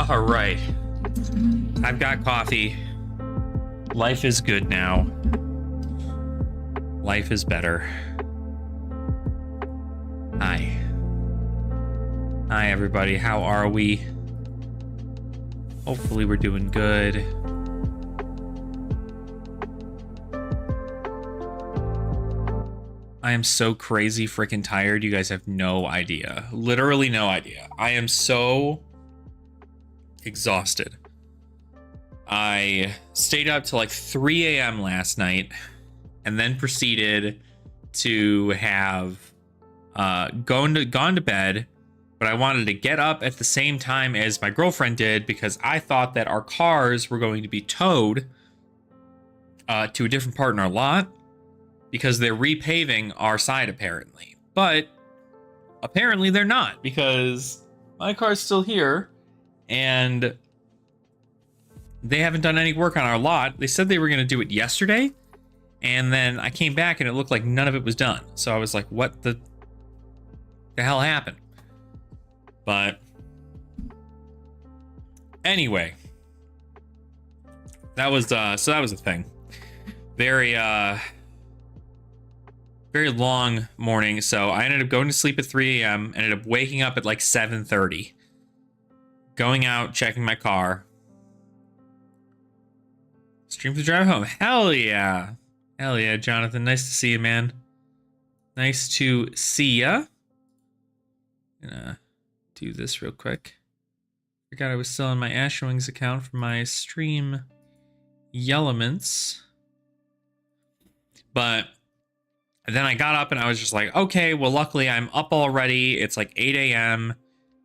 All right. I've got coffee. Life is good now. Life is better. Hi. Hi, everybody. How are we? Hopefully we're doing good. I am so crazy freaking tired. You guys have no idea. Literally no idea. I am so exhausted. I stayed up till like 3 a.m. last night and then proceeded to have gone to bed, but I wanted to get up at the same time as my girlfriend did because I thought that our cars were going to be towed to a different part in our lot because they're repaving our side apparently. But apparently they're not, because my car's still here and they haven't done any work on our lot. They said they were going to do it yesterday, and then I came back and it looked like none of it was done. So I was like, what the hell happened? But anyway, that was so that was a thing. Very very long morning. So I ended up going to sleep at 3 a.m. Ended up waking up at like 7:30. Going out, checking my car. Stream to drive home. Hell yeah. Hell yeah, Jonathan. Nice to see you, man. Nice to see ya. Gonna do this real quick. Forgot I was still on my Ashwings account for my stream Yelements. But then I got up and I was just like, okay, well, luckily I'm up already. It's like 8 a.m.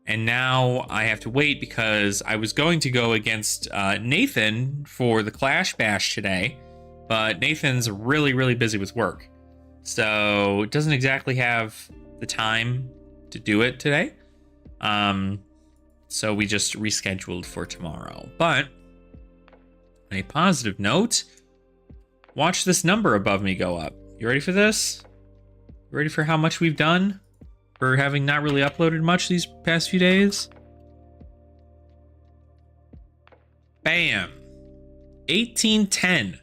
And now I have to wait because I was going to go against Nathan for the Clash Bash today. But Nathan's really, really busy with work. So doesn't exactly have the time to do it today. So we just rescheduled for tomorrow. But on a positive note, watch this number above me go up. You ready for this? You ready for how much we've done for having not really uploaded much these past few days? Bam. 1810.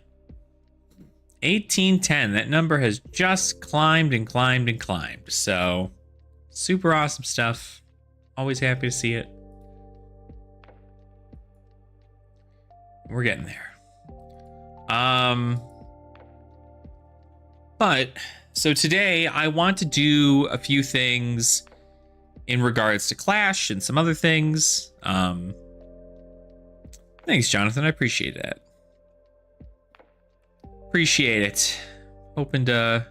1810. That number has just climbed and climbed and climbed. So super awesome stuff. Always happy to see it. We're getting there. But so today I want to do a few things in regards to Clash and some other things. Thanks, Jonathan. I appreciate that. Appreciate it. Hoping to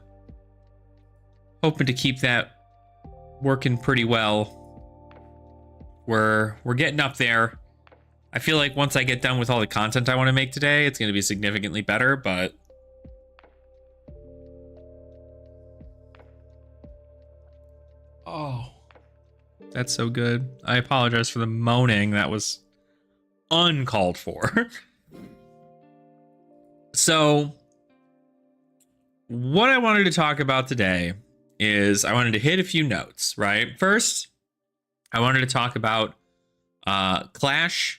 keep that working pretty well. We're getting up there. I feel like once I get done with all the content I want to make today, it's going to be significantly better, but oh, that's so good. I apologize for the moaning. That was uncalled for. So what I wanted to talk about today is I wanted to hit a few notes, right? First, I wanted to talk about Clash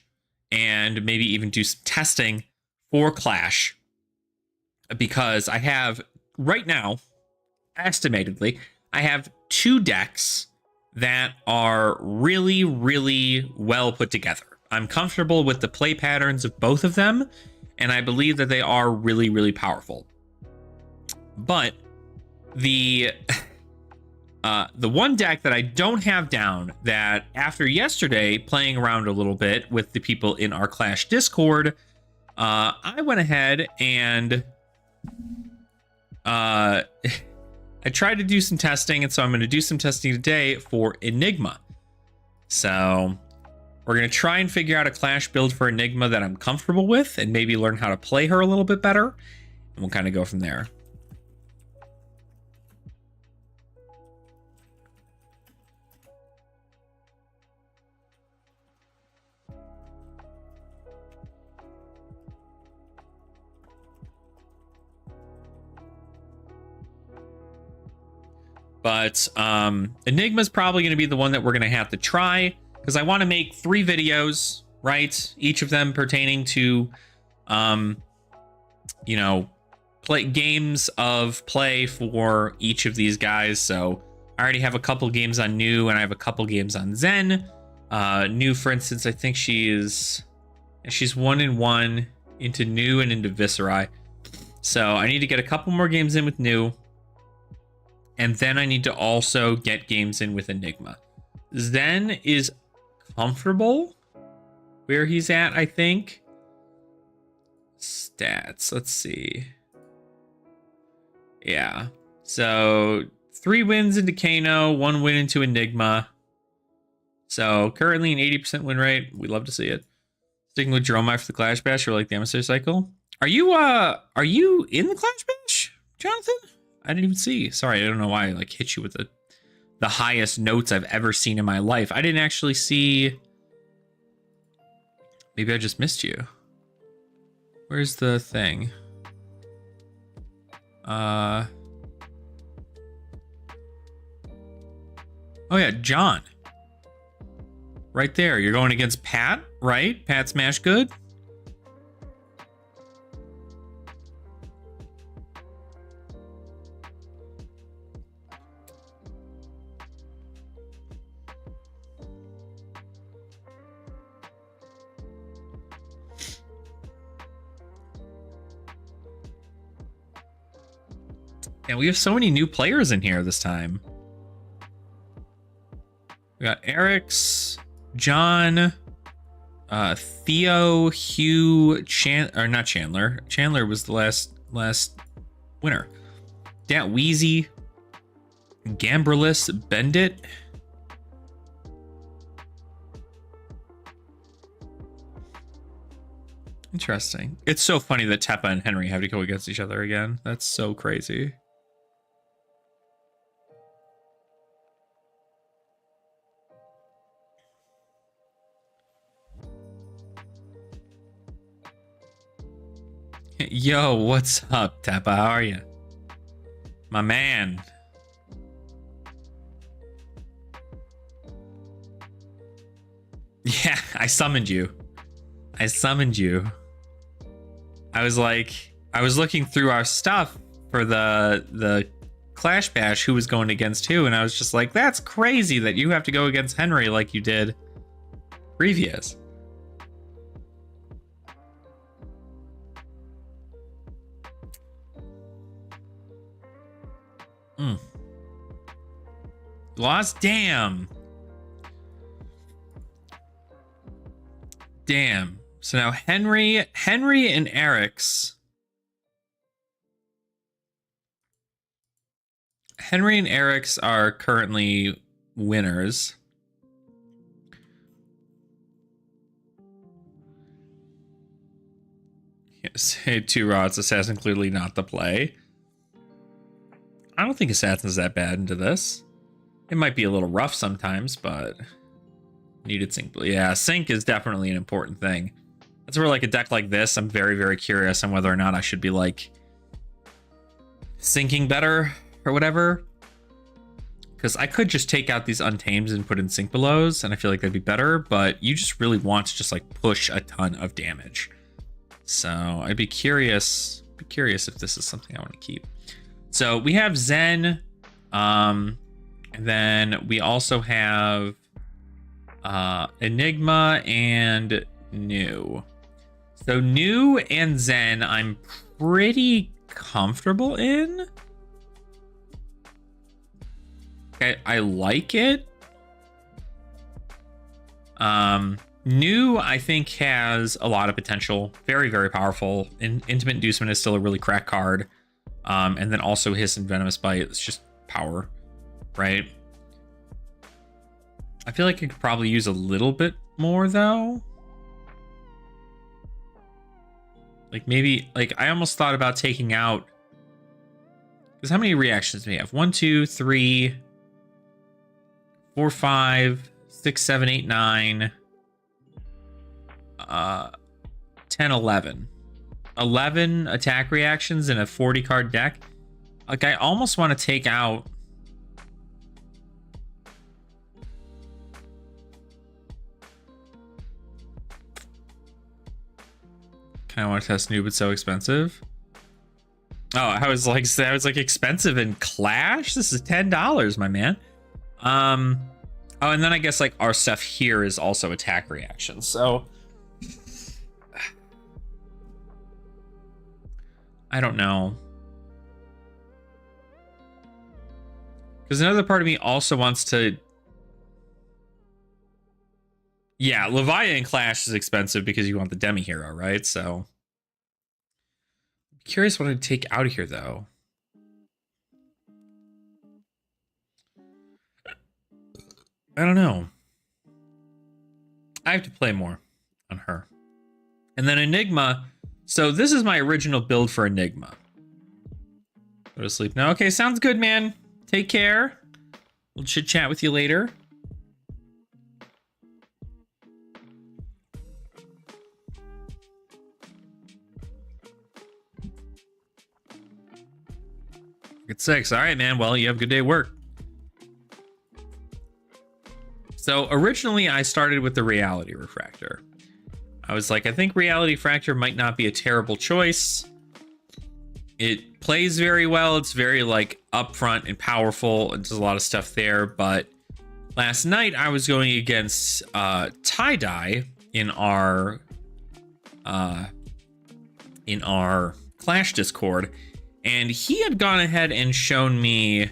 and maybe even do some testing for Clash, because I have right now, estimatedly, I have 2 decks that are really, really well put together. I'm comfortable with the play patterns of both of them, and I believe that they are really, really powerful. But the one deck that I don't have down, that after yesterday playing around a little bit with the people in our Clash Discord, I went ahead and I tried to do some testing, and so I'm going to do some testing today for Enigma. So we're going to try and figure out a Clash build for Enigma that I'm comfortable with, and maybe learn how to play her a little bit better, and we'll kind of go from there. But Enigma's probably going to be the one that we're going to have to try, because I want to make 3 videos, right? Each of them pertaining to, you know, play games of play for each of these guys. So I already have a couple games on New, and I have a couple games on Zen. New, for instance, I think she's 1-1 into New and into Viscerai. So I need to get a couple more games in with New. And then I need to also get games in with Enigma. Zen is comfortable where he's at, I think. Stats, let's see. Yeah. So 3 wins into Kano, 1 win into Enigma. So currently an 80% win rate. We'd love to see it. Sticking with Jerome for the Clash Bash or like the emissary cycle. Are you in the Clash Bash, Jonathan? I didn't even see. Sorry, I don't know why I like hit you with the highest notes I've ever seen in my life. I didn't actually see. Maybe I just missed you. Where's the thing? Oh yeah, John. Right there. You're going against Pat, right? Pat Smash Good. And we have so many new players in here this time. We got Eric's, John, Theo, Hugh, not Chandler. Chandler was the last winner. Dat Wheezy, Gamberless, Bendit. Interesting. It's so funny that Teppa and Henry have to go against each other again. That's so crazy. Yo, what's up, Teppa? How are you? My man. Yeah, I summoned you. I summoned you. I was looking through our stuff for the Clash Bash, who was going against who, and I was just like, that's crazy that you have to go against Henry like you did previous. Lost? Damn. So now Henry and Eric's. Henry and Eric's are currently winners. Yes, hey, 2 rods, Assassin clearly not the play. I don't think Assassin's that bad into this. It might be a little rough sometimes, but needed sync. Yeah, sync is definitely an important thing. That's where like a deck like this, I'm very, very curious on whether or not I should be like syncing better or whatever. Because I could just take out these Untames and put in sync belows, and I feel like that'd be better, but you just really want to just like push a ton of damage. So I'd be curious if this is something I want to keep. So we have Zen, and then we also have Enigma and New. So New and Zen I'm pretty comfortable in. Okay, I like it. New, I think, has a lot of potential. Very, very powerful. Intimate Inducement is still a really crack card. And then also Hiss and Venomous Bite. It's just power, right? I feel like I could probably use a little bit more, though. Like, maybe, like, I almost thought about taking out... Because how many reactions do we have? 1, 2, 3, 4, 5, 6, 7, 8, 9... 10, 11. 11 attack reactions in a 40 card deck. Like, I almost want to take out... Kind of want to test New, but so expensive. Oh, I was like expensive in Clash? This is $10, my man. Oh, and then I guess like our stuff here is also attack reactions. So I don't know. Because another part of me also wants to... Yeah, Leviathan Clash is expensive because you want the Demi Hero, right? So... I'm curious what I'd take out of here, though. I don't know. I have to play more on her. And then Enigma. So this is my original build for Enigma. Go to sleep now. Okay, sounds good, man. Take care. We'll chit chat with you later. It's 6. All right, man. Well, you have a good day at work. So originally I started with the Reality Refractor. I was like, I think Reality Fracture might not be a terrible choice. It plays very well. It's very like upfront and powerful. It does a lot of stuff there. But last night I was going against Tie-Dye in our Clash Discord, and he had gone ahead and shown me.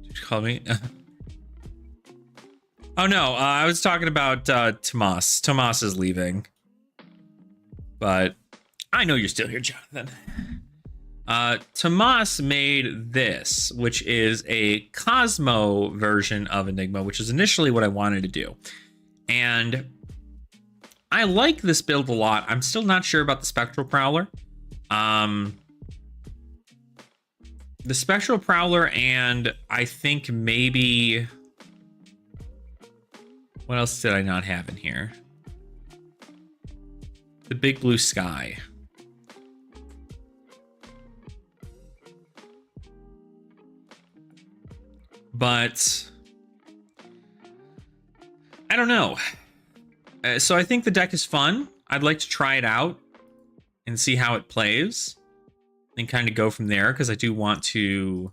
Did you call me? Oh no, I was talking about Tomas. Tomas is leaving. But I know you're still here, Jonathan. Tomas made this, which is a Cosmo version of Enigma, which is initially what I wanted to do. And I like this build a lot. I'm still not sure about the Spectral Prowler. The Spectral Prowler, and I think maybe... What else did I not have in here? The Big Blue Sky. But I don't know. So I think the deck is fun. I'd like to try it out and see how it plays and kind of go from there, because I do want to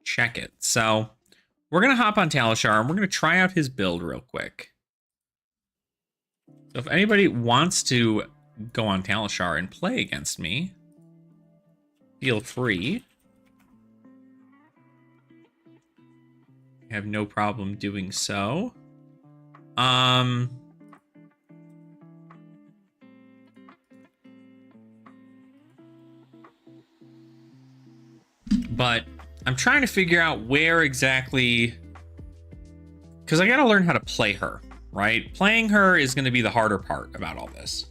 check it. So we're going to hop on Talishar and we're going to try out his build real quick. So if anybody wants to go on Talishar and play against me, feel free. I have no problem doing so. But I'm trying to figure out where exactly, because I got to learn how to play her, right? Playing her is going to be the harder part about all this.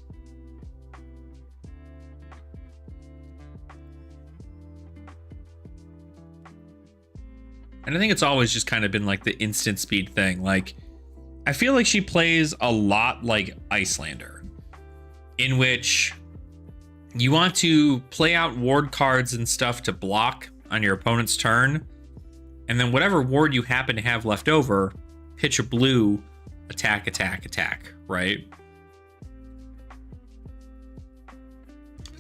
And I think it's always just kind of been like the instant speed thing. Like, I feel like she plays a lot like Icelander, in which you want to play out ward cards and stuff to block on your opponent's turn, and then whatever ward you happen to have left over, pitch a blue, attack, attack, attack, right?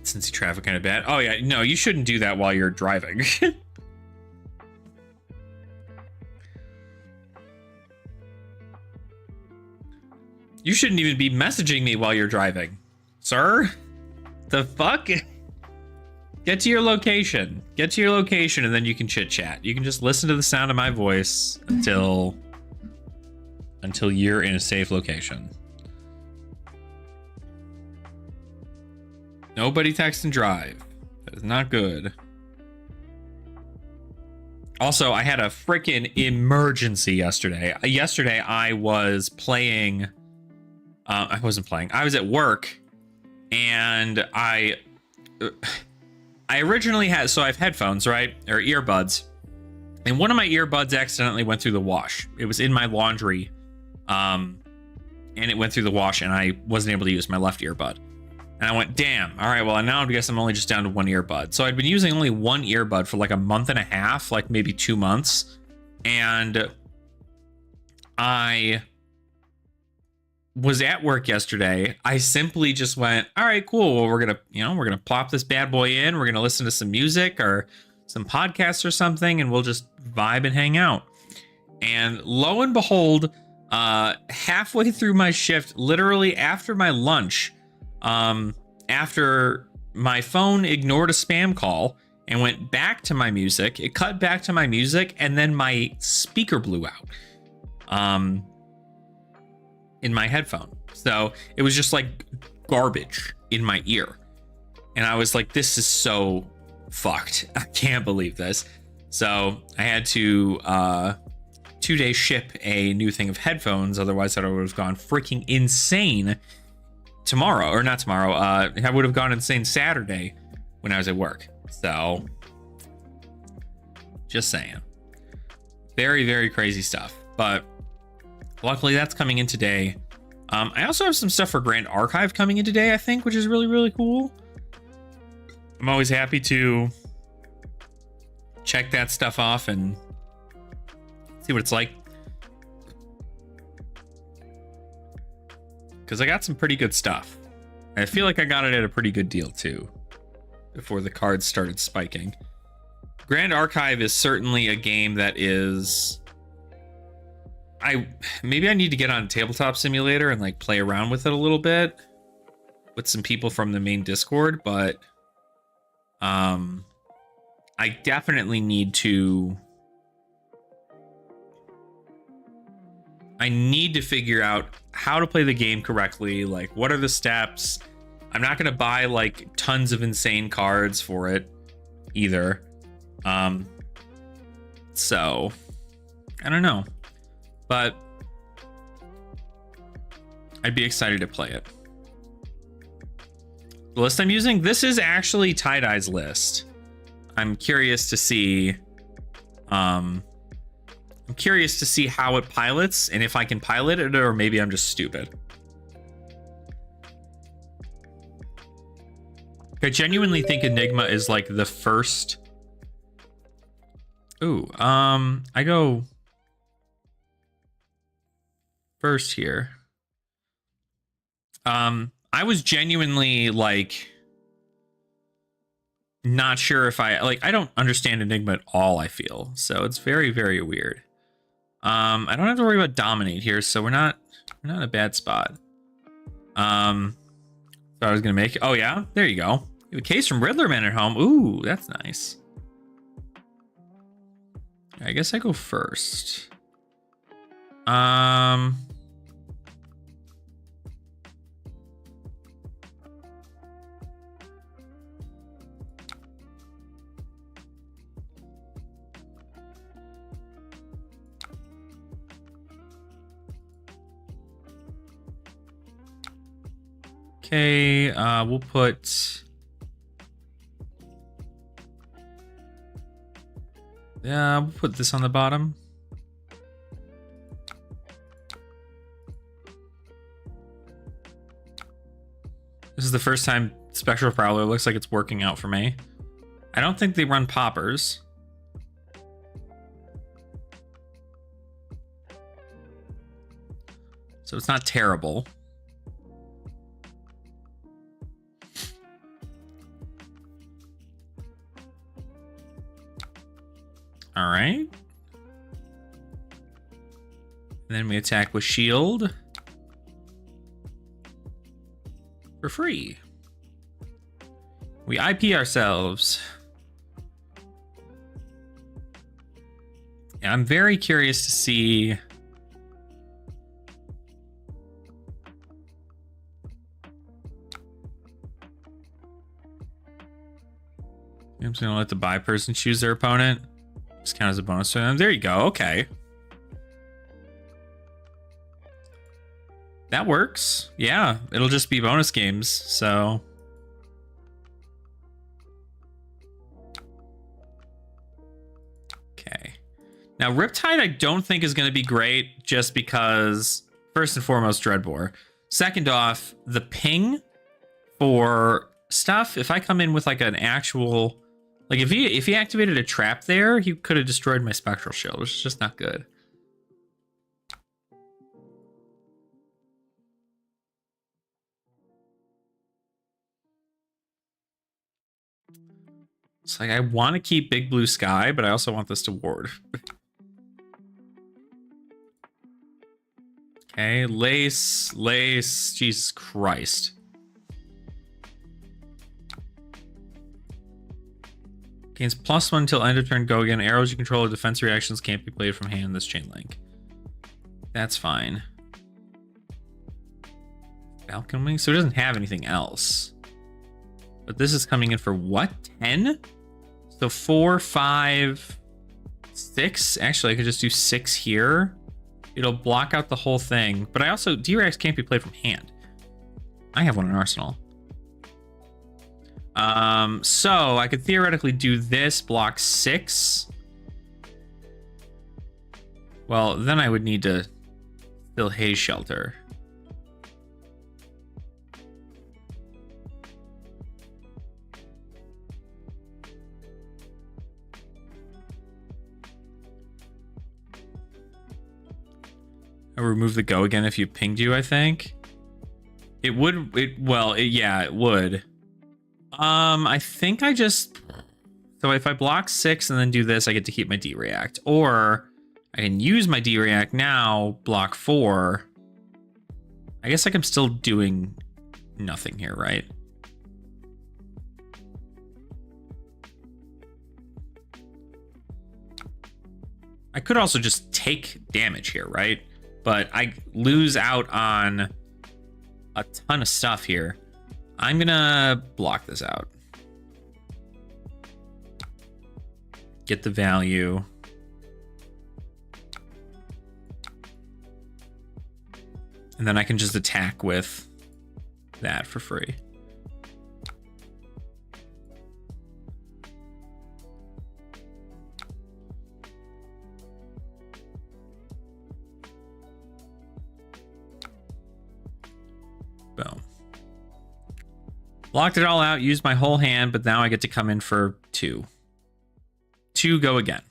Since you traffic kind of bad. Oh yeah, no, you shouldn't do that while you're driving. You shouldn't even be messaging me while you're driving, sir. The fuck? Get to your location. Get to your location, and then you can chit chat. You can just listen to the sound of my voice until you're in a safe location. Nobody text and drive. That is not good. Also, I had a freaking emergency yesterday. Yesterday, I was playing. I wasn't playing. I was at work, and I originally had, so I have headphones, right? Or earbuds. And one of my earbuds accidentally went through the wash. It was in my laundry. And it went through the wash, and I wasn't able to use my left earbud. And I went, damn. All right, well, now I guess I'm only just down to one earbud. So I'd been using only one earbud for like a month and a half, like maybe 2 months. And I was at work yesterday. I simply just went, all right, cool. Well, we're gonna plop this bad boy in. We're gonna listen to some music or some podcasts or something, and we'll just vibe and hang out. And lo and behold, halfway through my shift, literally after my lunch, after my phone ignored a spam call and went back to my music, it cut back to my music, and then my speaker blew out. In my headphone. So it was just like garbage in my ear. And I was like, this is so fucked. I can't believe this. So I had to 2-day ship a new thing of headphones. Otherwise, I would have gone freaking insane tomorrow, or not tomorrow. I would have gone insane Saturday when I was at work. So just saying, very, very crazy stuff. But luckily that's coming in today. I also have some stuff for Grand Archive coming in today, I think, which is really, really cool. I'm always happy to check that stuff off and see what it's like. Because I got some pretty good stuff. I feel like I got it at a pretty good deal too, before the cards started spiking. Grand Archive is certainly a game that is... maybe I need to get on Tabletop Simulator and like play around with it a little bit with some people from the main Discord, but I definitely need to... I need to figure out how to play the game correctly. Like, what are the steps? I'm not going to buy like tons of insane cards for it either. So I don't know, but I'd be excited to play it. The list I'm using, this is actually Tie-Dye's list. I'm curious to see how it pilots and if I can pilot it, or maybe I'm just stupid. I genuinely think Enigma is like the first. Ooh, I go first here. I was genuinely like not sure if I don't understand Enigma at all, I feel. So it's very, very weird. I don't have to worry about dominate here, so we're not in a bad spot. So I was gonna make, oh yeah, there you go. You have a case from Riddlerman at home. Ooh, that's nice. I guess I go first. Okay, we'll put... Yeah, we'll put this on the bottom. This is the first time Spectral Prowler looks like it's working out for me. I don't think they run poppers. So it's not terrible. All right. And then we attack with shield for free. We IP ourselves. Yeah, I'm very curious to see I'm just gonna let the buy person choose their opponent. Just count as a bonus to them. There you go. Okay. That works. Yeah, it'll just be bonus games, so. Okay. Now, Riptide I don't think is going to be great just because, first and foremost, Dreadbore. Second off, the ping for stuff, if I come in with like an actual... Like, if he activated a trap there, he could have destroyed my Spectral Shield, which is just not good. It's like, I want to keep Big Blue Sky, but I also want this to ward. Okay, Lace, Jesus Christ. Gains +1 until end of turn, go again. Arrows you control or defense reactions can't be played from hand in this chain link. That's fine. Falcon Wing? So it doesn't have anything else. But this is coming in for what? 10? So 4, 5, 6. Actually, I could just do 6 here. It'll block out the whole thing. But I also, D-Rex can't be played from hand. I have one in Arsenal. So I could theoretically do this, block 6. Well, then I would need to fill Haze Shelter. I remove the go again if you pinged you, I think. It would, yeah, it would. I think I just, so if I block 6 and then do this, I get to keep my D-React. Or I can use my D-React now, block 4. I guess like I'm still doing nothing here, right? I could also just take damage here, right? But I lose out on a ton of stuff here. I'm gonna block this out. Get the value. And then I can just attack with that for free. Boom. Blocked it all out, used my whole hand, but now I get to come in for 2. 2 go again.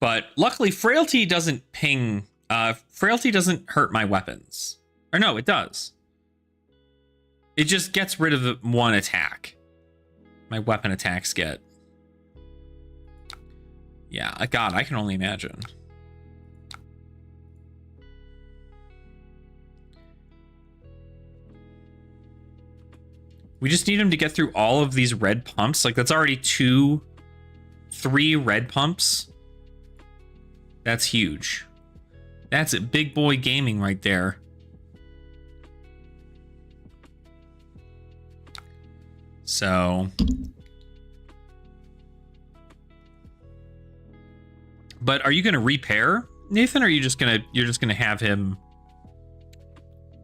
But luckily, Frailty doesn't ping. Frailty doesn't hurt my weapons. Or no, it does. It just gets rid of the one attack. My weapon attacks get. Yeah, God, I can only imagine. We just need him to get through all of these red pumps. Like, that's already 3 red pumps. That's huge. That's it, big boy gaming right there. So. But are you going to repair, Nathan? Or are you just going to, you're just going to have him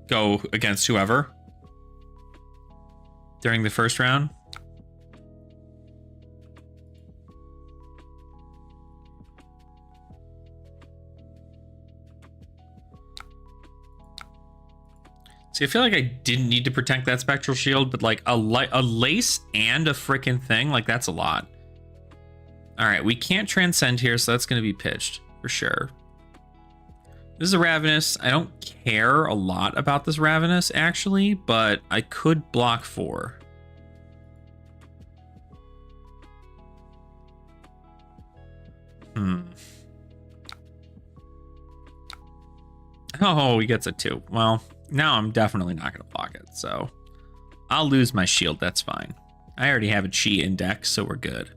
go against whoever during the first round? See, I feel like I didn't need to protect that Spectral Shield, but like a lace and a freaking thing, like that's a lot. All right, we can't transcend here, so that's going to be pitched for sure. This is a Ravenous. I don't care a lot about this Ravenous, actually, but I could block 4. Oh, he gets a 2. Well, now I'm definitely not going to block it, so I'll lose my shield. That's fine. I already have a chi index, so we're good.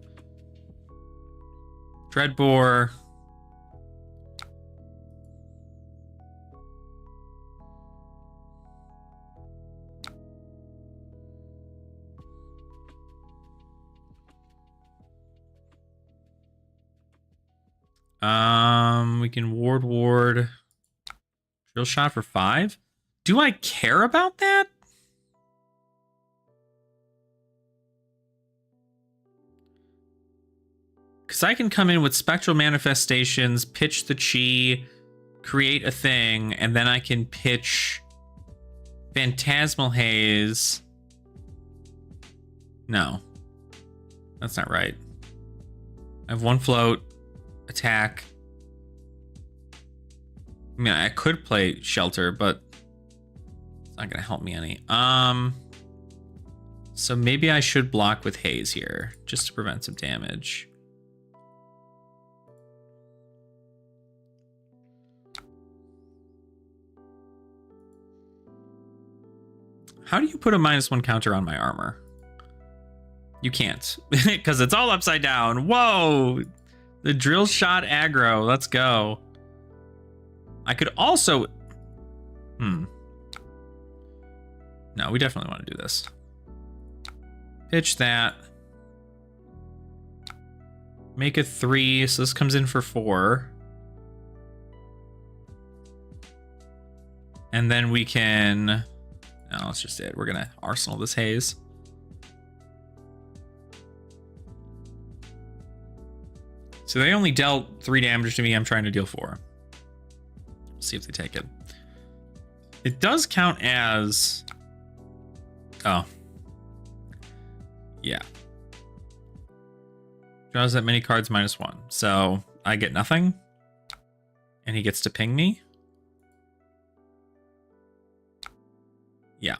Dreadbore. We can ward. Drill shot for 5. Do I care about that? Because I can come in with Spectral Manifestations, pitch the chi, create a thing, and then I can pitch Phantasmal Haze. No. That's not right. I have 1 float, attack. I mean, I could play Shelter, but it's not going to help me any. So maybe I should block with Haze here, just to prevent some damage. How do you put a -1 counter on my armor? You can't, because it's all upside down. Whoa! The drill shot aggro. Let's go. I could also... No, we definitely want to do this. Pitch that. Make a 3, so this comes in for 4. And then we can... No, that's just it. We're going to Arsenal this haze. So they only dealt 3 damage to me. I'm trying to deal 4. See if they take it. It does count as... Oh. Yeah. Draws that many cards -1. So I get nothing. And he gets to ping me. Yeah.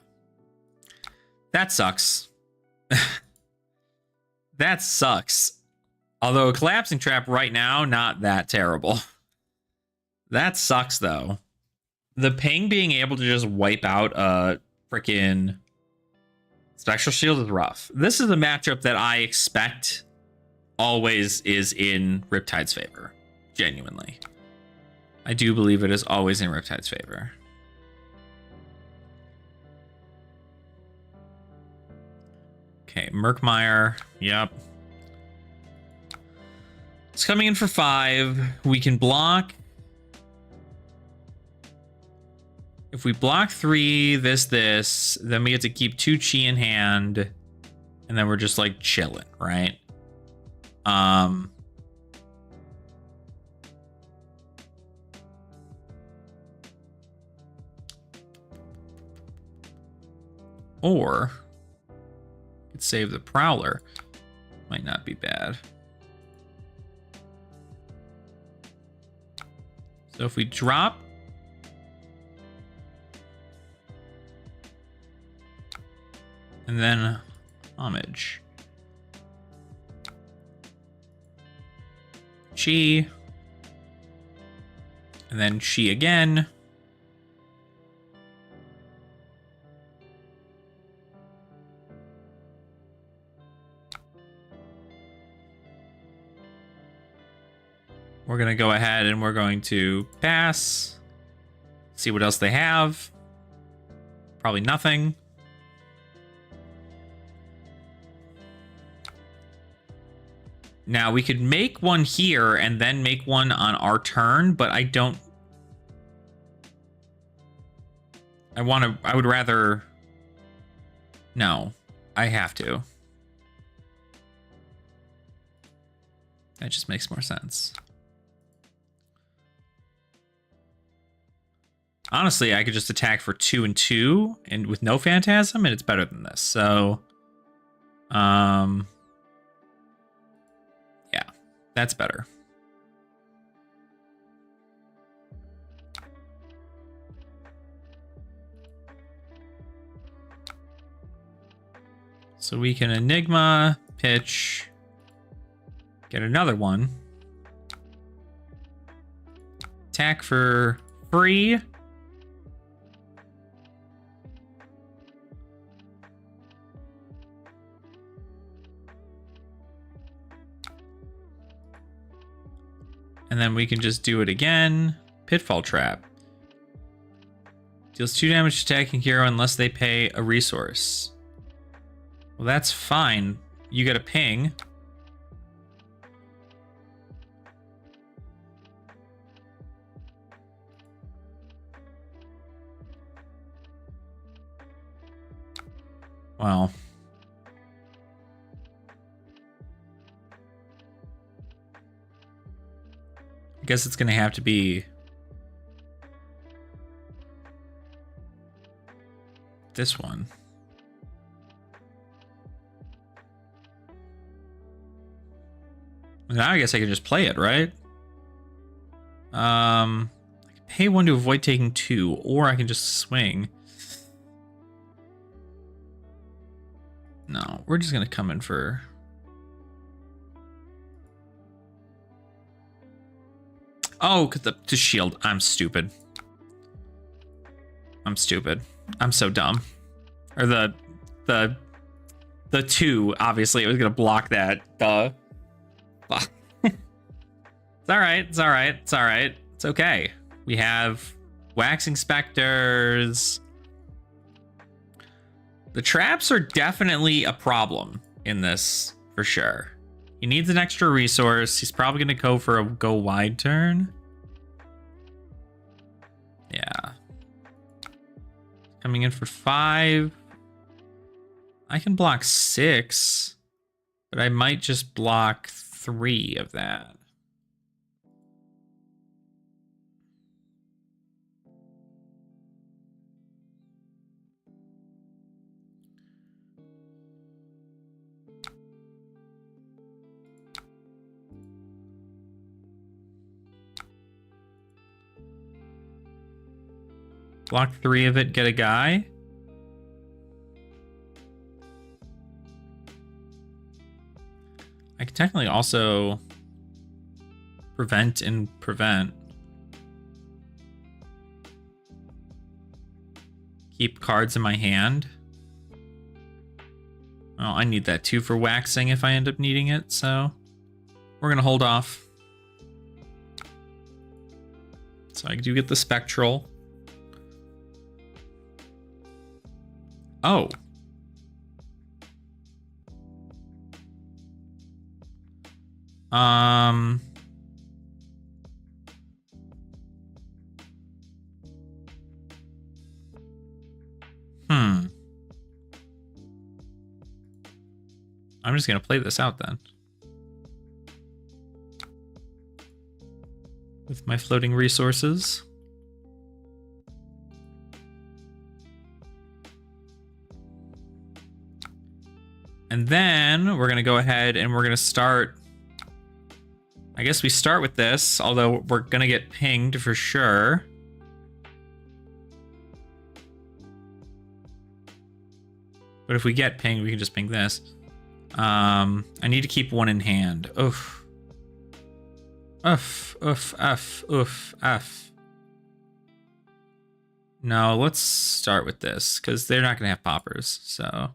That sucks. That sucks. Although a collapsing trap right now, not that terrible. That sucks, though. The ping being able to just wipe out a freaking Spectral Shield is rough. This is a matchup that I expect always is in Riptide's favor. Genuinely. I do believe it is always in Riptide's favor. Okay, Murkmire. Yep. It's coming in for 5. We can block. If we block 3, this, then we get to keep 2 chi in hand. And then we're just like chilling, right? Or could save the Prowler. Might not be bad. So if we drop and then Homage. Chi. And then Chi again. We're going to go ahead and we're going to pass. See what else they have. Probably nothing. Now we could make one here and then make one on our turn, but I don't. I would rather. No, I have to. That just makes more sense. Honestly, I could just attack for 2 and 2 and with no Phantasm, and it's better than this. So, yeah, that's better. So we can Enigma, pitch, get another one. Attack for free. And then we can just do it again. Pitfall Trap. Deals 2 damage to attacking hero unless they pay a resource. Well, that's fine. You get a ping. Wow. I guess it's gonna have to be this one. Now I guess I can just play it, right? I can pay 1 to avoid taking 2, or I can just swing. No, we're just gonna come in for. Oh, cause to shield. I'm stupid. I'm stupid. I'm so dumb. Or the 2, obviously, it was gonna block that. Duh. It's alright. It's alright. It's alright. It's okay. We have Waxing Specters. The traps are definitely a problem in this, for sure. He needs an extra resource. He's probably going to go for a go wide turn. Yeah. Coming in for 5. I can block 6, but I might just block 3 of that. Block 3 of it, get a guy. I can technically also prevent and prevent. Keep cards in my hand. Well, I need that too for waxing if I end up needing it, so we're gonna hold off. So I do get the spectral. Oh. I'm just gonna play this out then. With my floating resources. And then we're gonna go ahead and we're gonna start. I guess we start with this, although we're gonna get pinged for sure. But if we get pinged, we can just ping this. I need to keep one in hand. Oof. Oof, oof, oof, oof, oof. No, let's start with this, because they're not gonna have poppers, so.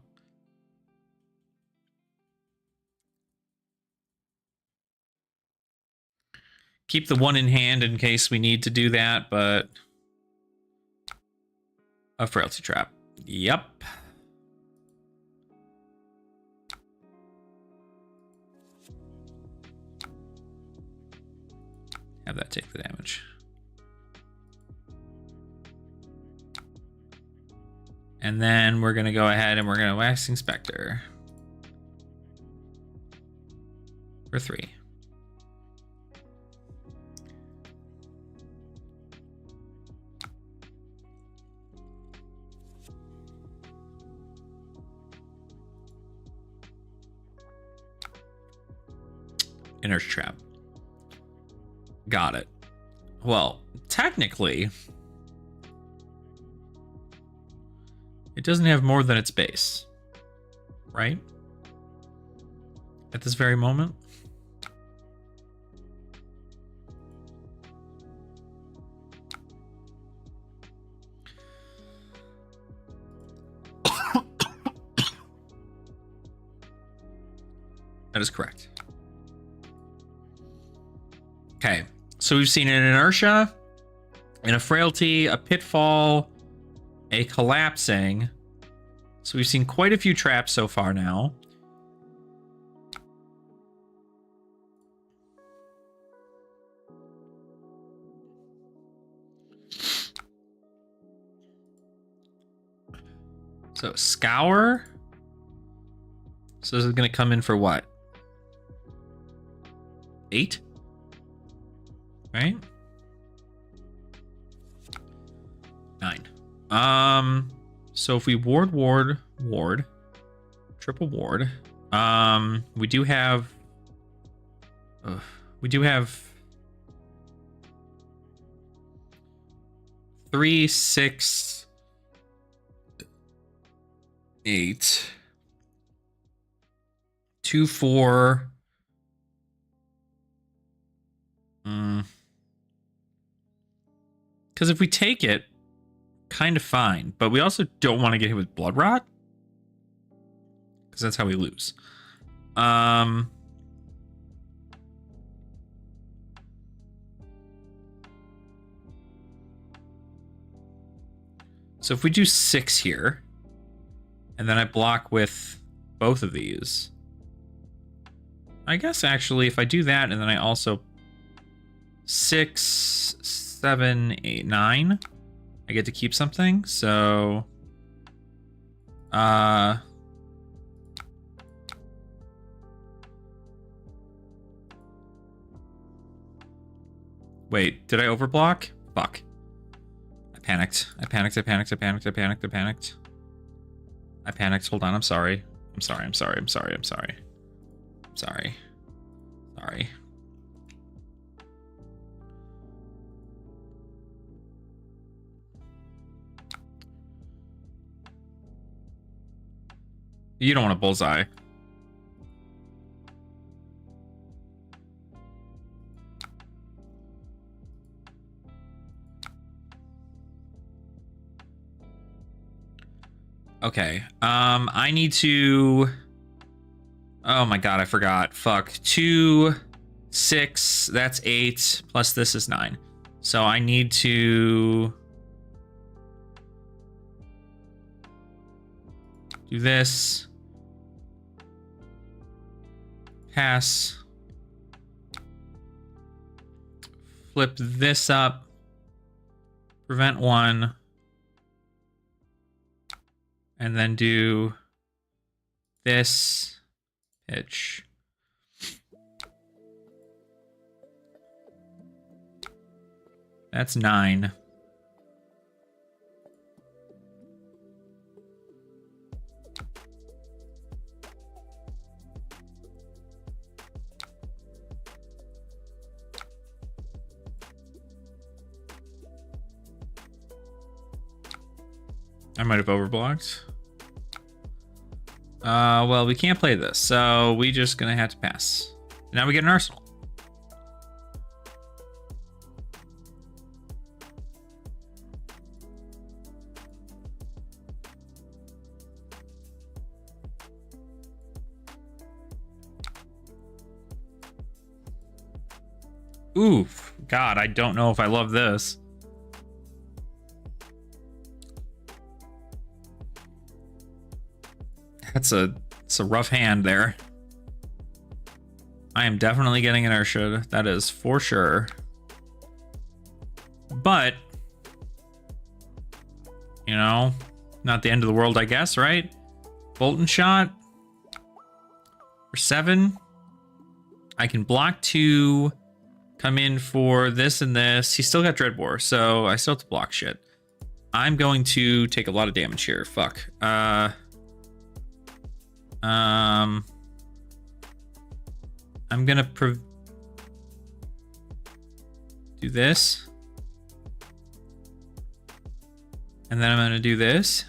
Keep the one in hand in case we need to do that, but a frailty trap. Yep. Have that take the damage. And then we're gonna go ahead and we're gonna Waxing Spectre for 3. Inertia trap. Got it. Well, technically, it doesn't have more than its base, right? At this very moment. That is correct. Okay, so we've seen an inertia, and a frailty, a pitfall, a collapsing. So we've seen quite a few traps so far now. So scour. So this is going to come in for what? 8? Right? 9. So if we ward, triple ward, we do have 3, 6, 8, 2, 4. Because if we take it, kind of fine. But we also don't want to get hit with Blood Rot. Because that's how we lose. So if we do 6 here, And then I block with both of these. I guess actually if I do that and then I also 6, 7, 8, 9, I get to keep something. So wait, did I overblock? Fuck. I panicked. I panicked. Hold on, I'm sorry. Sorry. You don't want a bullseye. Okay. I need to... Oh my god, I forgot. Fuck. 2, 6, that's 8, plus this is 9. So I need to... do this. Pass. Flip this up. Prevent 1. And then do this. Pitch. That's 9. I might have overblocked. Well, we can't play this, so we just gonna have to pass. Now we get an arsenal. Oof. God, I don't know if I love this. It's a rough hand there. I am definitely getting inertia. That is for sure. But, you know, not the end of the world, I guess, right? Bolton shot for 7. I can block 2, come in for this and this. He's still got Dreadbore, so I still have to block shit. I'm going to take a lot of damage here. Fuck. I'm gonna do this. And then I'm gonna do this.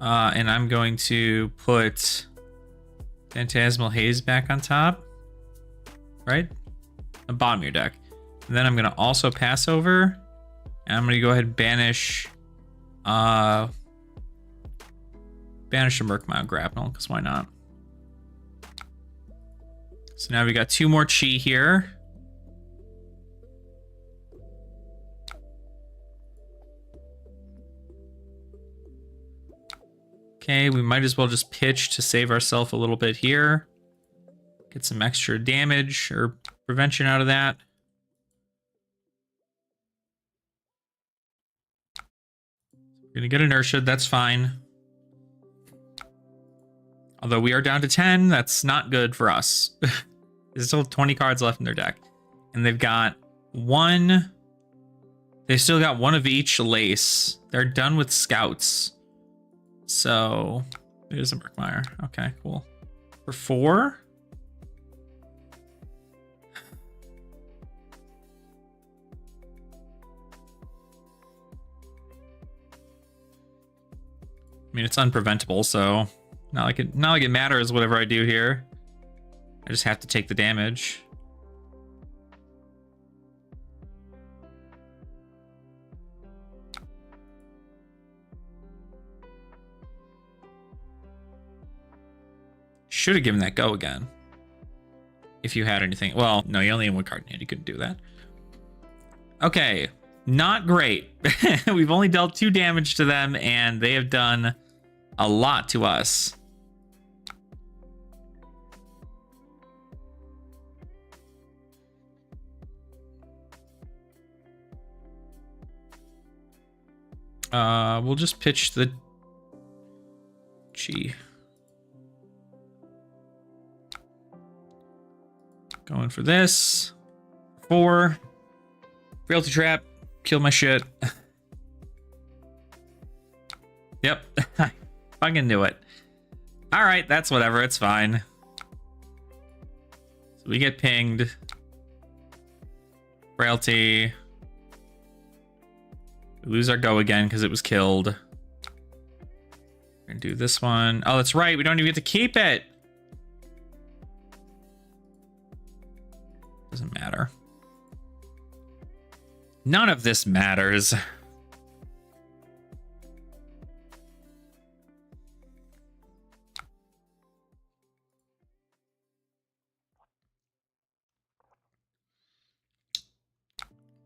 And I'm going to put Phantasmal Haze back on top. Right? The bottom of your deck. And then I'm gonna also pass over. And I'm gonna go ahead and banish banish the Murkmire Grapnel, because why not? So now we got 2 more chi here. Okay, we might as well just pitch to save ourselves a little bit here. Get some extra damage or prevention out of that. We're gonna get inertia, that's fine. Although we are down to 10, that's not good for us. There's still 20 cards left in their deck. And they've got 1... They've still got 1 of each lace. They're done with scouts. So, it is a Murkmire. Okay, cool. For 4? I mean, it's unpreventable, so not like it matters whatever I do here. I just have to take the damage. Should have given that go again. If you had anything. Well, no, you only had 1 card in hand. You couldn't do that. Okay. Not great. We've only dealt 2 damage to them, and they have done a lot to us. We'll just pitch the G. Going for this. 4. Frailty trap. Kill my shit. Yep. I fucking knew it. Alright, that's whatever. It's fine. So we get pinged. Frailty. We lose our go again because it was killed. We're gonna do this one. Oh, that's right. We don't even get to keep it. Doesn't matter. None of this matters.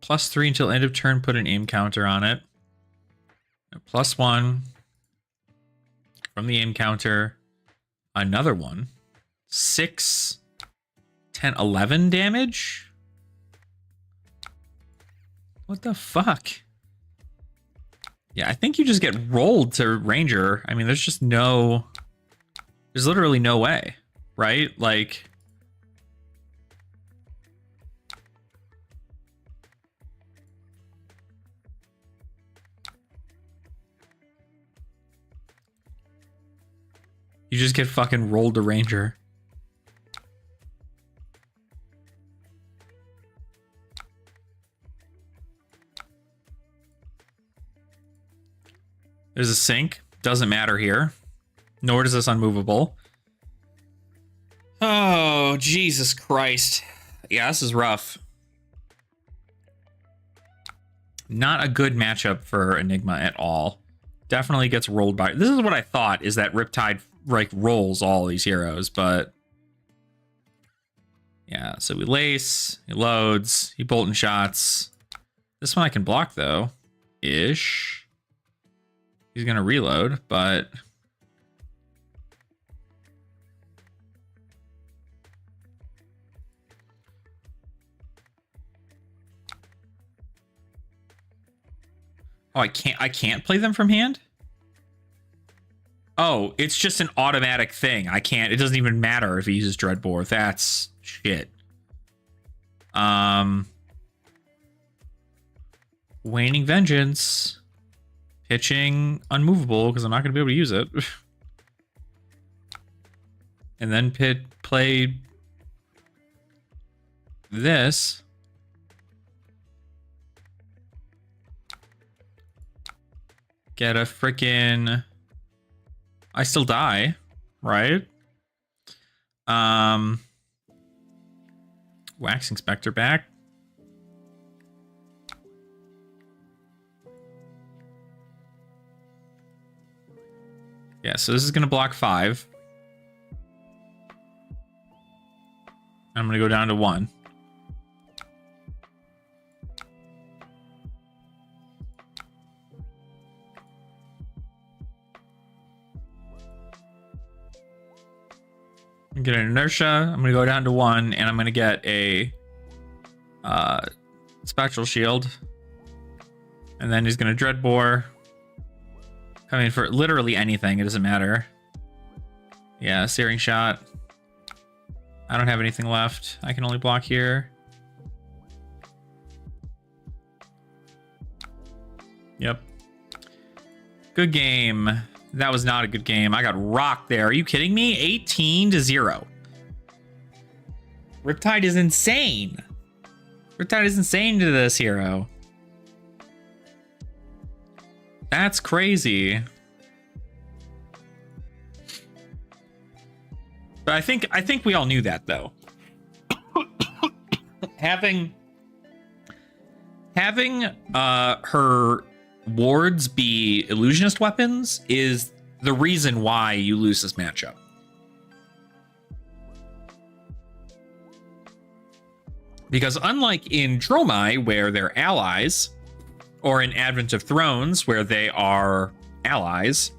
+3 until end of turn, put an aim counter on it. +1 from the aim counter. Another one. 6, 10, 11 damage? What the fuck? Yeah, I think you just get rolled to Ranger. I mean, there's just no... There's literally no way, right? Like... You just get fucking rolled to Ranger. There's a sink. Doesn't matter here. Nor does this unmovable. Oh, Jesus Christ. Yeah, this is rough. Not a good matchup for Enigma at all. Definitely gets rolled by... This is what I thought, is that Riptide, like, rolls all these heroes, but... Yeah, so we lace, he loads, he bolt and shots. This one I can block, though. Ish. He's gonna reload, but... Oh, I can't play them from hand? Oh, it's just an automatic thing. I can't, it doesn't even matter if he uses Dreadbore. That's shit. Waning Vengeance. Pitching Unmovable, because I'm not going to be able to use it. And then play this. Get a freaking... I still die, right? Waxing Spectre back. Yeah, so this is going to block 5. I'm going to go down to 1. I'm get an inertia. I'm going to go down to 1, and I'm going to get a spectral shield. And then he's going to Dreadbore. I mean, for literally anything, it doesn't matter. Yeah, Searing Shot. I don't have anything left. I can only block here. Yep. Good game. That was not a good game. I got rocked there. Are you kidding me? 18-0. Riptide is insane. Riptide is insane to this hero. That's crazy. But I think we all knew that, though. having her wards be illusionist weapons is the reason why you lose this matchup. Because unlike in Dromai, where they're allies, or in Advent of Thrones, where they are allies,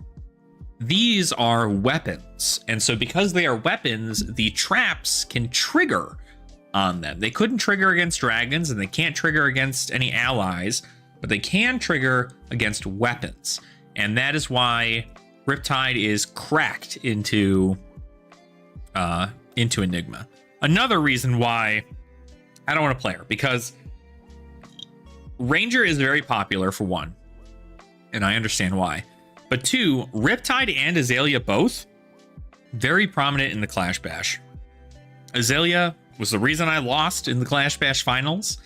these are weapons. And so because they are weapons, the traps can trigger on them. They couldn't trigger against dragons, and they can't trigger against any allies, but they can trigger against weapons. And that is why Riptide is cracked into Enigma. Another reason why I don't want to play her, because Ranger is very popular, for one, and I understand why. But two, Riptide and Azalea both very prominent in the Clash Bash. Azalea was the reason I lost in the Clash Bash finals,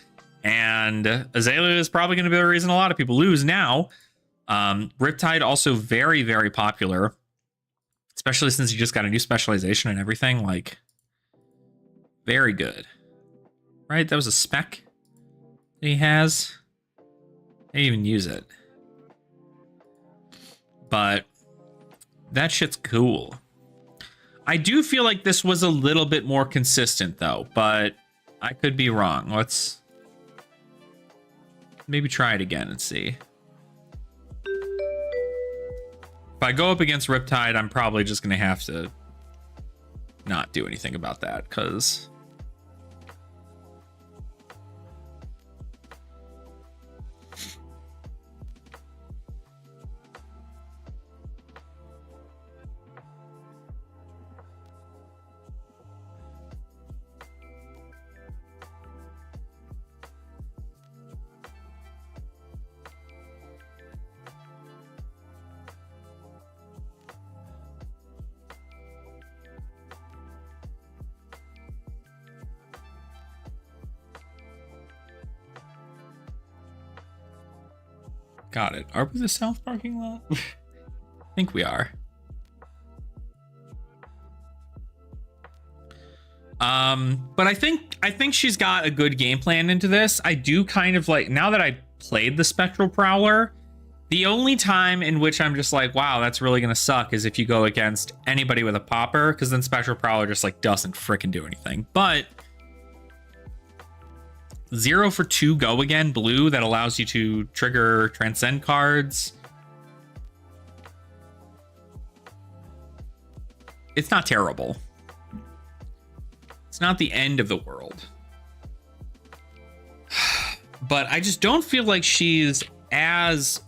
and Azalea is probably going to be the reason a lot of people lose now. Riptide also very, very popular, especially since he just got a new specialization and everything. Like, very good. Right? That was a spec that he has. I didn't even use it. But that shit's cool. I do feel like this was a little bit more consistent, though, but I could be wrong. Let's maybe try it again and see. If I go up against Riptide, I'm probably just going to have to not do anything about that, because got it. Are we the south parking lot? I think we are. But I think she's got a good game plan into this. I do kind of like, now that I played the Spectral Prowler, the only time in which I'm just like, wow, that's really gonna suck is if you go against anybody with a popper, because then Spectral Prowler just like doesn't freaking do anything. But 0 for 2 go again blue that allows you to trigger transcend cards. It's not terrible. It's not the end of the world. But I just don't feel like she's as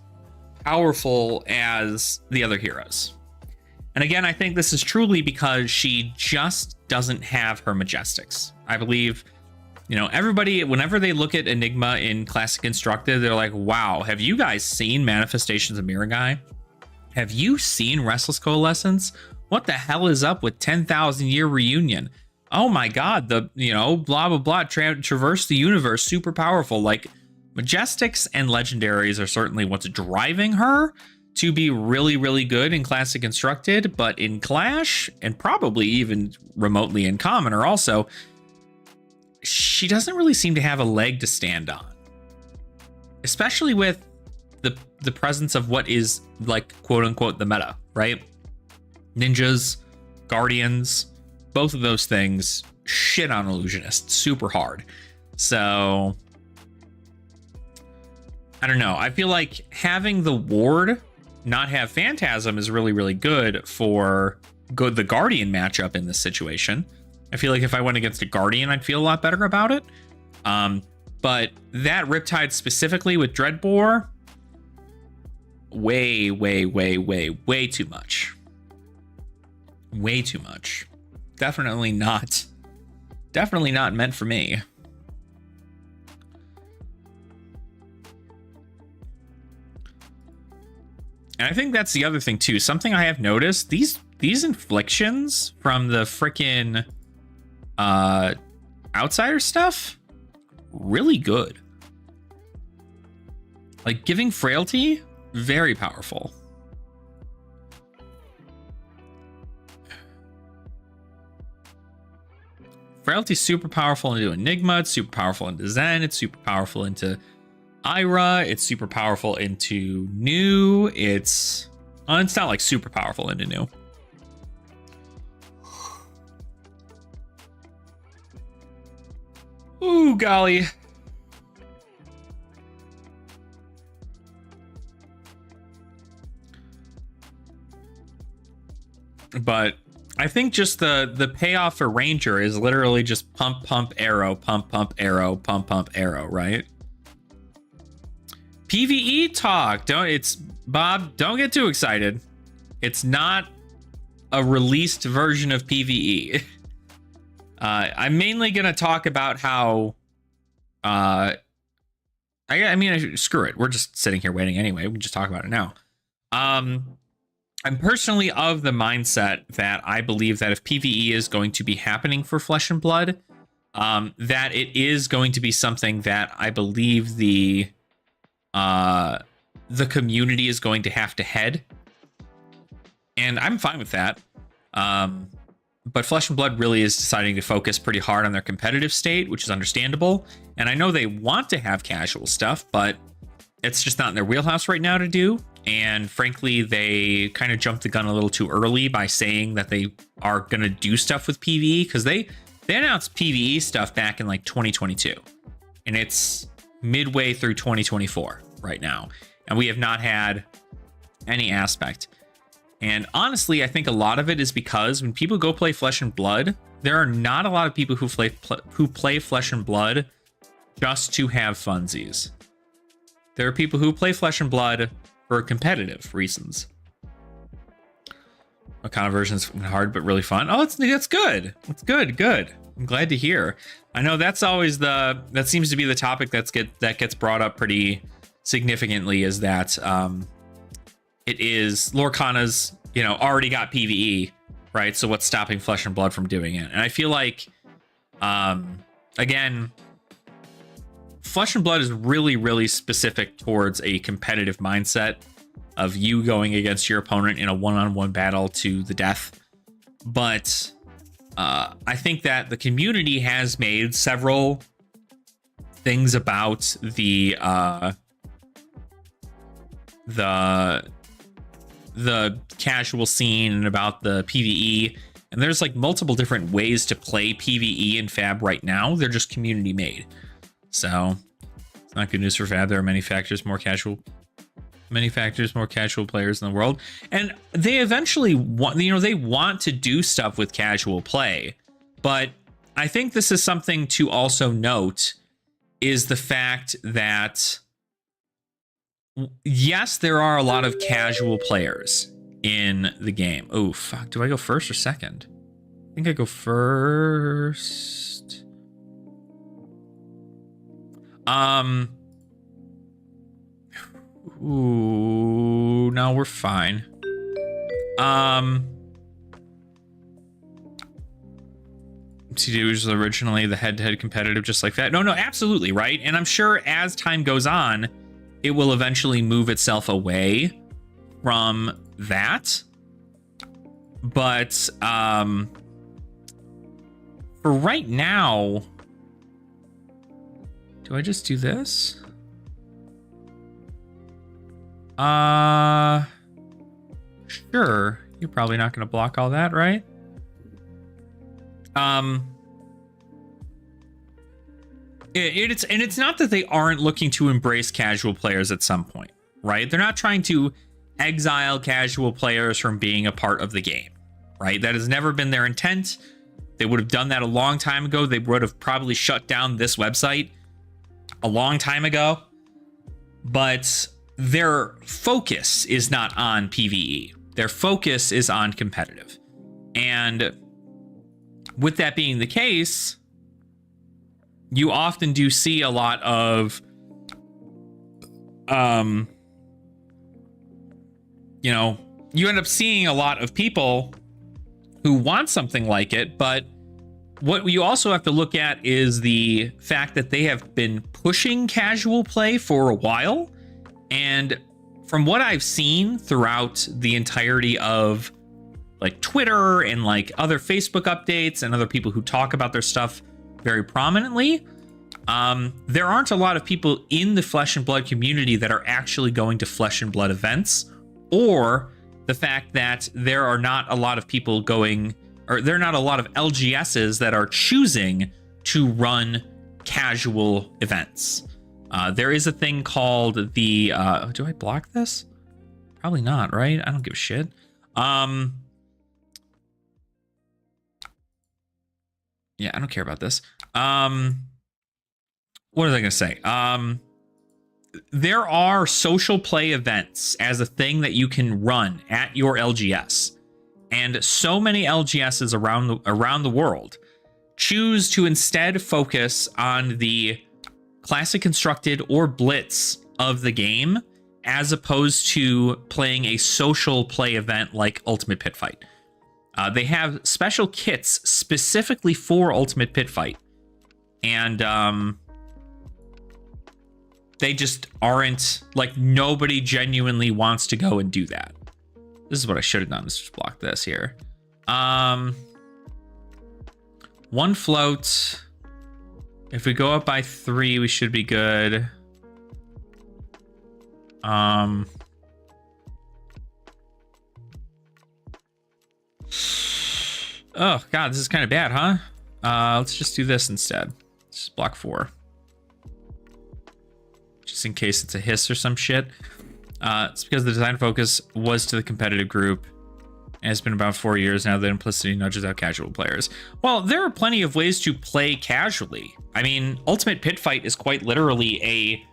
powerful as the other heroes. And again, I think this is truly because she just doesn't have her Majestics. I believe, you know, everybody, whenever they look at Enigma in Classic Constructed, they're like, wow, have you guys seen Manifestations of Miragai? Have you seen Restless Coalescence? What the hell is up with 10,000 Year Reunion? Oh my god, the, you know, blah, blah, blah, traverse the universe, super powerful. Like, Majestics and Legendaries are certainly what's driving her to be really, really good in Classic Constructed, but in Clash, and probably even remotely in Commoner also, she doesn't really seem to have a leg to stand on. Especially with the presence of what is, like, quote-unquote, the meta, right? Ninjas, Guardians, both of those things shit on Illusionist super hard. So I don't know. I feel like having the ward not have Phantasm is really, really good for the Guardian matchup in this situation. I feel like if I went against a Guardian, I'd feel a lot better about it. But that Riptide specifically with Dreadbore, way, way, way, way, way too much. Way too much. Definitely not meant for me. And I think that's the other thing too. Something I have noticed, these inflictions from the frickin' outsider stuff, really good. Like, giving frailty, very powerful. Frailty's super powerful into Enigma, it's super powerful into Zen, it's super powerful into Ira, it's super powerful into New, it's not like super powerful into New. Ooh, golly. But I think just the payoff for Ranger is literally just pump, pump, arrow, pump, pump, arrow, pump, pump, arrow, right? PvE talk. Bob, don't get too excited. It's not a released version of PvE. I'm mainly going to talk about how I mean, screw it. We're just sitting here waiting anyway. We can just talk about it now. I'm personally of the mindset that I believe that if PvE is going to be happening for Flesh and Blood, that it is going to be something that I believe the community is going to have to head. And I'm fine with that. But Flesh and Blood really is deciding to focus pretty hard on their competitive state, which is understandable. And I know they want to have casual stuff, but it's just not in their wheelhouse right now to do. And frankly, they kind of jumped the gun a little too early by saying that they are going to do stuff with PvE, because they announced PvE stuff back in like 2022. And it's midway through 2024 right now. And we have not had any aspect. And honestly, I think a lot of it is because when people go play Flesh and Blood, there are not a lot of people who play Flesh and Blood just to have funsies. There are people who play Flesh and Blood for competitive reasons. What kind of version is hard but really fun? Oh, that's good. That's good. I'm glad to hear. I know that's always that seems to be the topic that gets brought up pretty significantly, is that it is Lorcana's, already got PvE, right? So what's stopping Flesh and Blood from doing it? And I feel like, again, Flesh and Blood is really, really specific towards a competitive mindset of you going against your opponent in a one-on-one battle to the death. But I think that the community has made several things about the casual scene and about the PvE, and there's like multiple different ways to play PvE in Fab right now. They're just community made, so it's not good news for Fab. There are many factors more casual players in the world, and they eventually want, they want to do stuff with casual play. But I think this is something to also note, is the fact that yes, there are a lot of casual players in the game. Oh, fuck. Do I go first or second? I think I go first. Ooh, no, we're fine. TCG was originally the head-to-head competitive, just like that. No, absolutely, right? And I'm sure as time goes on, it will eventually move itself away from that. But for right now, do I just do this? Sure. You're probably not going to block all that, right? It's not that they aren't looking to embrace casual players at some point, right? They're not trying to exile casual players from being a part of the game, right? That has never been their intent. They would have done that a long time ago. They would have probably shut down this website a long time ago. But their focus is not on PvE. Their focus is on competitive. And with that being the case, you often do see a lot of, you end up seeing a lot of people who want something like it, but what you also have to look at is the fact that they have been pushing casual play for a while. And from what I've seen throughout the entirety of like Twitter and like other Facebook updates and other people who talk about their stuff very prominently, there aren't a lot of people in the Flesh and Blood community that are actually going to Flesh and Blood events, or the fact that there are not a lot of people going, or there are not a lot of LGSs that are choosing to run casual events. There is a thing called the, do I block this? Probably not, right? I don't give a shit. Yeah, I don't care about this. What was I going to say? There are social play events as a thing that you can run at your LGS. And so many LGSs around the world choose to instead focus on the classic constructed or blitz of the game, as opposed to playing a social play event like Ultimate Pit Fight. They have special kits specifically for Ultimate Pit Fight. And they just aren't, like, nobody genuinely wants to go and do that. This is what I should have done. Let's just block this here. One float. If we go up by 3, we should be good. Oh, God, this is kind of bad, huh? Let's just do this instead. Let's just block 4. Just in case it's a hiss or some shit. It's because the design focus was to the competitive group. And it's been about 4 years now that implicitly nudges out casual players. Well, there are plenty of ways to play casually. I mean, Ultimate Pit Fight is quite literally a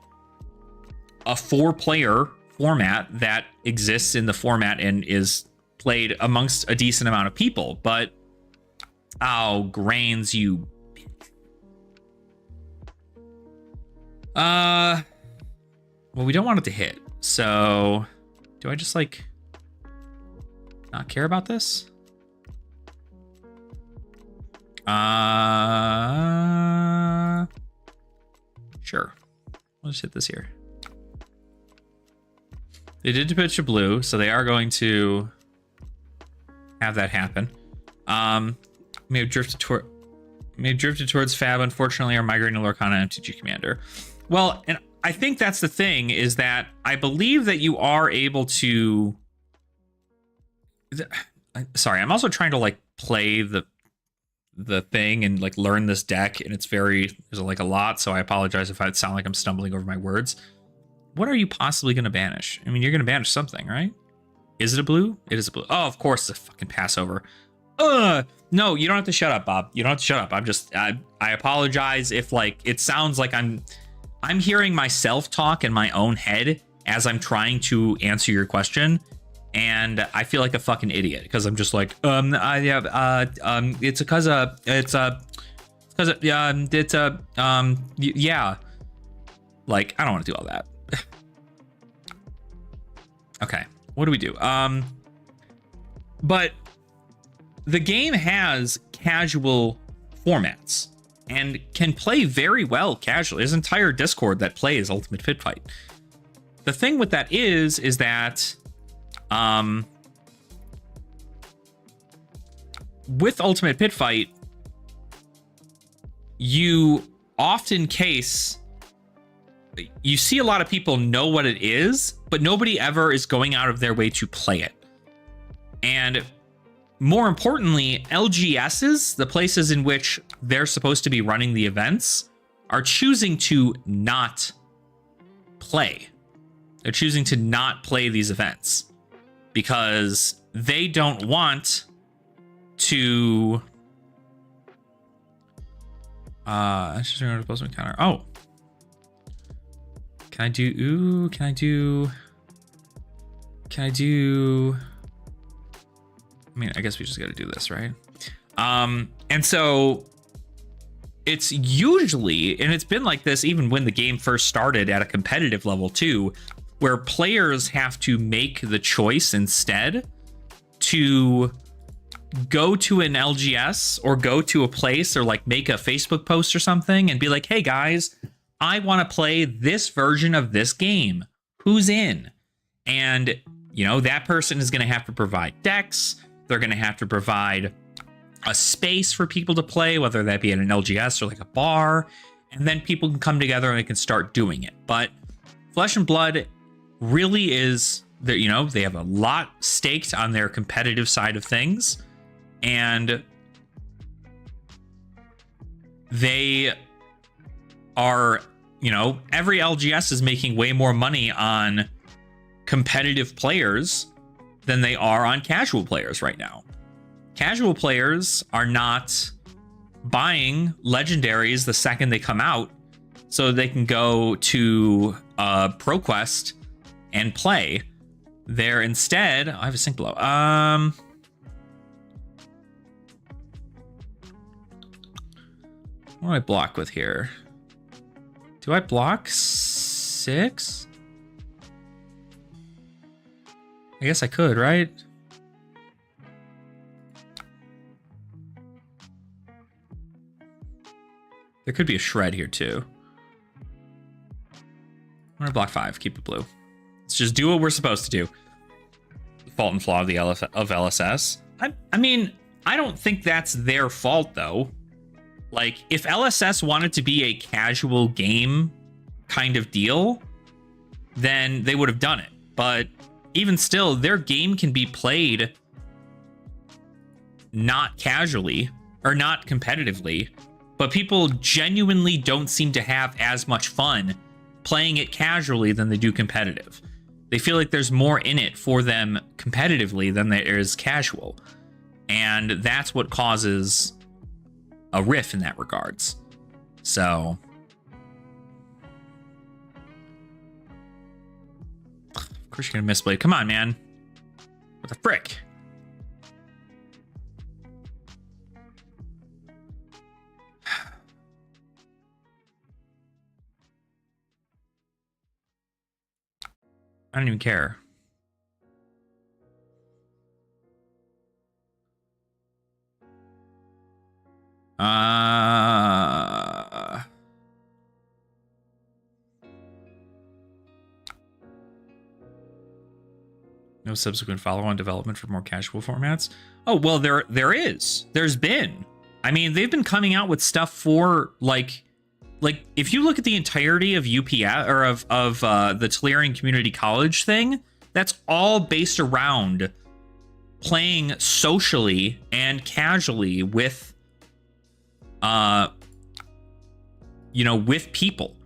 4-player format that exists in the format and is played amongst a decent amount of people. But, oh, grains, you... Well, we don't want it to hit. So, do I just, like, not care about this? Sure. We'll just hit this here. They did pitch a blue, so they are going to have that happen. May have drifted towards Fab. Unfortunately, are migrating to Lorcana and MTG Commander. Well, and I think that's the thing, is that I believe that you are able to... Sorry, I'm also trying to, like, play the thing and, like, learn this deck, and it's there's, like, a lot, so I apologize if I sound like I'm stumbling over my words. What are you possibly going to banish? I mean, you're going to banish something, right? Is it a blue? It is a blue. Oh, of course, it's a fucking Passover. No, you don't have to shut up, Bob. You don't have to shut up. I'm just... I apologize if, like, it sounds like I'm hearing myself talk in my own head as I'm trying to answer your question, and I feel like a fucking idiot because I'm just like, it's because yeah, like, I don't want to do all that. Okay, what do we do? But the game has casual formats and can play very well casually. There's an entire Discord that plays Ultimate Pit Fight. The thing with that is that with Ultimate Pit Fight, you see a lot of people know what it is, but nobody ever is going out of their way to play it. And more importantly, LGSs, the places in which they're supposed to be running the events, are choosing to not play. They're choosing to not play these events because they don't want to... that's just a postman counter. Oh. Can I do... I mean, I guess we just got to do this, right? And so it's usually, and it's been like this even when the game first started at a competitive level too, where players have to make the choice instead to go to an LGS or go to a place or like make a Facebook post or something and be like, hey guys, I want to play this version of this game. Who's in? And, you know, that person is going to have to provide decks. They're going to have to provide a space for people to play, whether that be at an LGS or like a bar, and then people can come together and they can start doing it. But Flesh and Blood really is, you know, they have a lot staked on their competitive side of things, and they are, you know, every LGS is making way more money on competitive players than they are on casual players right now. Casual players are not buying legendaries the second they come out so they can go to ProQuest and play. They're instead, I have a sync below. What do I block with here? Do I block 6? I guess I could, right? There could be a shred here too. I'm gonna block 5, keep it blue. Let's just do what we're supposed to do. Fault and flaw of the LSS. I mean, I don't think that's their fault though. Like, if LSS wanted to be a casual game kind of deal, then they would have done it. But even still, their game can be played not casually or not competitively, but people genuinely don't seem to have as much fun playing it casually than they do competitive. They feel like there's more in it for them competitively than there is casual. And that's what causes a riff in that regards. So, of course you're gonna misplay. Come on, man. What the frick? I don't even care. No subsequent follow-on development for more casual formats. Oh, well, there is. There's been. I mean, they've been coming out with stuff for like if you look at the entirety of UPS or of the Tolarian Community College thing, that's all based around playing socially and casually with with people.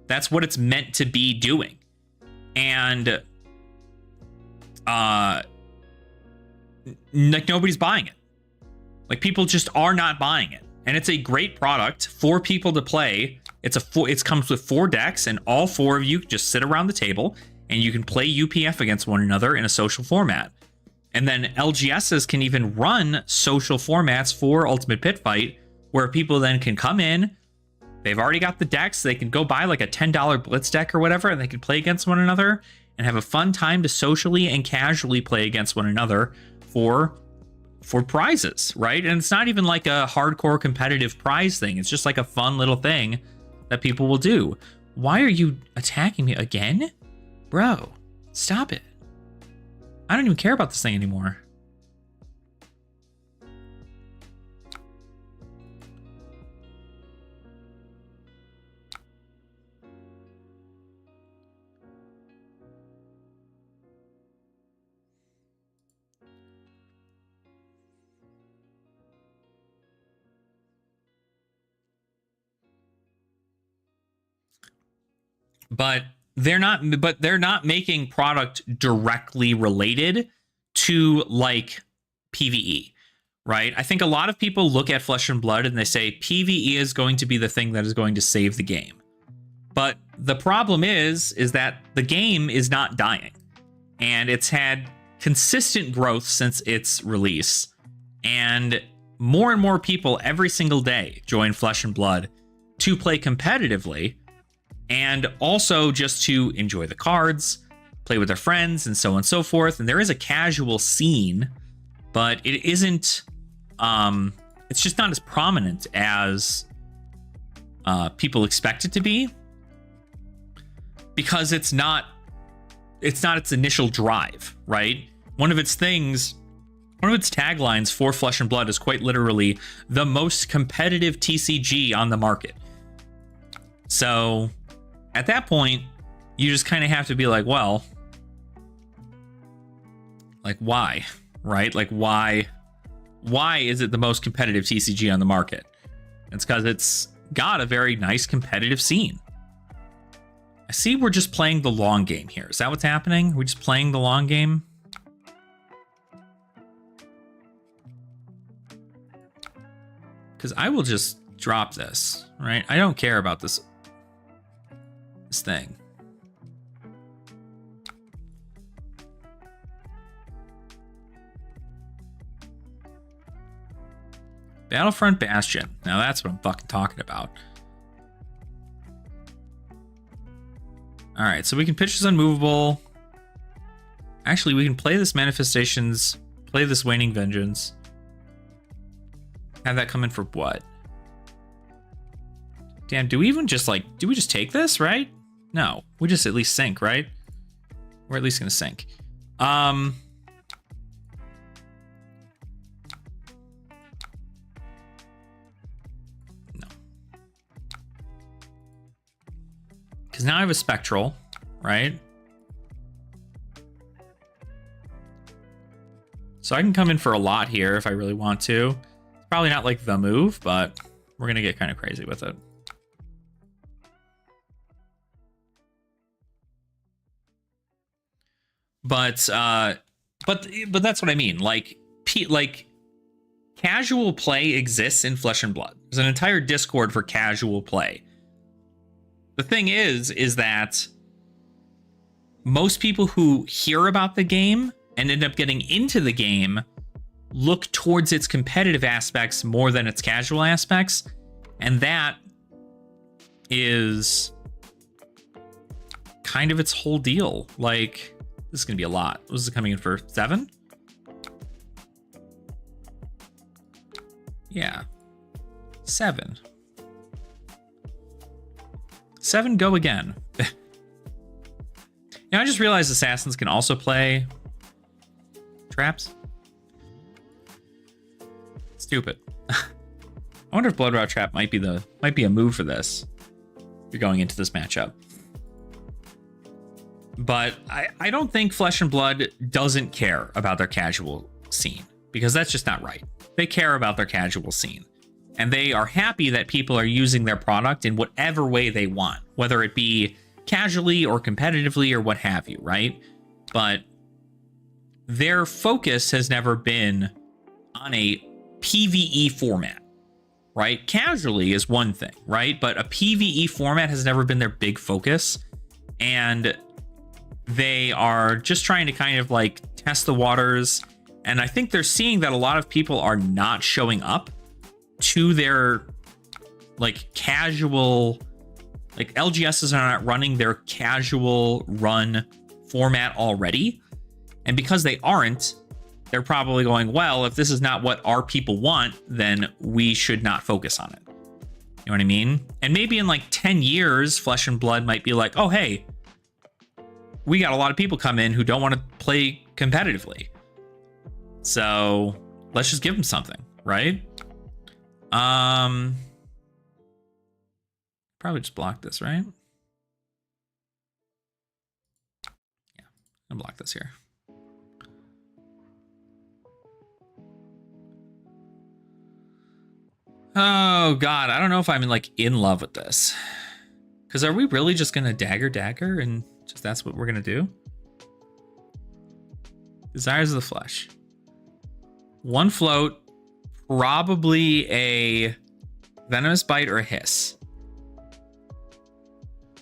That's what it's meant to be doing. And like, nobody's buying it. Like, people just are not buying it. And it's a great product for people to play. It comes with 4 decks, and all 4 of you just sit around the table and you can play UPF against one another in a social format. And then LGSs can even run social formats for Ultimate Pit Fight, where people then can come in. They've already got the decks. They can go buy like a $10 Blitz deck or whatever, and they can play against one another and have a fun time to socially and casually play against one another for prizes, right? And it's not even like a hardcore competitive prize thing. It's just like a fun little thing that people will do. Why are you attacking me again? Bro, stop it. I don't even care about this thing anymore. But they're not making product directly related to like PvE, right? I think a lot of people look at Flesh and Blood and they say PvE is going to be the thing that is going to save the game. But the problem is that the game is not dying, and it's had consistent growth since its release, and more people every single day join Flesh and Blood to play competitively, and also just to enjoy the cards, play with their friends, and so on and so forth. And there is a casual scene, but it isn't, it's just not as prominent as people expect it to be, because it's not its initial drive, right? One of its taglines for Flesh and Blood is quite literally the most competitive TCG on the market. So at that point, you just kind of have to be like, well, like, why, right? Like, why is it the most competitive TCG on the market? It's because it's got a very nice competitive scene. I see we're just playing the long game here. Is that what's happening? We're just playing the long game? Because I will just drop this, right? I don't care about this thing. Battlefront Bastion. Now that's what I'm fucking talking about. All right, so we can pitch this Unmovable. Actually, we can play this Manifestations, play this Waning Vengeance. Have that come in for what? Damn, do we even just like, do we just take this, right? No, we just at least sink, right? We're at least gonna sink. No. Because now I have a Spectral, right? So I can come in for a lot here if I really want to. It's probably not like the move, but we're gonna get kind of crazy with it. But that's what I mean. Like casual play exists in Flesh and Blood. There's an entire Discord for casual play. The thing is that most people who hear about the game and end up getting into the game look towards its competitive aspects more than its casual aspects. And that is kind of its whole deal. Like, this is going to be a lot. This is coming in for 7? Yeah. 7. 7, go again. Now, I just realized assassins can also play traps. Stupid. I wonder if Blood Rot Trap might be a move for this. If you're going into this matchup. But I don't think Flesh and Blood doesn't care about their casual scene, because that's just not right. They care about their casual scene. And they are happy that people are using their product in whatever way they want, whether it be casually or competitively or what have you, right? But their focus has never been on a PvE format, right? Casually is one thing, right? But a PvE format has never been their big focus. And they are just trying to kind of like test the waters. And I think they're seeing that a lot of people are not showing up to their like casual, like LGSs are not running their casual run format already. And because they aren't, they're probably going, well, if this is not what our people want, then we should not focus on it. You know what I mean? And maybe in like 10 years, Flesh and Blood might be like, oh, hey, we got a lot of people come in who don't want to play competitively. So let's just give them something, right? Probably just block this, right? Yeah, I'll block this here. Oh God, I don't know if I'm like in love with this. Because are we really just gonna dagger and just that's what we're gonna do? Desires of the Flesh. 1 float, probably a Venomous Bite or a Hiss.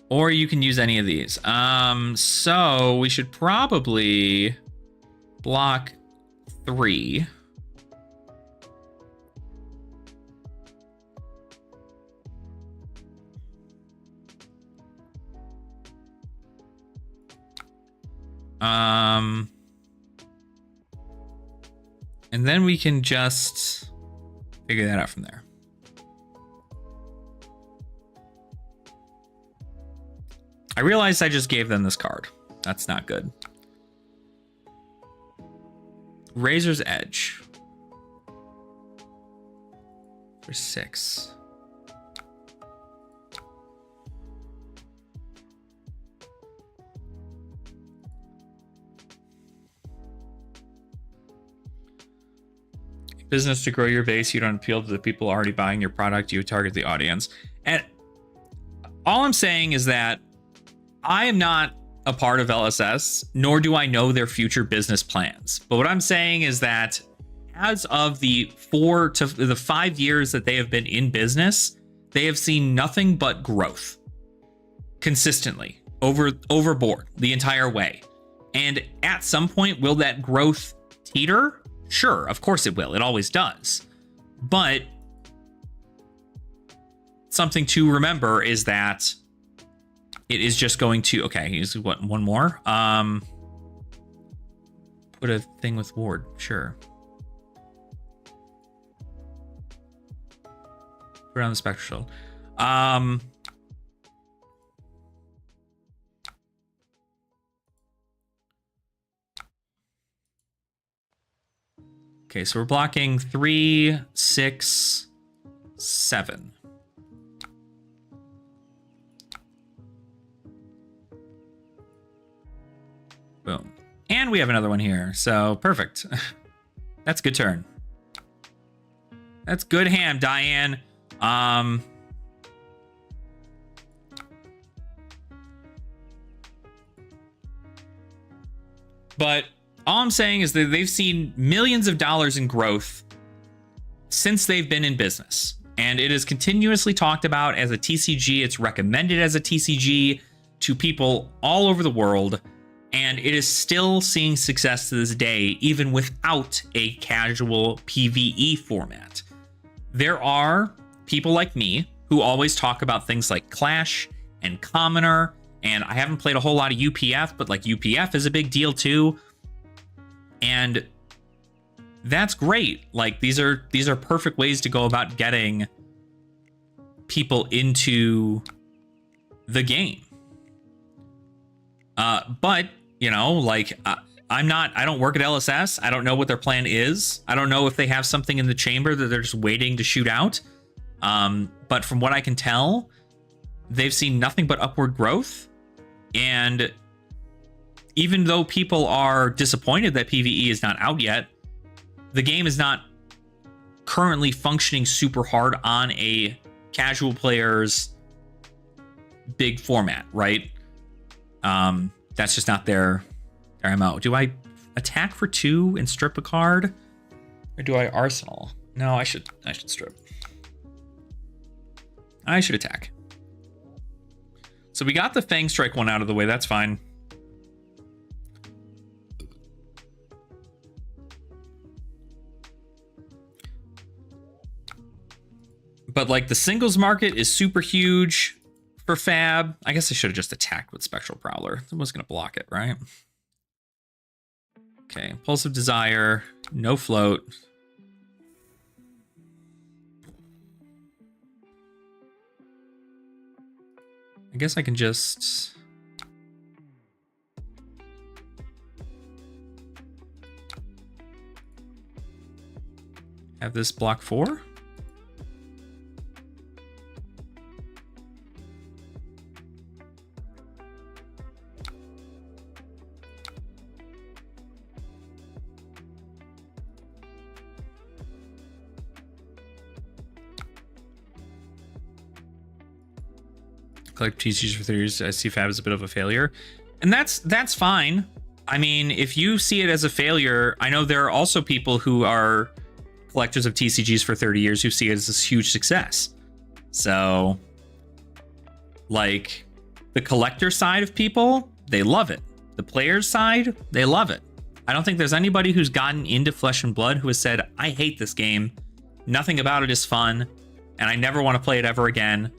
Or you can use any of these. So we should probably block 3. And then we can just figure that out from there. I realized I just gave them this card. That's not good. Razor's Edge. For 6. Business to grow your base, you don't appeal to the people already buying your product, you target the audience. And all I'm saying is that I am not a part of LSS, nor do I know their future business plans. But what I'm saying is that as of the 4 to the 5 years that they have been in business, they have seen nothing but growth consistently overboard the entire way. And at some point, will that growth teeter? Sure, of course it will. It always does. But something to remember is that it is just going to, okay, here's what, one more. Put a thing with Ward, sure. Put it on the spectral shield. Okay, so we're blocking 3, 6, 7. Boom. And we have another one here, so perfect. That's a good turn. That's good ham, Diane. But all I'm saying is that they've seen millions of dollars in growth since they've been in business. And it is continuously talked about as a TCG. It's recommended as a TCG to people all over the world. And it is still seeing success to this day, even without a casual PvE format. There are people like me who always talk about things like Clash and Commoner. And I haven't played a whole lot of UPF, but like UPF is a big deal too. And that's great. Like these are perfect ways to go about getting people into the game. But you know, like I don't work at LSS. I don't know what their plan is. I don't know if they have something in the chamber that they're just waiting to shoot out. But from what I can tell, they've seen nothing but upward growth. And even though people are disappointed that PvE is not out yet, the game is not currently functioning super hard on a casual player's big format, right? That's just not their MO. Do I attack for 2 and strip a card? Or do I arsenal? No, I should strip. I should attack. So we got the Fang Strike one out of the way. That's fine. But like the singles market is super huge for Fab. I guess I should have just attacked with Spectral Prowler. I was going to block it, right? Okay, Impulsive Desire, no float. I guess I can just... have this block 4? Collect TCGs for 3 years. I see Fab as a bit of a failure, and that's fine. I mean, if you see it as a failure, I know there are also people who are collectors of TCGs for 30 years who see it as this huge success. So, like, the collector side of people, they love it. The players side, they love it. I don't think there's anybody who's gotten into Flesh and Blood who has said, I hate this game. Nothing about it is fun, and I never want to play it ever again.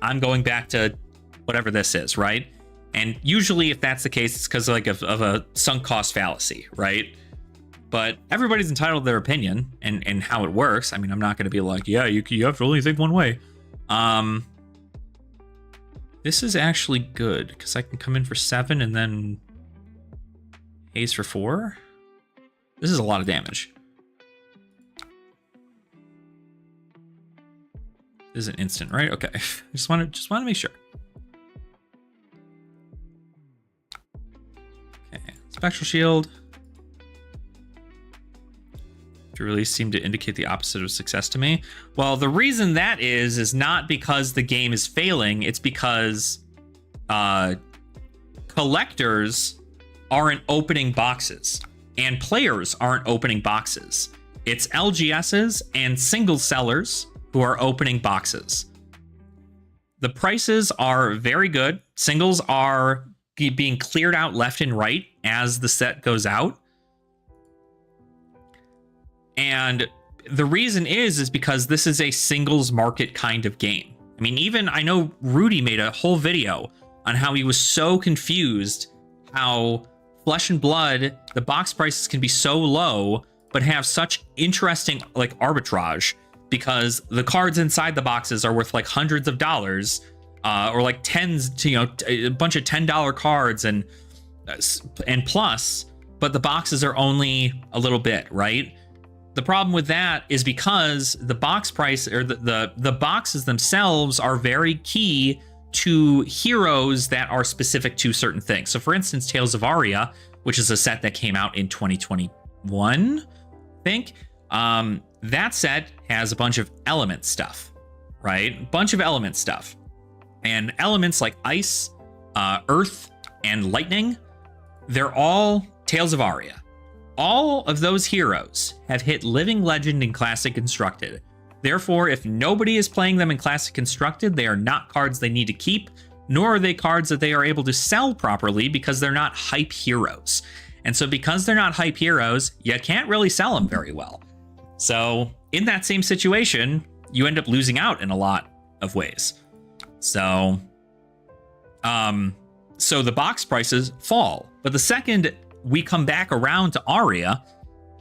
I'm going back to whatever this is, right? And usually if that's the case, it's because like of a sunk cost fallacy, right? But everybody's entitled to their opinion and how it works. I mean, I'm not going to be like, yeah, you have to only think one way. This is actually good because I can come in for 7 and then haze for 4. This is a lot of damage. This is an instant, right? Okay. just want to make sure. Okay. Spectral Shield. To really seem to indicate the opposite of success to me. Well, the reason that is not because the game is failing. It's because collectors aren't opening boxes and players aren't opening boxes. It's LGSs and single sellers who are opening boxes. The prices are very good. Singles are being cleared out left and right as the set goes out. And the reason is because this is a singles market kind of game. I mean, even I know Rudy made a whole video on how he was so confused how Flesh and Blood, the box prices can be so low, but have such interesting like arbitrage because the cards inside the boxes are worth like hundreds of dollars, or like tens to, you know, a bunch of $10 cards and plus, but the boxes are only a little bit, right? The problem with that is because the box price or the boxes themselves are very key to heroes that are specific to certain things. So for instance, Tales of Aria, which is a set that came out in 2021, I think, that set has a bunch of element stuff, right? Bunch of element stuff. And elements like ice, earth, and lightning, they're all Tales of Aria. All of those heroes have hit Living Legend in Classic Constructed. Therefore, if nobody is playing them in Classic Constructed, they are not cards they need to keep, nor are they cards that they are able to sell properly because they're not hype heroes. And so because they're not hype heroes, you can't really sell them very well. So in that same situation, you end up losing out in a lot of ways. So the box prices fall. But the second we come back around to Aria,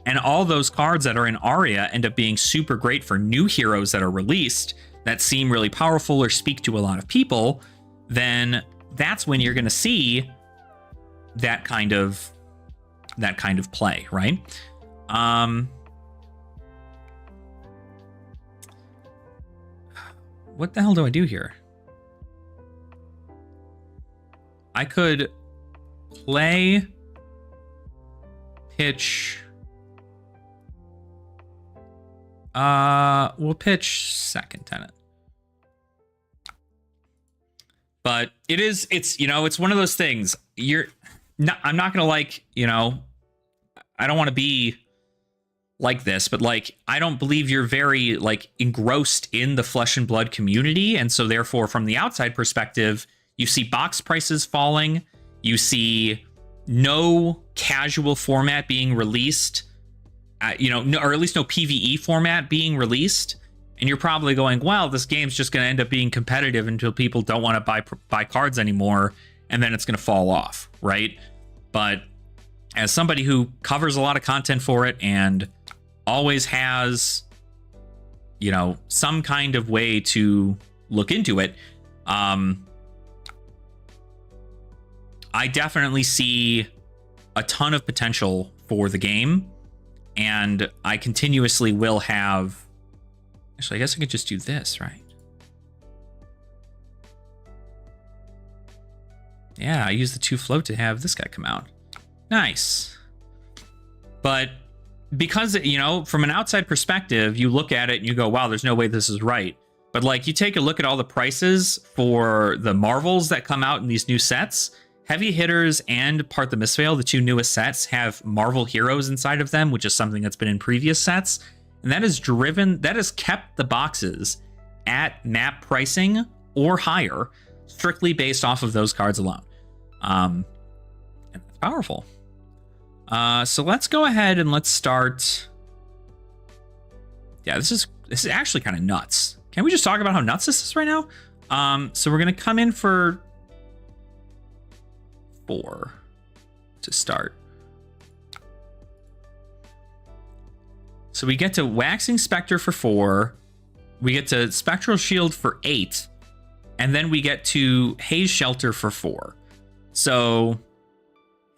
and all those cards that are in Aria end up being super great for new heroes that are released that seem really powerful or speak to a lot of people, then that's when you're going to see that kind of play, right? What the hell do I do here? I could play, pitch. We'll pitch second tenant. But it's one of those things. I'm not gonna I don't want to be like this, but like, I don't believe you're very like engrossed in the Flesh and Blood community. And so therefore, from the outside perspective, you see box prices falling, you see no casual format being released, or at least no PvE format being released. And you're probably going, well, this game's just going to end up being competitive until people don't want to buy cards anymore, and then it's going to fall off, right? But as somebody who covers a lot of content for it and always has, some kind of way to look into it, I definitely see a ton of potential for the game, and I continuously will have. Actually, I guess I could just do this, right? Yeah, I use the 2 float to have this guy come out. Nice. But because, from an outside perspective, you look at it and you go, wow, there's no way this is right. But like, you take a look at all the prices for the Marvels that come out in these new sets. Heavy Hitters and Part the Mistveil, the 2 newest sets, have Marvel heroes inside of them, which is something that's been in previous sets. And that has kept the boxes at map pricing or higher, strictly based off of those cards alone. And that's powerful. So let's go ahead and let's start. Yeah, this is actually kind of nuts. Can we just talk about how nuts this is right now? So we're gonna come in for 4 to start. So we get to Waxing Spectre for 4, we get to Spectral Shield for 8, and then we get to Haze Shelter for 4. So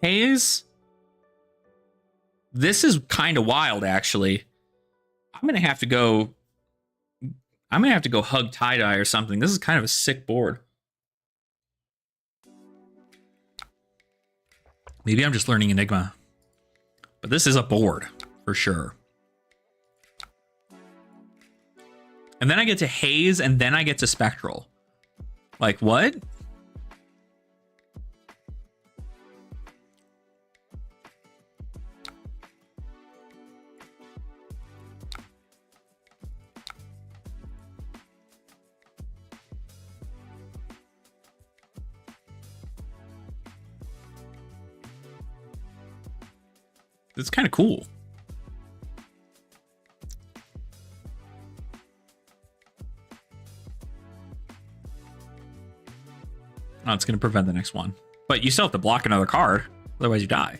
Haze, this is kind of wild, actually. I'm gonna have to go hug Tie-Dye or something. This is kind of a sick board. Maybe I'm just learning Enigma, but this is a board for sure. And then I get to Haze, and then I get to Spectral. Like, what? It's kind of cool. Oh, it's going to prevent the next one. But you still have to block another card. Otherwise, you die.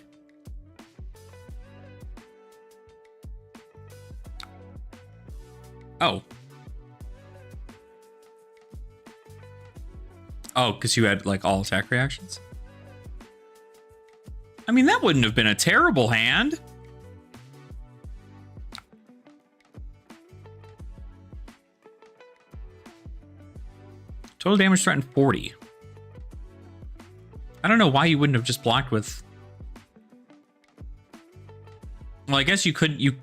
Oh. Oh, because you had, like, all attack reactions? I mean, that wouldn't have been a terrible hand. Total damage threatened 40. I don't know why you wouldn't have just blocked with... Well, I guess you couldn't... You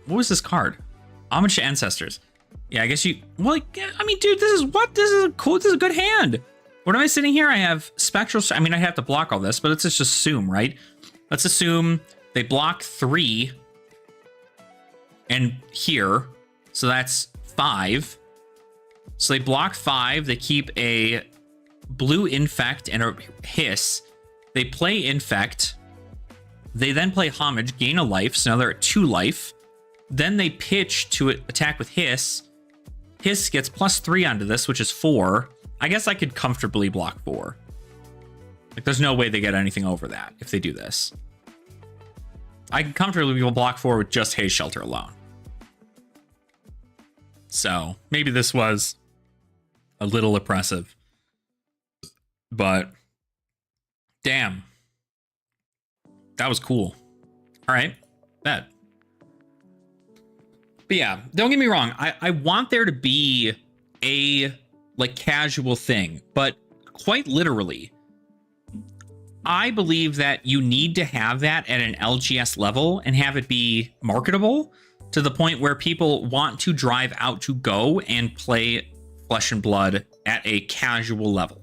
what was this card? Homage to Ancestors. Yeah, I guess you... Well, I mean, dude, this is what? This is cool. This is a good hand. What am I sitting here? I have Spectral... I mean, I have to block all this, but let's just assume, right? Let's assume they block 3. And here. So that's 5. So they block 5. They keep a blue Infect and a Hiss. They play Infect. They then play Homage, gain a life. So now they're at 2 life. Then they pitch to attack with Hiss. Hiss gets +3 onto this, which is 4. I guess I could comfortably block 4. Like, there's no way they get anything over that if they do this. I can comfortably block 4 with just Haze Shelter alone. So, maybe this was a little oppressive. But, damn. That was cool. Alright, bet. But yeah, don't get me wrong. I want there to be a, like, casual thing. But, quite literally, I believe that you need to have that at an LGS level and have it be marketable to the point where people want to drive out to go and play Flesh and Blood at a casual level.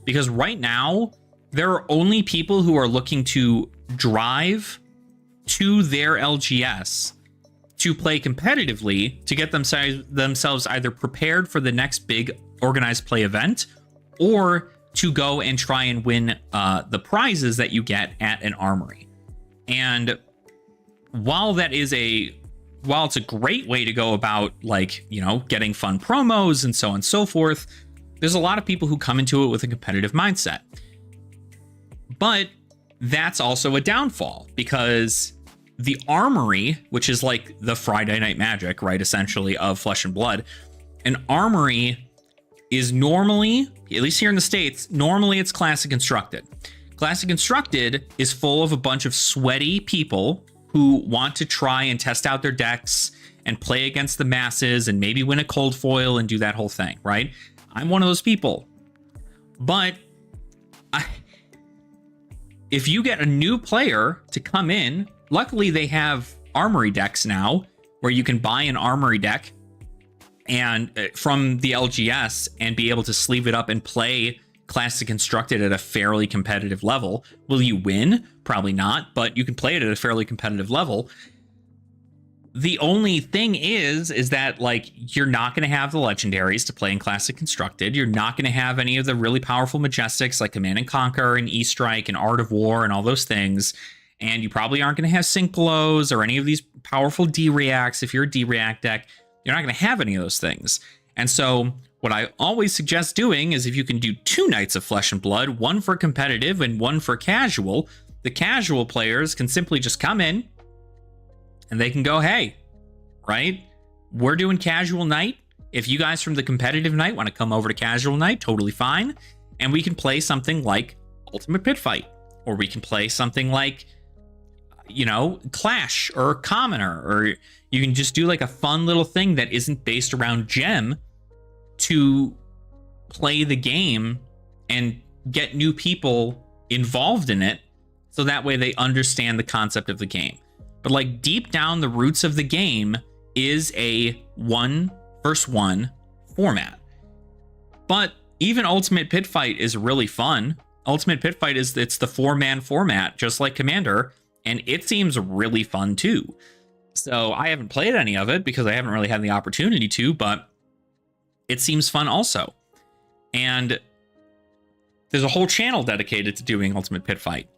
Because right now, there are only people who are looking to drive to their LGS to play competitively to get themselves either prepared for the next big organized play event or to go and try and win the prizes that you get at an armory. And while it's a great way to go about, like, you know, getting fun promos and so on and so forth, there's a lot of people who come into it with a competitive mindset. But that's also a downfall because the armory, which is like the Friday Night Magic, right, essentially, of Flesh and Blood, an armory is normally, at least here in the States, normally it's Classic Constructed. Classic Constructed is full of a bunch of sweaty people who want to try and test out their decks and play against the masses and maybe win a cold foil and do that whole thing, right? I'm one of those people. But if you get a new player to come in, luckily they have armory decks now where you can buy an armory deck and from the LGS and be able to sleeve it up and play Classic Constructed at a fairly competitive level. Will you win? Probably not, but you can play it at a fairly competitive level. The only thing is that, like, you're not going to have the legendaries to play in Classic Constructed. You're not going to have any of the really powerful Majestics like Command and Conquer and E-Strike and Art of War and all those things. And you probably aren't going to have Sync Blows or any of these powerful D-Reacts. If you're a D-React deck, you're not going to have any of those things. And so what I always suggest doing is if you can do 2 nights of Flesh and Blood, one for competitive and one for casual, the casual players can simply just come in and they can go, hey, right? We're doing casual night. If you guys from the competitive night want to come over to casual night, totally fine. And we can play something like Ultimate Pit Fight, or we can play something like, you know, Clash or Commoner, or you can just do like a fun little thing that isn't based around Gem to play the game and get new people involved in it so that way they understand the concept of the game. But like deep down, the roots of the game is a 1-versus-1 format. But even Ultimate Pit Fight is really fun. Ultimate Pit Fight it's the 4-man format, just like Commander, and it seems really fun too. So I haven't played any of it because I haven't really had the opportunity to, but it seems fun also. And there's a whole channel dedicated to doing Ultimate Pit Fight.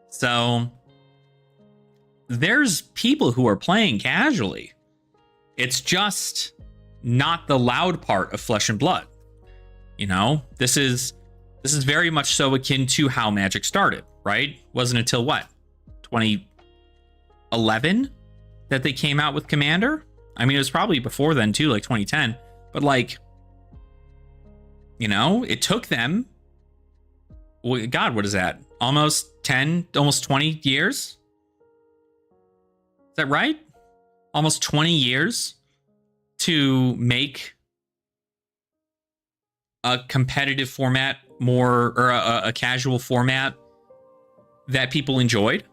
So there's people who are playing casually. It's just not the loud part of Flesh and Blood. You know, this is very much so akin to how Magic started, right? Wasn't until what, 2011 that they came out with Commander? I mean, it was probably before then too, like 2010. But like, you know, it took them, God, what is that? Almost 10, almost 20 years? Is that right? Almost 20 years to make a competitive format more, or a casual format that people enjoyed.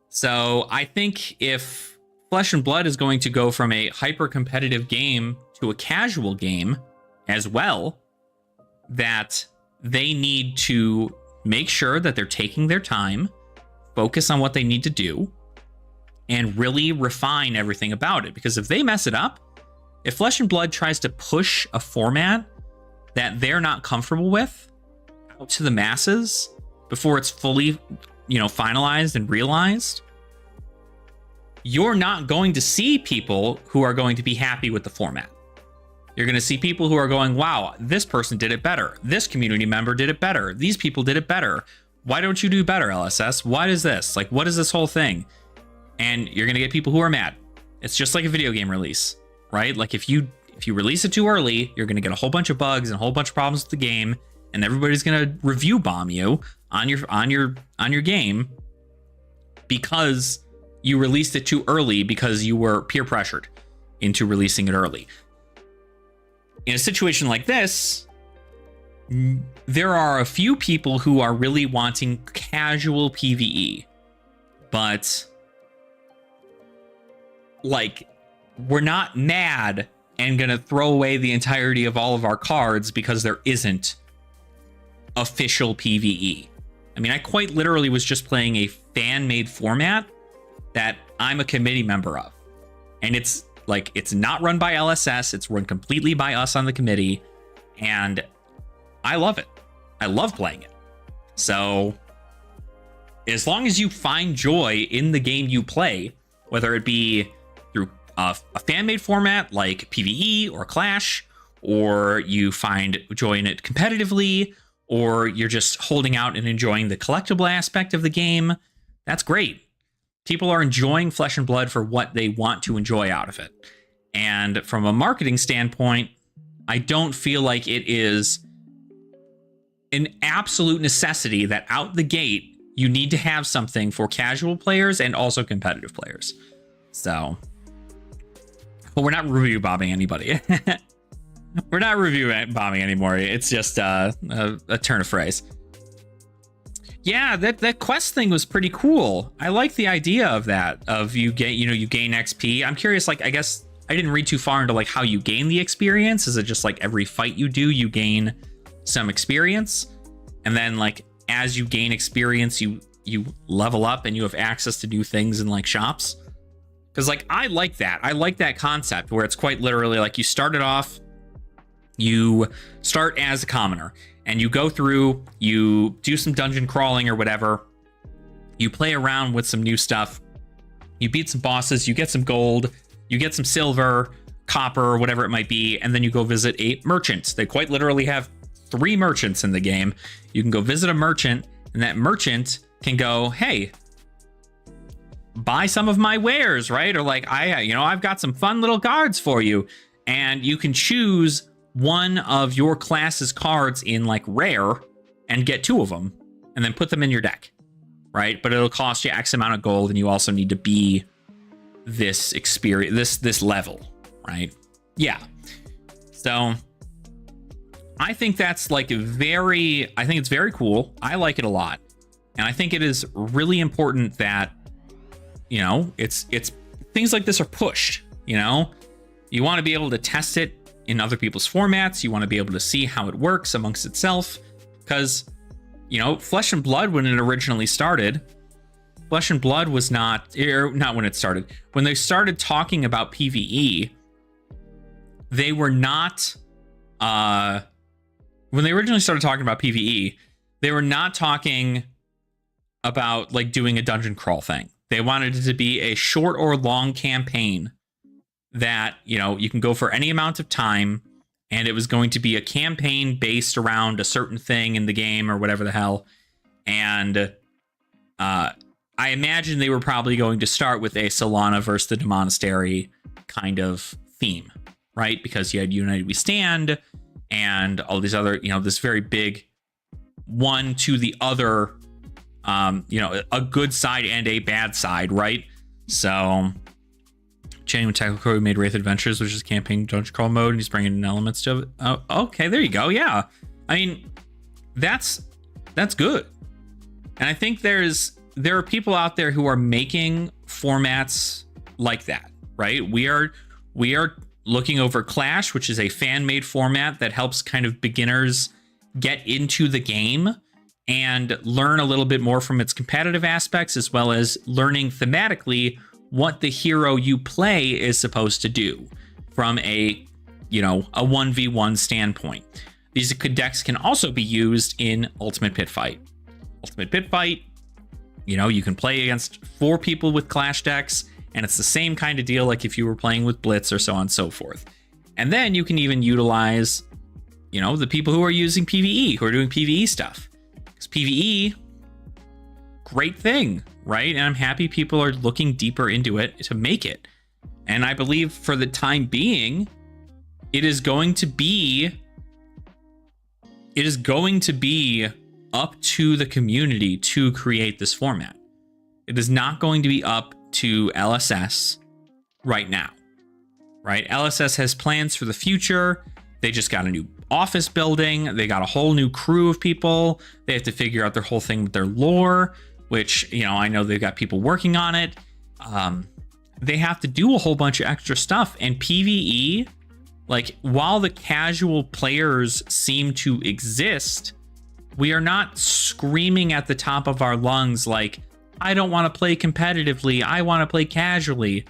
So I think if Flesh and Blood is going to go from a hyper competitive game to a casual game as well, that they need to make sure that they're taking their time, focus on what they need to do, and really refine everything about it. Because if they mess it up, if Flesh and Blood tries to push a format that they're not comfortable with out to the masses before it's fully, you know, finalized and realized, you're not going to see people who are going to be happy with the format. You're going to see people who are going, wow, this person did it better. This community member did it better. These people did it better. Why don't you do better, LSS? What is this? Like, what is this whole thing? And you're going to get people who are mad. It's just like a video game release, right? Like if you release it too early, you're going to get a whole bunch of bugs and a whole bunch of problems with the game, and everybody's going to review bomb you on your game because you released it too early, because you were peer pressured into releasing it early. In a situation like this, there are a few people who are really wanting casual PvE, but like, we're not mad and gonna throw away the entirety of all of our cards because there isn't official PvE. I mean, I quite literally was just playing a fan-made format that I'm a committee member of. And it's like, it's not run by LSS, it's run completely by us on the committee, and I love it. I love playing it. So as long as you find joy in the game you play, whether it be through a fan-made format like PvE or Clash, or you find joy in it competitively, or you're just holding out and enjoying the collectible aspect of the game, that's great. People are enjoying Flesh and Blood for what they want to enjoy out of it. And from a marketing standpoint, I don't feel like it is an absolute necessity that out the gate, you need to have something for casual players and also competitive players. So, but we're not review bombing anybody. We're not review bombing anymore. It's just a turn of phrase. Yeah, that quest thing was pretty cool. I like the idea of that. Of you gain XP. I'm curious, like, I guess I didn't read too far into like how you gain the experience. Is it just like every fight you do, you gain some experience, and then like as you gain experience, you level up and you have access to new things in like shops? Because like I like that concept where it's quite literally like you started off, you start as a commoner and you go through, you do some dungeon crawling or whatever, you play around with some new stuff, you beat some bosses, you get some gold, you get some silver, copper, whatever it might be, and then you go visit a merchant. They quite literally have 3 merchants in the game. You can go visit a merchant, and that merchant can go, hey, buy some of my wares, right? Or like, I've got some fun little cards for you. And you can choose one of your class's cards in like rare and get 2 of them and then put them in your deck, right? But it'll cost you X amount of gold, and you also need to be this experience, this level, right? Yeah. So I think that's like I think it's very cool. I like it a lot. And I think it is really important that, you know, it's things like this are pushed, you know? You want to be able to test it in other people's formats. You want to be able to see how it works amongst itself, because, you know, Flesh and Blood, when it originally started, Flesh and Blood was not when it started. When they started talking about PvE, they were not, when they originally started talking about PvE, they were not talking about like doing a dungeon crawl thing. They wanted it to be a short or long campaign that, you know, you can go for any amount of time, and it was going to be a campaign based around a certain thing in the game or whatever the hell. And I imagine they were probably going to start with a Solana versus the Monastery kind of theme, right? Because you had United We Stand and all these other, you know, this very big one to the other, you know, a good side and a bad side, right? So Genuine Technical Code made Wraith Adventures, which is campaign dungeon crawl mode, and he's bringing in elements to it. Oh, okay, there you go. Yeah, I mean, that's good. And I think there are people out there who are making formats like that, right? We are looking over Clash, which is a fan-made format that helps kind of beginners get into the game and learn a little bit more from its competitive aspects, as well as learning thematically what the hero you play is supposed to do from a, you know, a 1v1 standpoint. These decks can also be used in Ultimate Pit Fight. Ultimate Pit Fight, you know, you can play against 4 people with Clash decks, and it's the same kind of deal like if you were playing with Blitz or so on and so forth. And then you can even utilize, you know, the people who are using PvE, who are doing PvE stuff. Because PvE, great thing, right? And I'm happy people are looking deeper into it to make it. And I believe for the time being, it is going to be up to the community to create this format. It is not going to be up to LSS right now, right? LSS has plans for the future. They just got a new office building. They got a whole new crew of people. They have to figure out their whole thing with their lore, which, you know, I know they've got people working on it. They have to do a whole bunch of extra stuff. And PvE, like, while the casual players seem to exist, we are not screaming at the top of our lungs like, I don't want to play competitively, I want to play casually.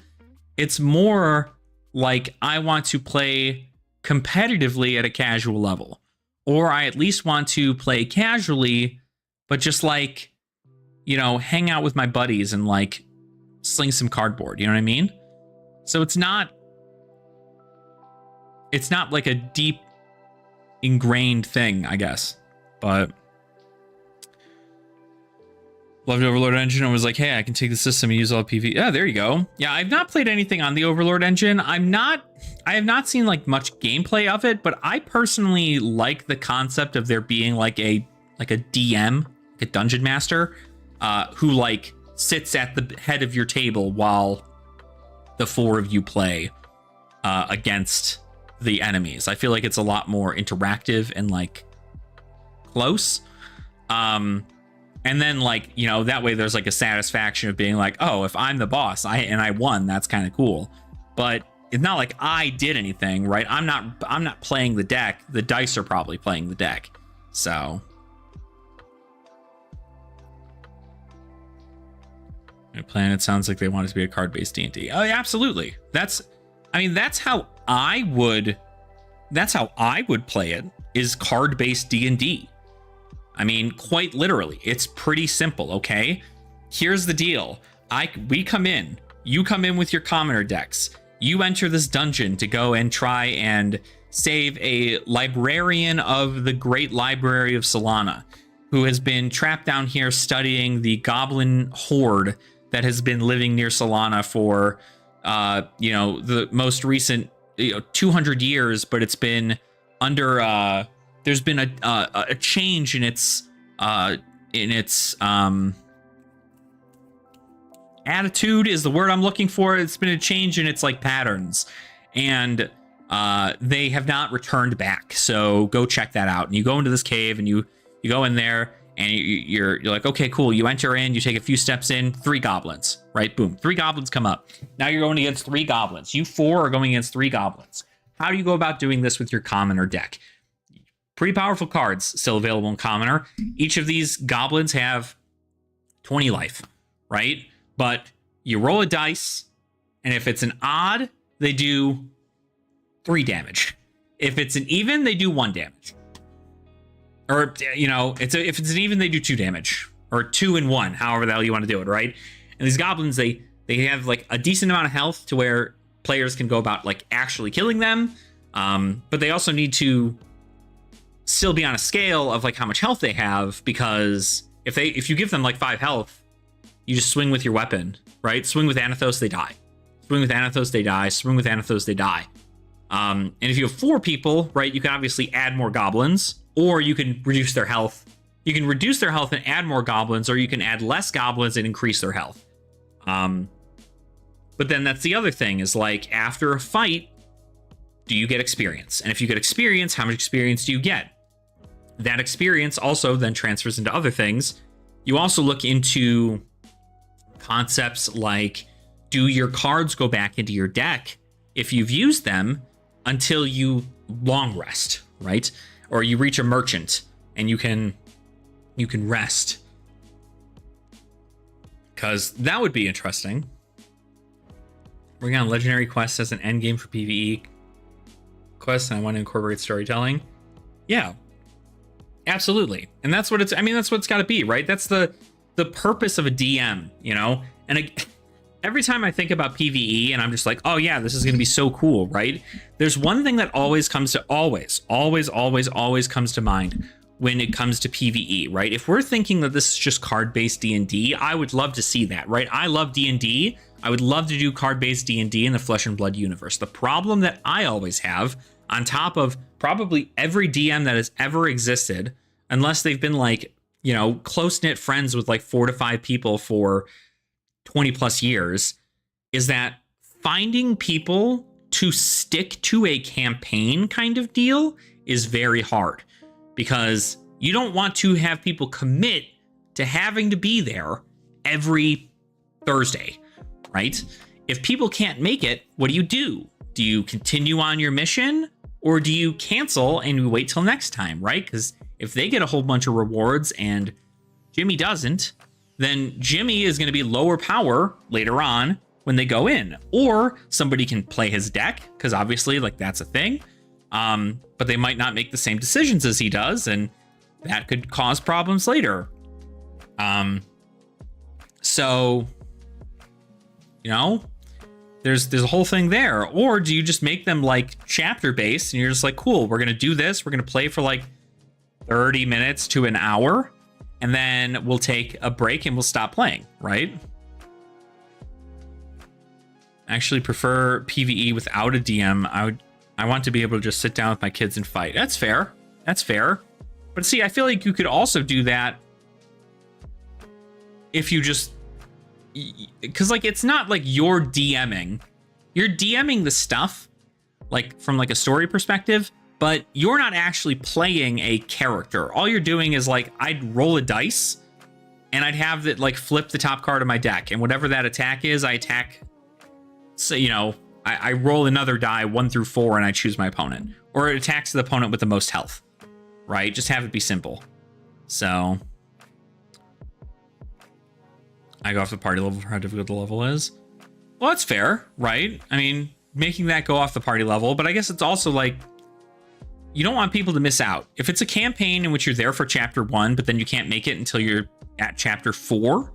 It's more like, I want to play competitively at a casual level, or I at least want to play casually, but just like, you know, hang out with my buddies and like sling some cardboard, you know what I mean? So it's not like a deep ingrained thing, I guess. But loved Overlord Engine and was like, hey, I can take the system and use all PvE. Yeah, there you go. Yeah, I've not played anything on the Overlord Engine. I have not seen like much gameplay of it, but I personally like the concept of there being like a DM, like a dungeon master, who like sits at the head of your table while the 4 of you play against the enemies. I feel like it's a lot more interactive and like close. And then, like, you know, that way there's like a satisfaction of being like, oh, if I'm the boss, I won, that's kind of cool. But it's not like I did anything, right? I'm not playing the deck. The dice are probably playing the deck. So Planet sounds like they want it to be a card-based D&D. Oh, yeah, absolutely. That's how I would play it, is card-based D&D. I mean, quite literally, it's pretty simple, okay? Here's the deal. We come in, you come in with your commoner decks. You enter this dungeon to go and try and save a librarian of the Great Library of Solana, who has been trapped down here studying the goblin horde that has been living near Solana for, you know, the most recent 200 years, but it's been under, there's been a change in its attitude is the word I'm looking for. It's been a change in its like patterns, and they have not returned back. So go check that out. And you go into this cave and you go in there and you're like, okay, cool. You enter in, you take a few steps in, 3 goblins, right? Boom, 3 goblins come up. Now you're going against 3 goblins. You 4 are going against 3 goblins. How do you go about doing this with your commoner deck? Pretty powerful cards still available in commoner. Each of these goblins have 20 life, right? But you roll a dice, and if it's an odd, they do 3 damage. If it's an even, they do 1 damage. Or, you know, if it's an even, they do 2 damage. Or 2 and 1, however the hell you want to do it, right? And these goblins, they have like a decent amount of health to where players can go about like actually killing them. But they also need to still be on a scale of like how much health they have, because if you give them like 5 health, you just swing with your weapon, right? Swing with Anathos, they die. Swing with Anathos, they die. Swing with Anathos, they die. And if you have 4 people, right, you can obviously add more goblins, or you can reduce their health. You can reduce their health and add more goblins, or you can add less goblins and increase their health. But then that's the other thing, is like after a fight, do you get experience? And if you get experience, how much experience do you get? That experience also then transfers into other things. You also look into concepts like, do your cards go back into your deck if you've used them until you long rest, right? Or you reach a merchant and you can rest. Because that would be interesting. Bring on legendary quests as an endgame for PvE quests, and I want to incorporate storytelling. Yeah, absolutely. And that's what that's what it's got to be, right? That's the purpose of a DM, you know? And every time I think about PvE and I'm just like, oh yeah, this is going to be so cool, right? There's one thing that always comes to always comes to mind when it comes to PvE, right? If we're thinking that this is just card-based D&D, I would love to see that, right? I love D&D. I would love to do card-based D&D in the Flesh and Blood universe. The problem that I always have, on top of probably every DM that has ever existed, unless they've been like, you know, close-knit friends with like 4 to 5 people for 20 plus years, is that finding people to stick to a campaign kind of deal is very hard, because you don't want to have people commit to having to be there every Thursday, right? If people can't make it, what do? Do you continue on your mission, or do you cancel and you wait till next time, right? Because if they get a whole bunch of rewards and Jimmy doesn't, then Jimmy is going to be lower power later on when they go in. Or somebody can play his deck, because obviously like that's a thing. But they might not make the same decisions as he does, and that could cause problems later. So, you know, there's a whole thing there. Or do you just make them like chapter based, and you're just like, cool, we're going to do this. We're going to play for like 30 minutes to an hour, and then we'll take a break and we'll stop playing, right? I actually prefer PvE without a DM. I want to be able to just sit down with my kids and fight. That's fair. That's fair. But see, I feel like you could also do that if you just, because like it's not like you're DMing the stuff like from like a story perspective, but you're not actually playing a character. All you're doing is like, I'd roll a dice and I'd have that like flip the top card of my deck, and whatever that attack is, I attack. So, you know, I roll another die 1 through 4 and I choose my opponent, or it attacks the opponent with the most health, right? Just have it be simple. So I go off the party level for how difficult the level is. Well, that's fair, right? I mean, making that go off the party level, but I guess it's also like, you don't want people to miss out. If it's a campaign in which you're there for chapter 1, but then you can't make it until you're at chapter 4,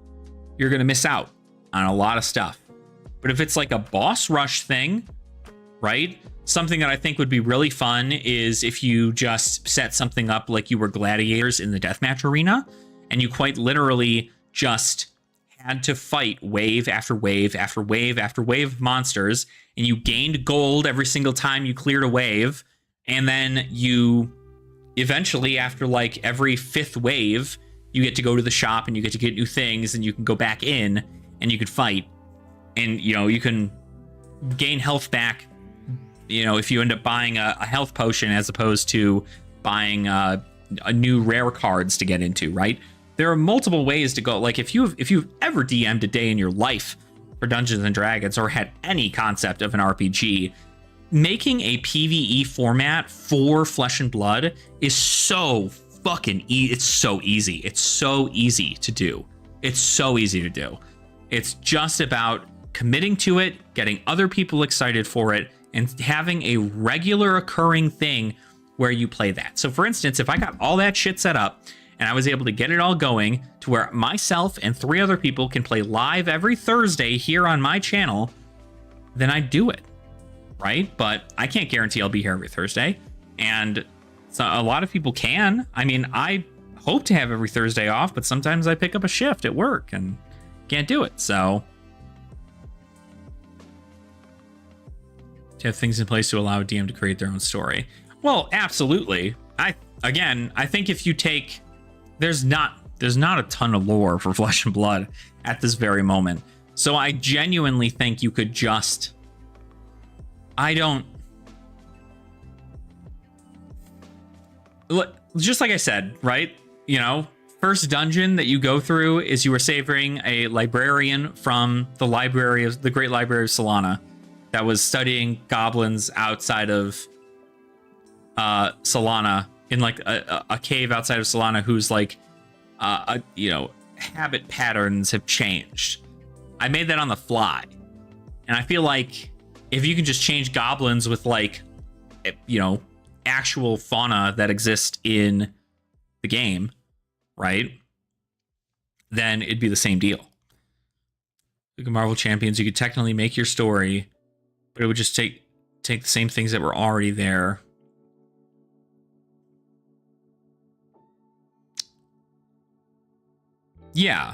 you're going to miss out on a lot of stuff. But if it's like a boss rush thing, right? Something that I think would be really fun is if you just set something up like you were gladiators in the deathmatch arena, and you quite literally just had to fight wave after wave after wave after wave of monsters, and you gained gold every single time you cleared a wave, and then you eventually, after like every 5th wave, you get to go to the shop and you get to get new things, and you can go back in and you can fight. And, you know, you can gain health back, you know, if you end up buying a health potion as opposed to buying a new rare cards to get into, right? There are multiple ways to go. Like if you've ever DM'd a day in your life for Dungeons and Dragons, or had any concept of an RPG, making a PvE format for Flesh and Blood is so fucking it's so easy. It's so easy to do. It's so easy to do. It's just about committing to it, getting other people excited for it, and having a regular occurring thing where you play that. So for instance, if I got all that shit set up and I was able to get it all going to where myself and 3 other people can play live every Thursday here on my channel, then I'd do it, right? But I can't guarantee I'll be here every Thursday, and so a lot of people can. I mean, I hope to have every Thursday off, but sometimes I pick up a shift at work and can't do it. So to have things in place to allow a DM to create their own story. Well, absolutely. I think if you take, there's not a ton of lore for Flesh and Blood at this very moment. So I genuinely think you could just, just like I said, right? You know, first dungeon that you go through is you are saving a librarian from the Great Library of Solana that was studying goblins outside of Solana, in like a cave outside of Solana, who's like, you know, habit patterns have changed. I made that on the fly, and I feel like if you can just change goblins with, like, you know, actual fauna that exist in the game, right, then it'd be the same deal. Like Marvel Champions, you could technically make your story, but it would just take the same things that were already there. Yeah.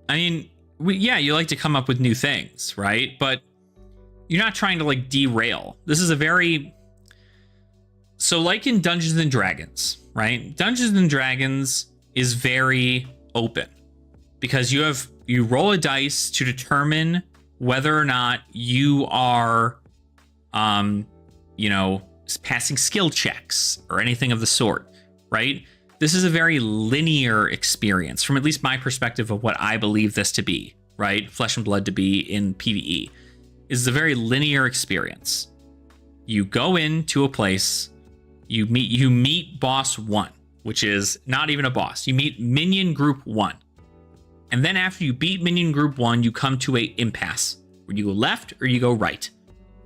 I mean, you like to come up with new things, right? But you're not trying to, like, derail. This is a very... So, like in Dungeons and Dragons, right? Dungeons and Dragons is very open because you roll a dice to determine whether or not you are, you know, passing skill checks or anything of the sort, right? This is a very linear experience from at least my perspective of what I believe this to be, right? Flesh and Blood to be in PvE is a very linear experience. You go into a place, you meet boss 1, which is not even a boss. You meet minion group 1. And then after you beat minion group 1, you come to a impasse where you go left or you go right.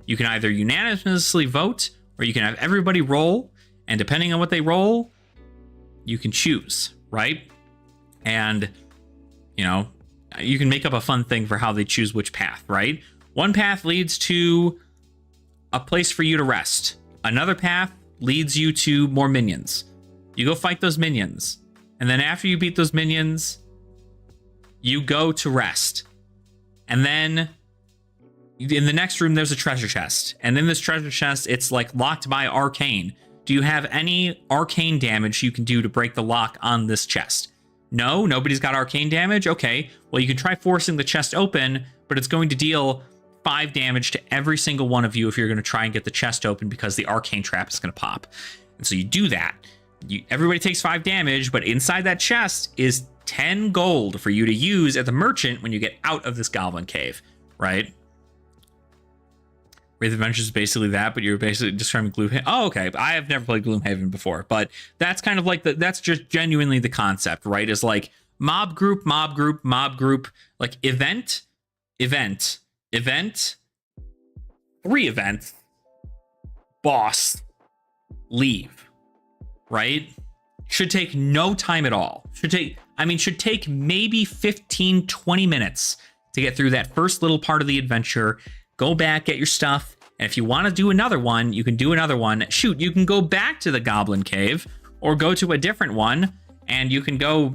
You can either unanimously vote or you can have everybody roll, and depending on what they roll, you can choose, right? And, you know, you can make up a fun thing for how they choose which path, right? One path leads to a place for you to rest. Another path leads you to more minions. You go fight those minions. And then after you beat those minions, you go to rest. And then in the next room, there's a treasure chest. And in this treasure chest, it's like locked by arcane. Do you have any arcane damage you can do to break the lock on this chest? No, nobody's got arcane damage? Okay, well, you can try forcing the chest open, but it's going to deal 5 damage to every single one of you if you're going to try and get the chest open because the arcane trap is going to pop. And so you do that. Everybody takes 5 damage, but inside that chest is 10 gold for you to use at the merchant when you get out of this goblin cave, right? Wraith Adventures is basically that, but you're basically describing Gloomhaven. Oh, okay. I have never played Gloomhaven before, but that's kind of like that's just genuinely the concept, right? Is like mob group, like event, 3 events, boss, leave, right? Should take no time at all. Should take maybe 15, 20 minutes to get through that first little part of the adventure. Go back, get your stuff, and if you want to do another one, you can do another one. Shoot, you can go back to the Goblin Cave, or go to a different one, and you can go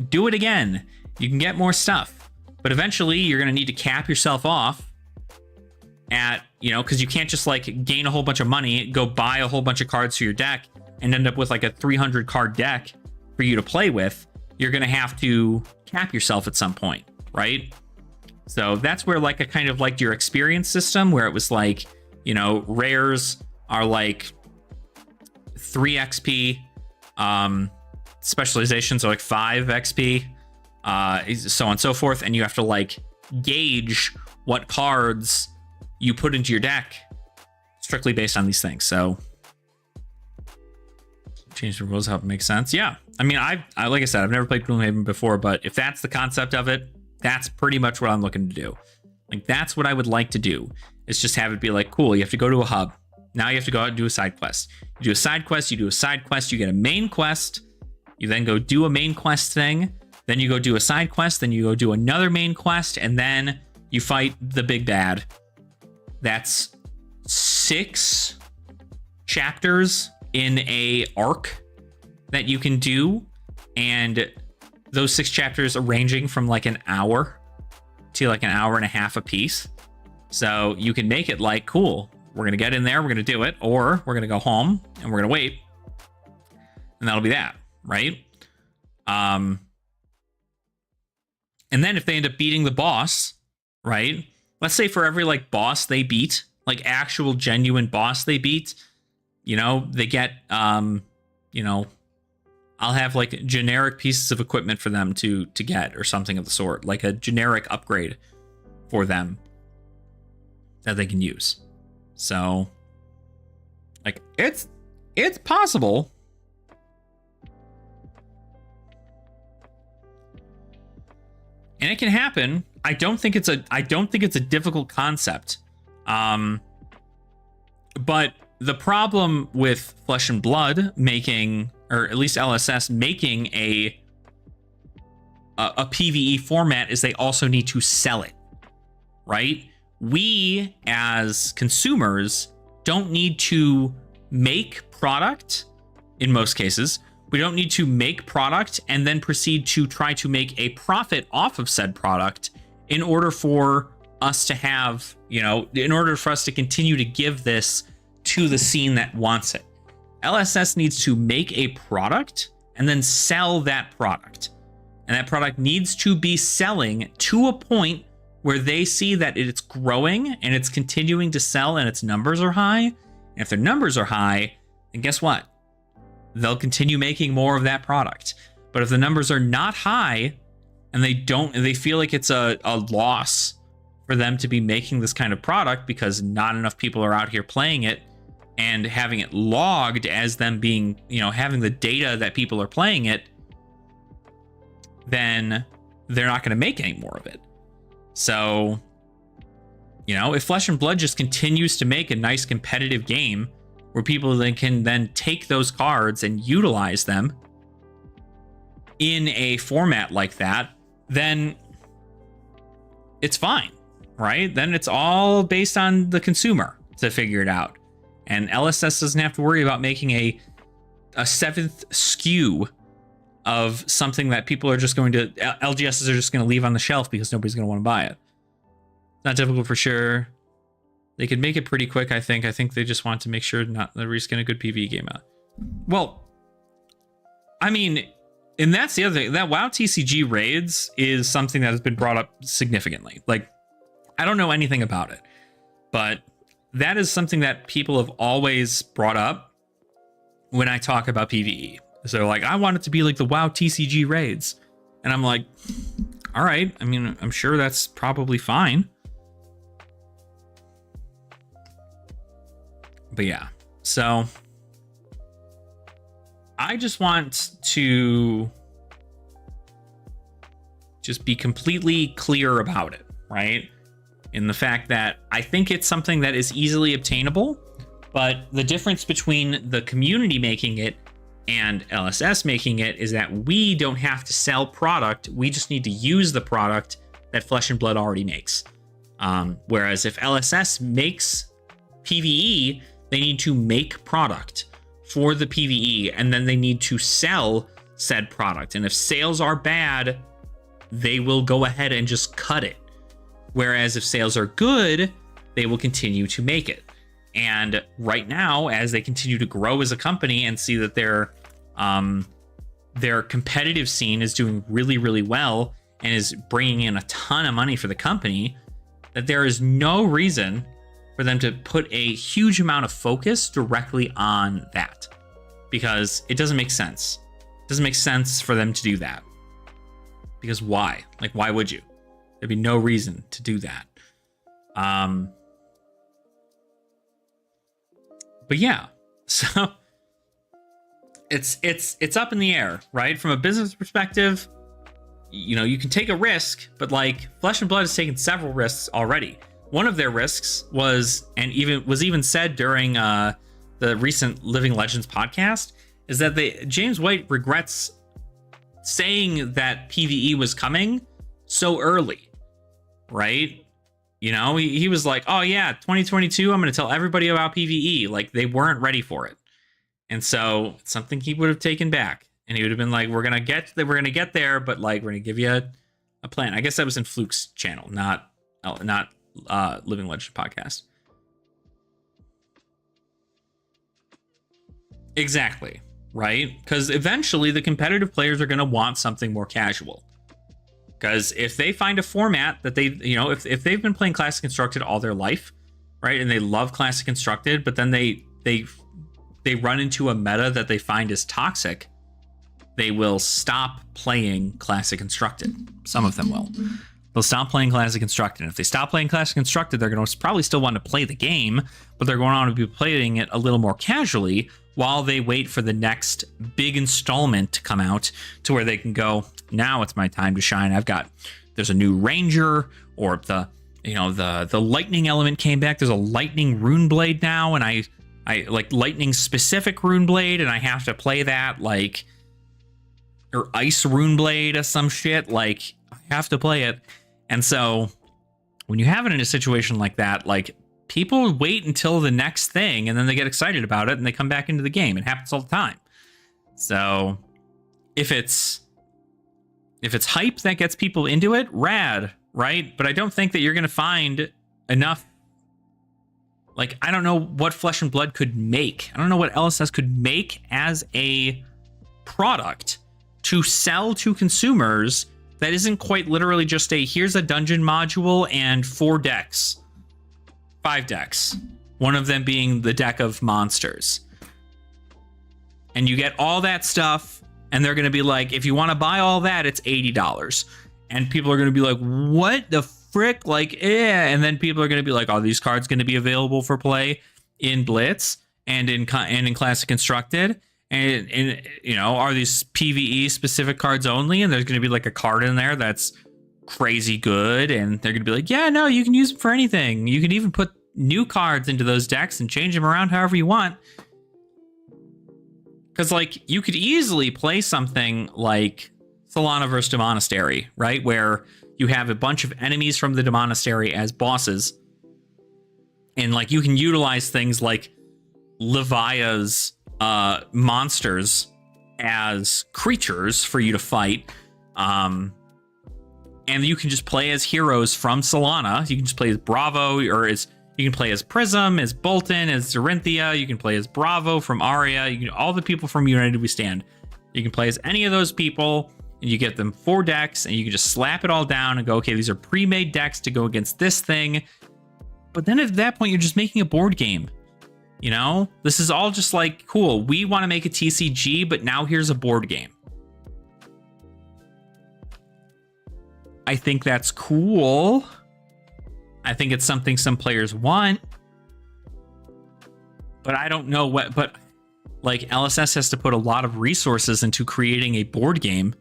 do it again. You can get more stuff. But eventually, you're going to need to cap yourself off at, you know, because you can't just, like, gain a whole bunch of money, go buy a whole bunch of cards for your deck, and end up with, like, a 300-card deck for you to play with. You're going to have to cap yourself at some point, right? So that's where, like, I kind of liked your experience system, where it was like, you know, rares are like 3 XP, specializations are like 5 XP, so on and so forth, and you have to, like, gauge what cards you put into your deck strictly based on these things. So change the rules, help it make sense. Yeah, I mean, I like I said, I've never played Gloomhaven before, but if that's the concept of it, that's pretty much what I'm looking to do. Like, that's what I would like to do, is just have it be like, cool, you have to go to a hub. Now you have to go out and do a side quest. You do a side quest, you do a side quest, you get a main quest, You then go do a main quest thing. Then you go do a side quest. Then you go do another main quest. And then you fight the big bad. That's 6 chapters in a arc that you can do. And those 6 chapters are ranging from like an hour to like an hour and a half a piece. So you can make it like, cool, we're going to get in there, we're going to do it, or we're going to go home and we're going to wait. And that'll be that, right? And then if they end up beating the boss, right? Let's say for every like boss they beat, like actual genuine boss they beat, you know, they get, you know, I'll have like generic pieces of equipment for them to get or something of the sort, like a generic upgrade for them that they can use. So like it's possible. And it can happen. I don't think it's a difficult concept. But the problem with Flesh and Blood making, or at least LSS making a PvE format, is they also need to sell it, right? We as consumers don't need to make product in most cases. We don't need to make product and then proceed to try to make a profit off of said product in order for us to have, you know, in order for us to continue to give this to the scene that wants it. LSS needs to make a product and then sell that product. And that product needs to be selling to a point where they see that it's growing and it's continuing to sell and its numbers are high. And if their numbers are high, then guess what? They'll continue making more of that product. But if the numbers are not high and they feel like it's a loss for them to be making this kind of product because not enough people are out here playing it and having it logged as them being, you know, having the data that people are playing it, then they're not going to make any more of it. So, you know, if Flesh and Blood just continues to make a nice competitive game where people then can then take those cards and utilize them in a format like that, then it's fine, right? Then it's all based on the consumer to figure it out. And LSS doesn't have to worry about making a 7th SKU of something that people are just going to, LGSs are just going to leave on the shelf because nobody's going to want to buy it. Not difficult for sure. They could make it pretty quick, I think. I think they just want to make sure not that we're just getting a good PvE game out. Well, I mean, and that's the other thing. That WoW TCG raids is something that has been brought up significantly. Like, I don't know anything about it, but that is something that people have always brought up when I talk about PvE. So they're like, I want it to be like the WoW TCG raids. And I'm like, all right. I mean, I'm sure that's probably fine. But yeah, so I just want to just be completely clear about it, right? In the fact that I think it's something that is easily obtainable, but the difference between the community making it and LSS making it is that we don't have to sell product. We just need to use the product that Flesh and Blood already makes. Whereas if LSS makes PvE, they need to make product for the PvE, and then they need to sell said product. And if sales are bad, they will go ahead and just cut it. Whereas if sales are good, they will continue to make it. And right now, as they continue to grow as a company and see that their competitive scene is doing really, really well and is bringing in a ton of money for the company, that there is no reason for them to put a huge amount of focus directly on that, because it doesn't make sense. It doesn't make sense for them to do that. Because why? Like, why would you? There'd be no reason to do that. But yeah, so it's up in the air, right? From a business perspective, you know, you can take a risk, but like Flesh and Blood has taken several risks already. One of their risks was even said during the recent Living Legends podcast, is that James White regrets saying that PvE was coming so early, right? You know, he was like, oh yeah, 2022, I'm going to tell everybody about PvE. Like, they weren't ready for it. And so it's something he would have taken back. And he would have been like, we're going to get there, but like, we're going to give you a plan. I guess that was in Fluke's channel, not Living Legend podcast. Exactly. Right? Because eventually the competitive players are going to want something more casual. Because if they find a format that they, you know, if they've been playing Classic Constructed all their life, right, and they love Classic Constructed, but then they run into a meta that they find is toxic, they will stop playing Classic Constructed. Some of them will. They'll stop playing Classic Constructed. And if they stop playing Classic Constructed, they're going to probably still want to play the game, but they're going to be playing it a little more casually while they wait for the next big installment to come out to where they can go, now it's my time to shine. There's a new ranger, or the lightning element came back. There's a lightning rune blade now, and I like lightning specific rune blade, and I have to play that, like, or ice rune blade or some shit. Like, I have to play it. And so when you have it in a situation like that, like, people wait until the next thing and then they get excited about it and they come back into the game. It happens all the time. So if it's hype that gets people into it, rad, right? But I don't think that you're going to find enough. Like, I don't know what Flesh and Blood could make. I don't know what LSS could make as a product to sell to consumers that isn't quite literally just here's a dungeon module and 4 decks. 5 decks, one of them being the deck of monsters. And you get all that stuff, and they're going to be like, if you want to buy all that, it's $80. And people are going to be like, what the frick? Like, And then people are going to be like, are these cards going to be available for play in Blitz and in Classic Constructed? And you know, are these PvE specific cards only? And there's going to be like a card in there that's crazy good, and they're gonna be like, yeah, no, you can use them for anything. You can even put new cards into those decks and change them around however you want. Because, like, you could easily play something like Solana versus Demonastery, right, where you have a bunch of enemies from the Demonastery as bosses, and like you can utilize things like Levia's monsters as creatures for you to fight. And you can just play as heroes from Solana. You can just play as Bravo, or you can play as Prism, as Bolton, as Zorinthia. You can play as Bravo from Aria. You can all the people from United We Stand. You can play as any of those people, and you get them 4 decks, and you can just slap it all down and go, okay, these are pre-made decks to go against this thing. But then at that point, you're just making a board game. You know, this is all just like, cool, we want to make a TCG, but now here's a board game. I think that's cool. I think it's something some players want. But I don't know but like LSS has to put a lot of resources into creating a board game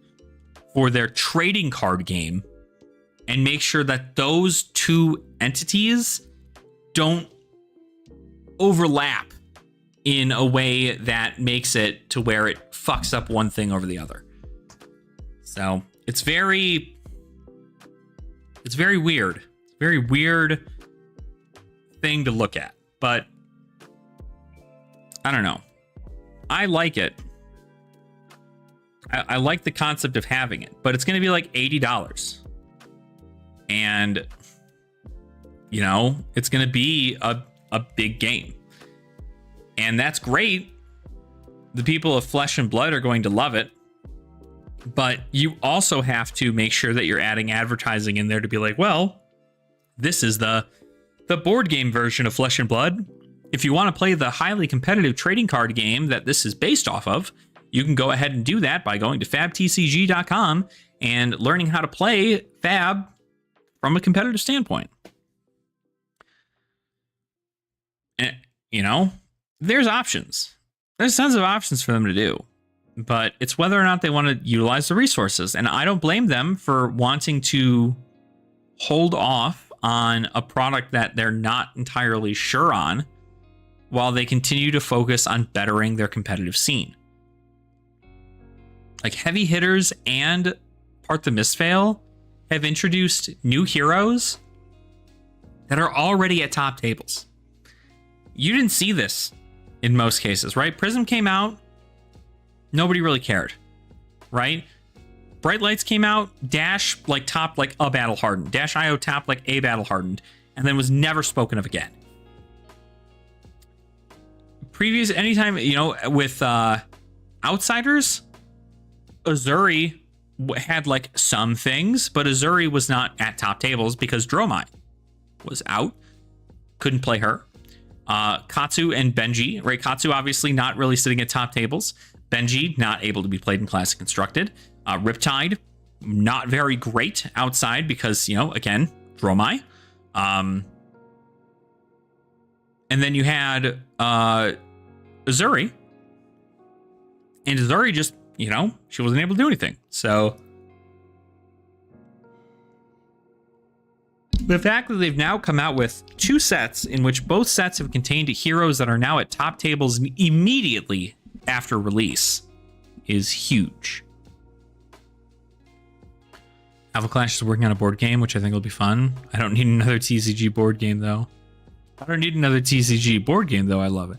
for their trading card game and make sure that those two entities don't overlap in a way that makes it to where it fucks up one thing over the other. So it's very weird. Very weird thing to look at. But I don't know. I like it. I like the concept of having it, but it's going to be like $80. And, you know, it's going to be a big game. And that's great. The people of Flesh and Blood are going to love it. But you also have to make sure that you're adding advertising in there to be like, well, this is the board game version of Flesh and Blood. If you want to play the highly competitive trading card game that this is based off of, you can go ahead and do that by going to fabtcg.com and learning how to play Fab from a competitive standpoint. And, you know, there's options. There's tons of options for them to do. But it's whether or not they want to utilize the resources. And I don't blame them for wanting to hold off on a product that they're not entirely sure on while they continue to focus on bettering their competitive scene. like heavy hitters and Part the Misfail have introduced new heroes that are already at top tables. You didn't see this in most cases, right? Prism came out, nobody really cared, right? Bright Lights came out, Dash like top like a battle hardened, Dash IO top like a battle hardened, and then was never spoken of again. Anytime, you know, with Outsiders, Azuri had like some things, but Azuri was not at top tables because Dromai was out, couldn't play her. Katsu and Benji, right? Katsu obviously not really sitting at top tables. Benji not able to be played in Classic Constructed. Riptide not very great outside because, you know, again, Dromai. And then you had Azuri, and Azuri just, you know, she wasn't able to do anything. So the fact that they've now come out with 2 sets in which both sets have contained heroes that are now at top tables immediately after release is huge. Alpha Clash is working on a board game, which I think will be fun. I don't need another TCG board game, though. I don't need another TCG board game, though. I love it.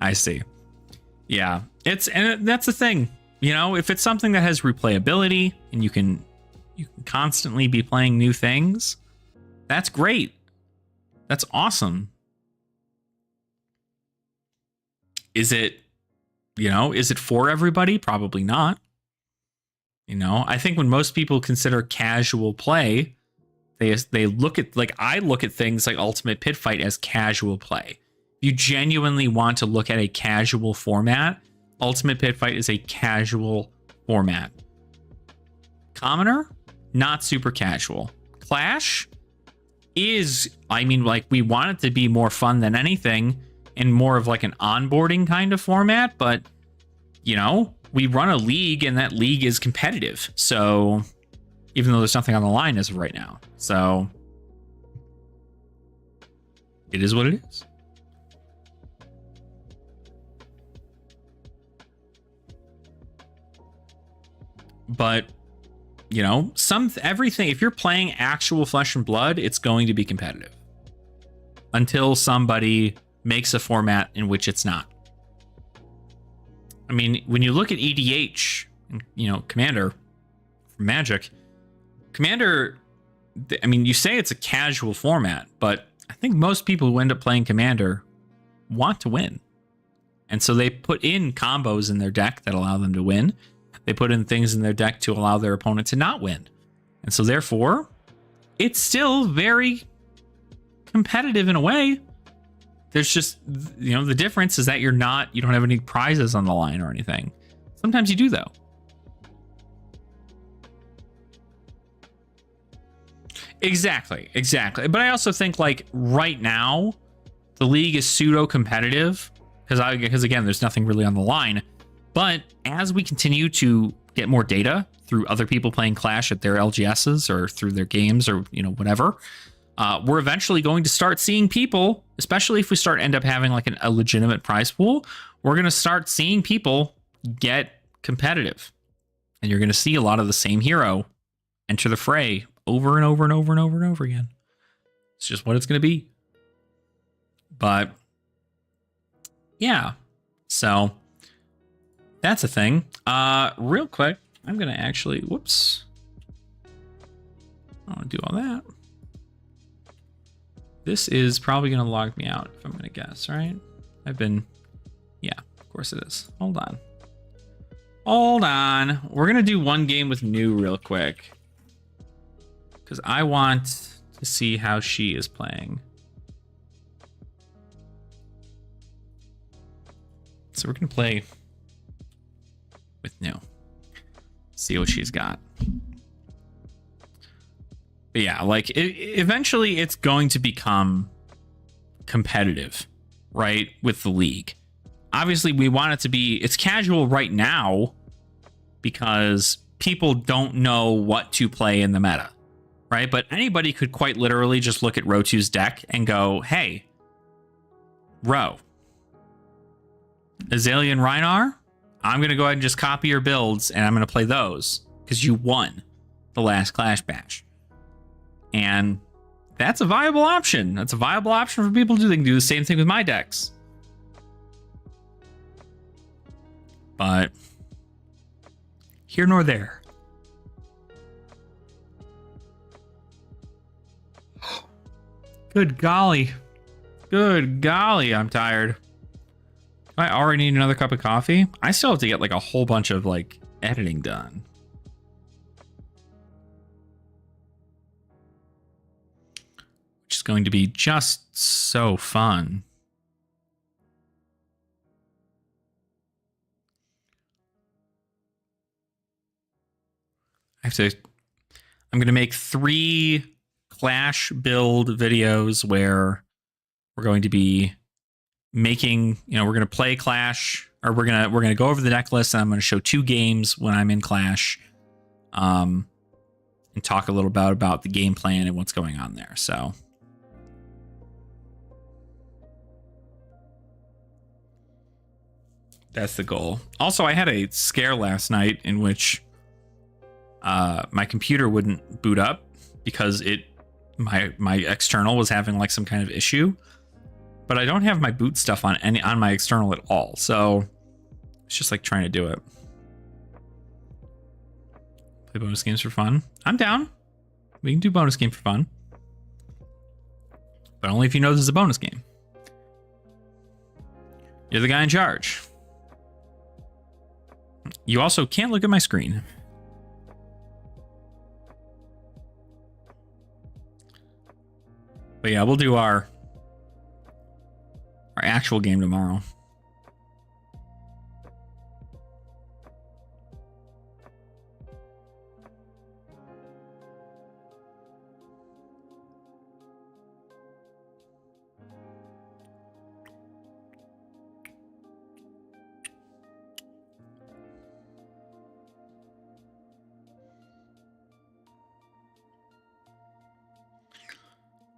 I see. Yeah, and that's the thing. You know, if it's something that has replayability and you can constantly be playing new things, that's great. That's awesome. Is it, you know, is it for everybody? Probably not. You know, I think when most people consider casual play, they look at, like, I look at things like Ultimate Pit Fight as casual play. If you genuinely want to look at a casual format, Ultimate Pit Fight is a casual format. Commoner, not super casual. Clash is, I mean, like, we want it to be more fun than anything and more of like an onboarding kind of format, but, you know, we run a league and that league is competitive. So even though there's nothing on the line as of right now. So it is what it is. But, you know, everything, if you're playing actual Flesh and Blood, it's going to be competitive until somebody makes a format in which it's not. I mean, when you look at EDH, you know, Commander from Magic, Commander, I mean, you say it's a casual format, but I think most people who end up playing Commander want to win. And so they put in combos in their deck that allow them to win. They put in things in their deck to allow their opponent to not win. And so therefore, it's still very competitive in a way. There's just, you know, the difference is that you don't have any prizes on the line or anything. Sometimes you do, though. Exactly. But I also think, like, right now, the league is pseudo competitive because again, there's nothing really on the line. But as we continue to get more data through other people playing Clash at their LGSs or through their games or, you know, whatever, we're eventually going to start seeing people, especially if we end up having like a legitimate prize pool, we're going to start seeing people get competitive. And you're going to see a lot of the same hero enter the fray over and over and over and over and over again. It's just what it's going to be. But yeah, so that's a thing. Real quick, I'm going to actually, whoops. I don't want to do all that. This is probably going to log me out, if I'm going to guess, right? Yeah, of course it is. Hold on. We're going to do one game with New real quick, because I want to see how she is playing. So we're going to play with New. See what she's got. But yeah, like eventually it's going to become competitive, right? With the league. Obviously we want it to be, it's casual right now because people don't know what to play in the meta, right? But anybody could quite literally just look at Rotu's deck and go, hey, Ro, Azalea and Rhinar, I'm going to go ahead and just copy your builds, and I'm going to play those because you won the last Clash Bash. And that's a viable option. That's a viable option for people to do. They can do the same thing with my decks. But here nor there. Good golly. Good golly, I'm tired. I already need another cup of coffee. I still have to get like a whole bunch of like editing done. Which is going to be just so fun. I'm going to make 3 Clash build videos where we're going to be making, we're going to play Clash, or we're going to go over the deck list, and I'm going to show 2 games when I'm in Clash, and talk a little about the game plan and what's going on there. So that's the goal. Also, I had a scare last night in which my computer wouldn't boot up because my external was having like some kind of issue. But I don't have my boot stuff on my external at all. So it's just like trying to do it. Play bonus games for fun. I'm down. We can do bonus game for fun. But only if you know this is a bonus game. You're the guy in charge. You also can't look at my screen. But yeah, we'll do our actual game tomorrow.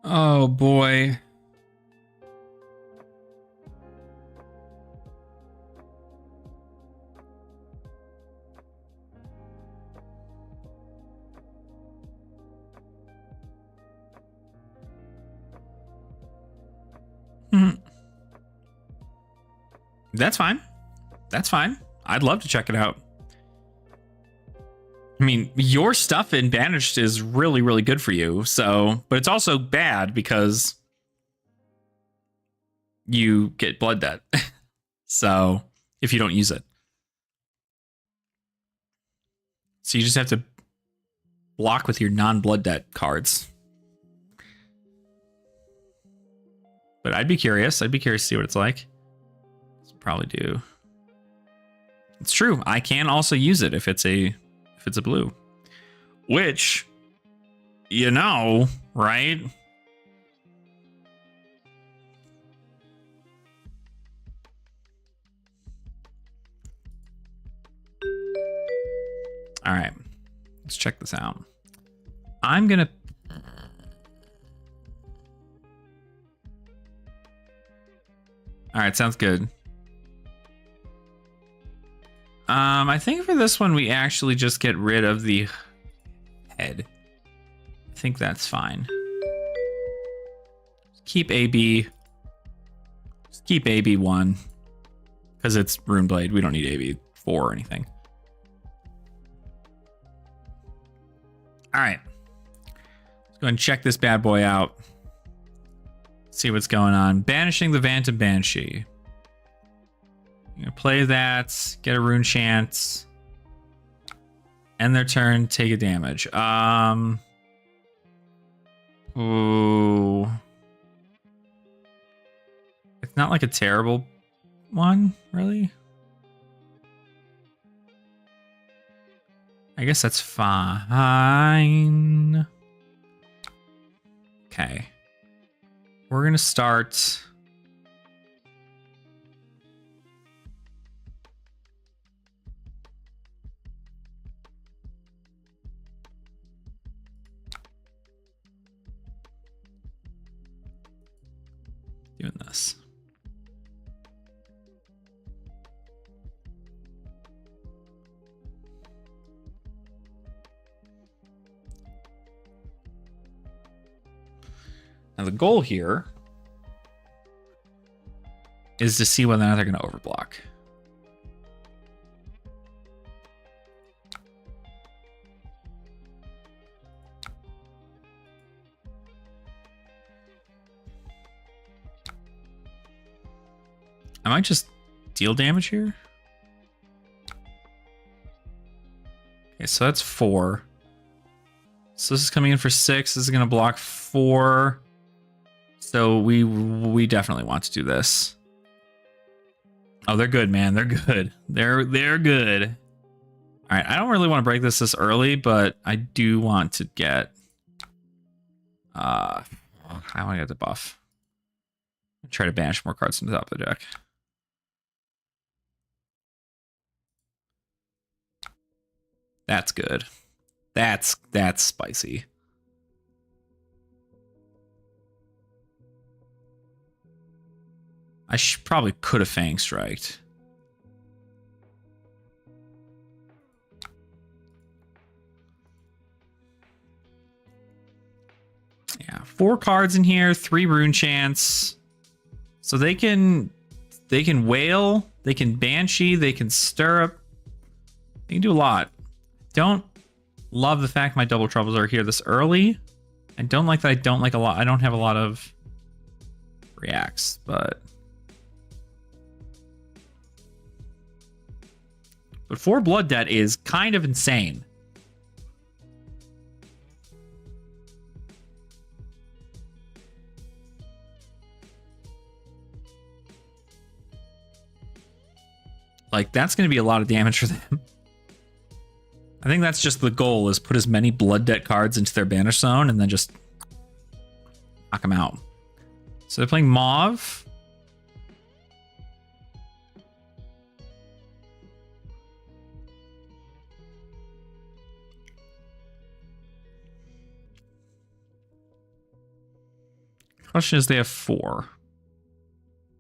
Oh boy. That's fine. That's fine. I'd love to check it out. I mean, your stuff in Banished is really, really good for you. So, but it's also bad because you get blood debt. So, if you don't use it. So you just have to block with your non-blood debt cards. But I'd be curious. I'd be curious to see what it's like. Probably do. It's true. I can also use it if it's a blue. Which, right? All right. Let's check this out. I'm going to All right, sounds good. I think for this one, we actually just get rid of the head. I think that's fine. Keep AB. Just keep AB1. Because it's Runeblade. We don't need AB4 or anything. Alright. Let's go ahead and check this bad boy out. See what's going on. Banishing the Phantom Banshee. I'm gonna play that, get a rune chance, end their turn, take a damage. Ooh. It's not like a terrible one, really. I guess that's fine. Okay. We're gonna start. Doing this. Now the goal here is to see whether or not they're going to overblock. I might just deal damage here. Okay, so that's 4. So this is coming in for 6. This is going to block 4. So we definitely want to do this. Oh, they're good, man. They're good. They're good. All right, I don't really want to break this early, but I do want to get I want to get the buff. Try to banish more cards from the top of the deck. That's good. That's spicy. I probably could have Fang Striked. Yeah, 4 cards in here, 3 rune chants. So they can wail, they can banshee, they can stirrup. They can do a lot. Don't love the fact my double troubles are here this early. I don't like that I don't have a lot of reacts, but 4 blood debt is kind of insane. Like, that's going to be a lot of damage for them. I think that's just the goal, is put as many blood debt cards into their banish zone and then just knock them out. So they're playing Mauve. Question is, they have 4.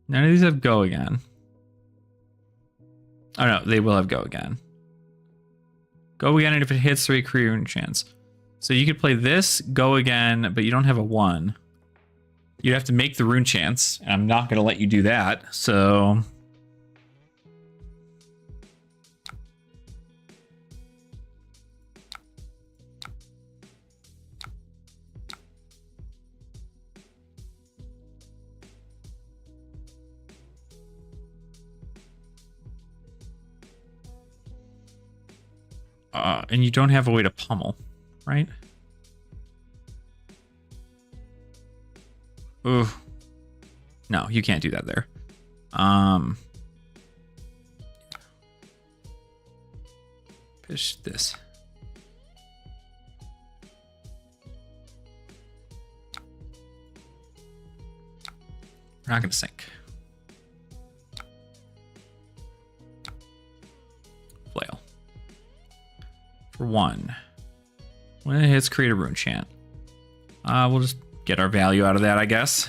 None of these have go again. Oh no, they will have go again. Go again, and if it hits 3, create rune chance. So you could play this, go again, but you don't have a 1. You'd have to make the rune chance, and I'm not going to let you do that, so... and you don't have a way to pummel, right? Ooh. No, you can't do that there. Push this. We're not going to sink. Flail. For 1. When it hits, create a rune chant. We'll just get our value out of that, I guess.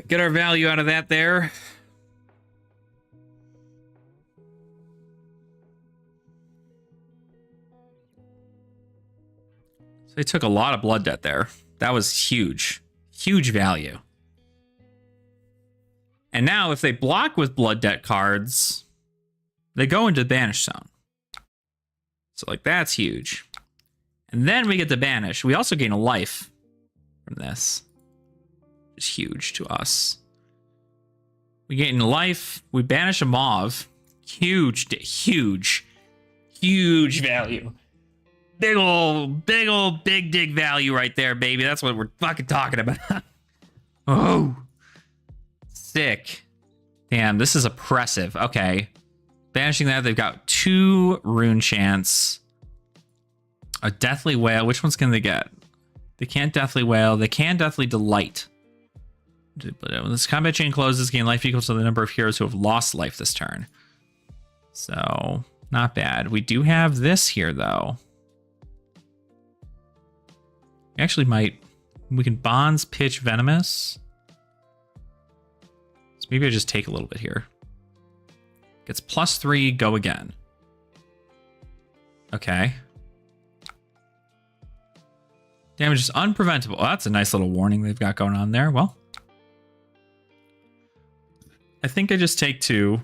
Get our value out of that there. So they took a lot of blood debt there. That was huge. Huge value. And now if they block with blood debt cards, they go into the banish zone. So like that's huge. And then we get to banish. We also gain a life from this. It's huge to us. We gain a life. We banish a Mauve. Huge value. Big dig value right there, baby. That's what we're fucking talking about. Oh. Sick. Damn, this is oppressive. Okay. Banishing that, they've got 2 rune chants. A Deathly Wail. Which ones can they get? They can't Deathly Wail. They can Deathly Delight. But when this combat chain closes, gain life equal to the number of heroes who have lost life this turn. So, not bad. We do have this here, though. We actually might... We can Bonds, Pitch, Venomous. So maybe I just take a little bit here. Gets +3, go again. Okay. Damage is unpreventable. Oh, that's a nice little warning they've got going on there. Well, I think I just take 2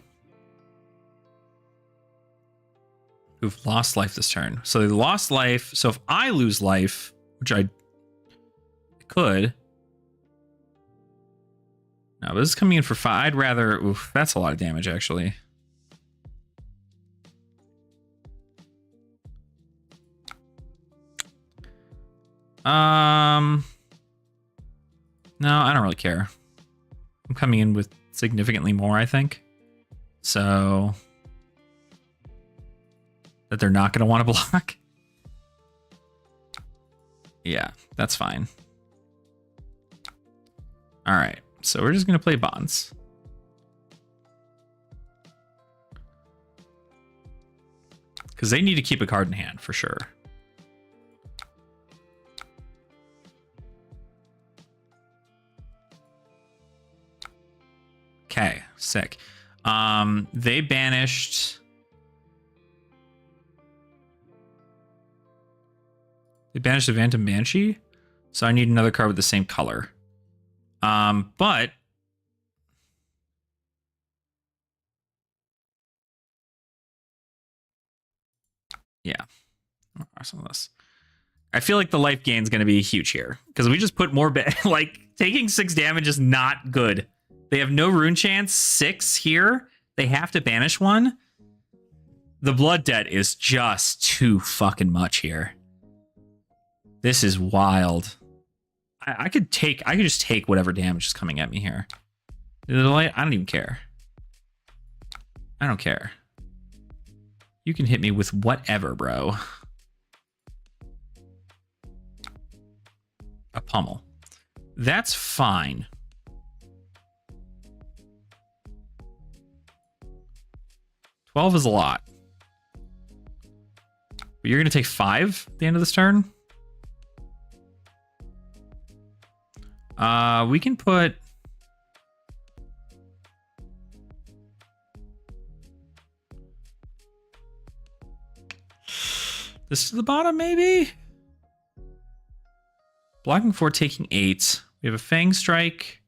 who've lost life this turn. So they lost life. So if I lose life, which I could. No, but this is coming in for 5. I'd rather... Oof, that's a lot of damage, actually. No, I don't really care. I'm coming in with significantly more, I think. So that they're not going to want to block. Yeah, that's fine. All right, so we're just going to play bonds. Because they need to keep a card in hand for sure. Okay, sick. They banished... They banished the Phantom Banshee, so I need another card with the same color. But... Yeah. Some of this. I feel like the life gain is going to be huge here, because we just put more... like, taking 6 damage is not good. They have no rune chance. 6 here. They have to banish 1. The blood debt is just too fucking much here. This is wild. I could just take whatever damage is coming at me here. I don't even care. I don't care. You can hit me with whatever, bro. A pummel. That's fine. $12 is a lot. But you're going to take 5 at the end of this turn? We can put... this to the bottom, maybe? Blocking 4, taking 8. We have a Fang Strike.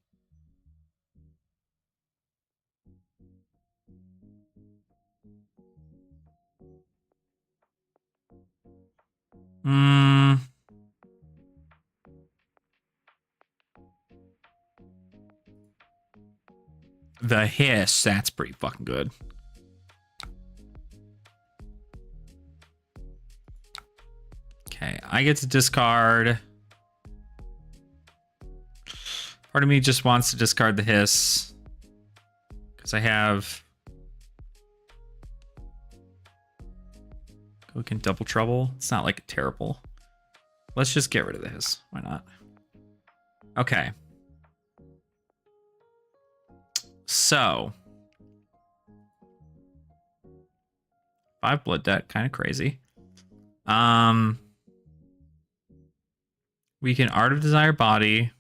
The Hiss, that's pretty fucking good. Okay, I get to discard. Part of me just wants to discard the Hiss, because I have... We can double trouble. It's not like terrible. Let's just get rid of the Hiss. Why not? Okay. So, 5 blood debt, kind of crazy. We can Art of Desire Body.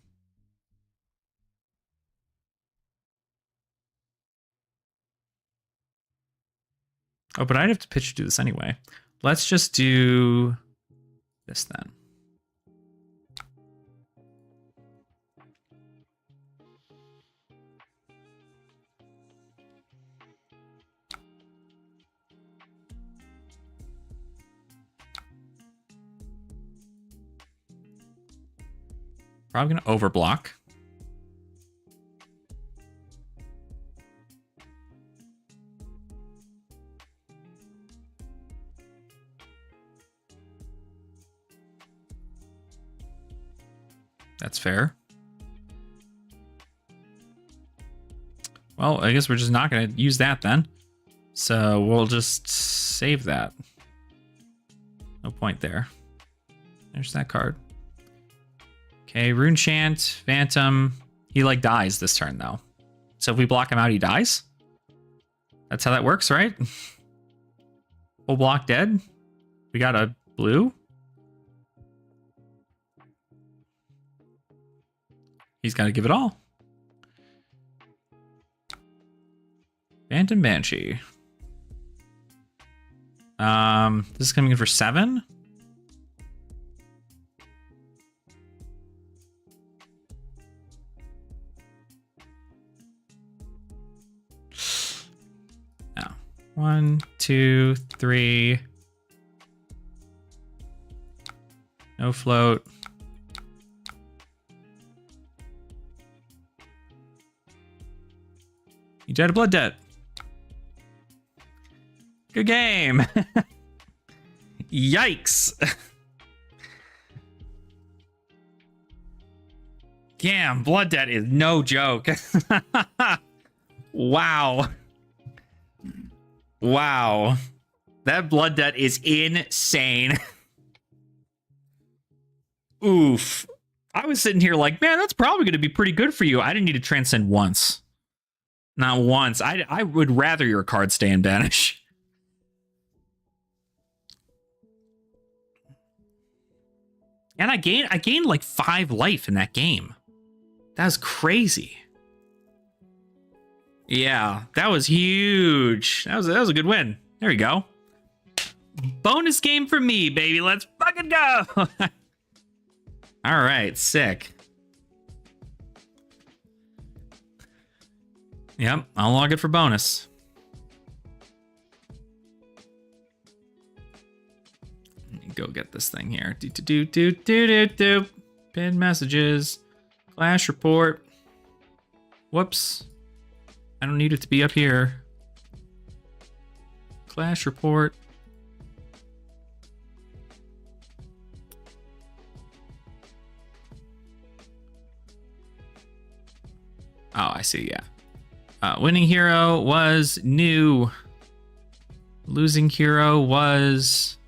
Oh, but I'd have to pitch to do this anyway. Let's just do this then. Probably going to overblock. That's fair. Well, I guess we're just not going to use that then. So we'll just save that. No point there. There's that card. Okay, Rune Chant, Phantom. He like dies this turn though. So if we block him out, he dies. That's how that works, right? Full block dead. We got a blue. He's got to give it all. Phantom Banshee. This is coming in for 7. No. 1, 2, 3. No float. You died a blood debt. Good game. Yikes. Damn, blood debt is no joke. Wow. Wow. That blood debt is insane. Oof. I was sitting here like, man, that's probably going to be pretty good for you. I didn't need to transcend once. Not once. I would rather your card stay in banish. And I gained like 5 life in that game. That was crazy. Yeah, that was huge. That was a good win. There we go. Bonus game for me, baby. Let's fucking go. All right, sick. Yep, I'll log it for bonus. Go get this thing here. Do. Pinned messages. Clash report. Whoops. I don't need it to be up here. Clash report. Oh, I see, yeah. Winning hero was new. Losing hero was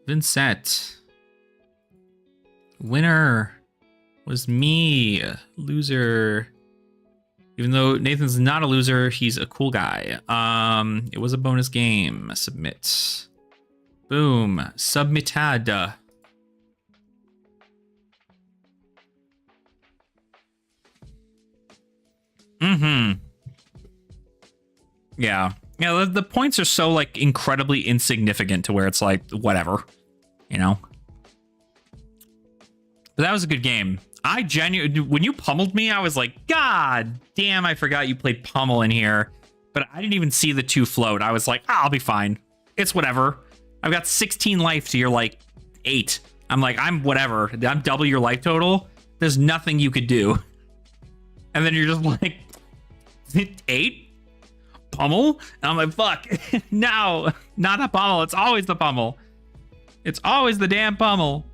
Vincent. Winner was me. Loser. Even though Nathan's not a loser, he's a cool guy. It was a bonus game. Submit. Boom. Submitted. Mm-hmm. Yeah. Yeah, the points are so, like, incredibly insignificant to where it's like, whatever. You know? But that was a good game. I genuinely, when you pummeled me, I was like, God damn, I forgot you played pummel in here. But I didn't even see the 2 float. I was like, I'll be fine. It's whatever. I've got 16 life to your, like, 8. I'm like, I'm whatever. I'm double your life total. There's nothing you could do. And then you're just like, 8? Pummel? And I'm like, fuck. No, not a pummel. It's always the pummel. It's always the damn pummel.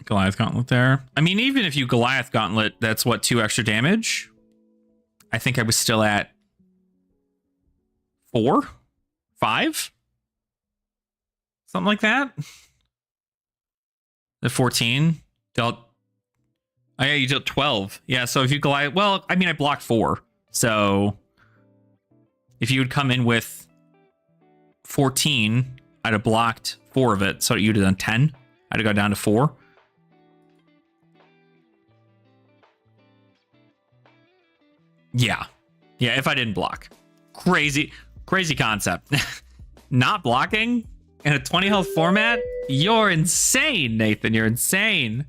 Goliath Gauntlet there. I mean, even if you Goliath Gauntlet, that's what, 2 extra damage? I think I was still at 4? 5? Something like that? The 14 dealt... Oh yeah, you dealt 12. Yeah, so if you Goliath... Well, I mean, I blocked 4. So if you would come in with 14, I'd have blocked 4 of it. So you'd have done 10. I'd have gone down to 4. Yeah. Yeah, if I didn't block. Crazy concept. Not blocking in a 20 health format? You're insane, Nathan. You're insane.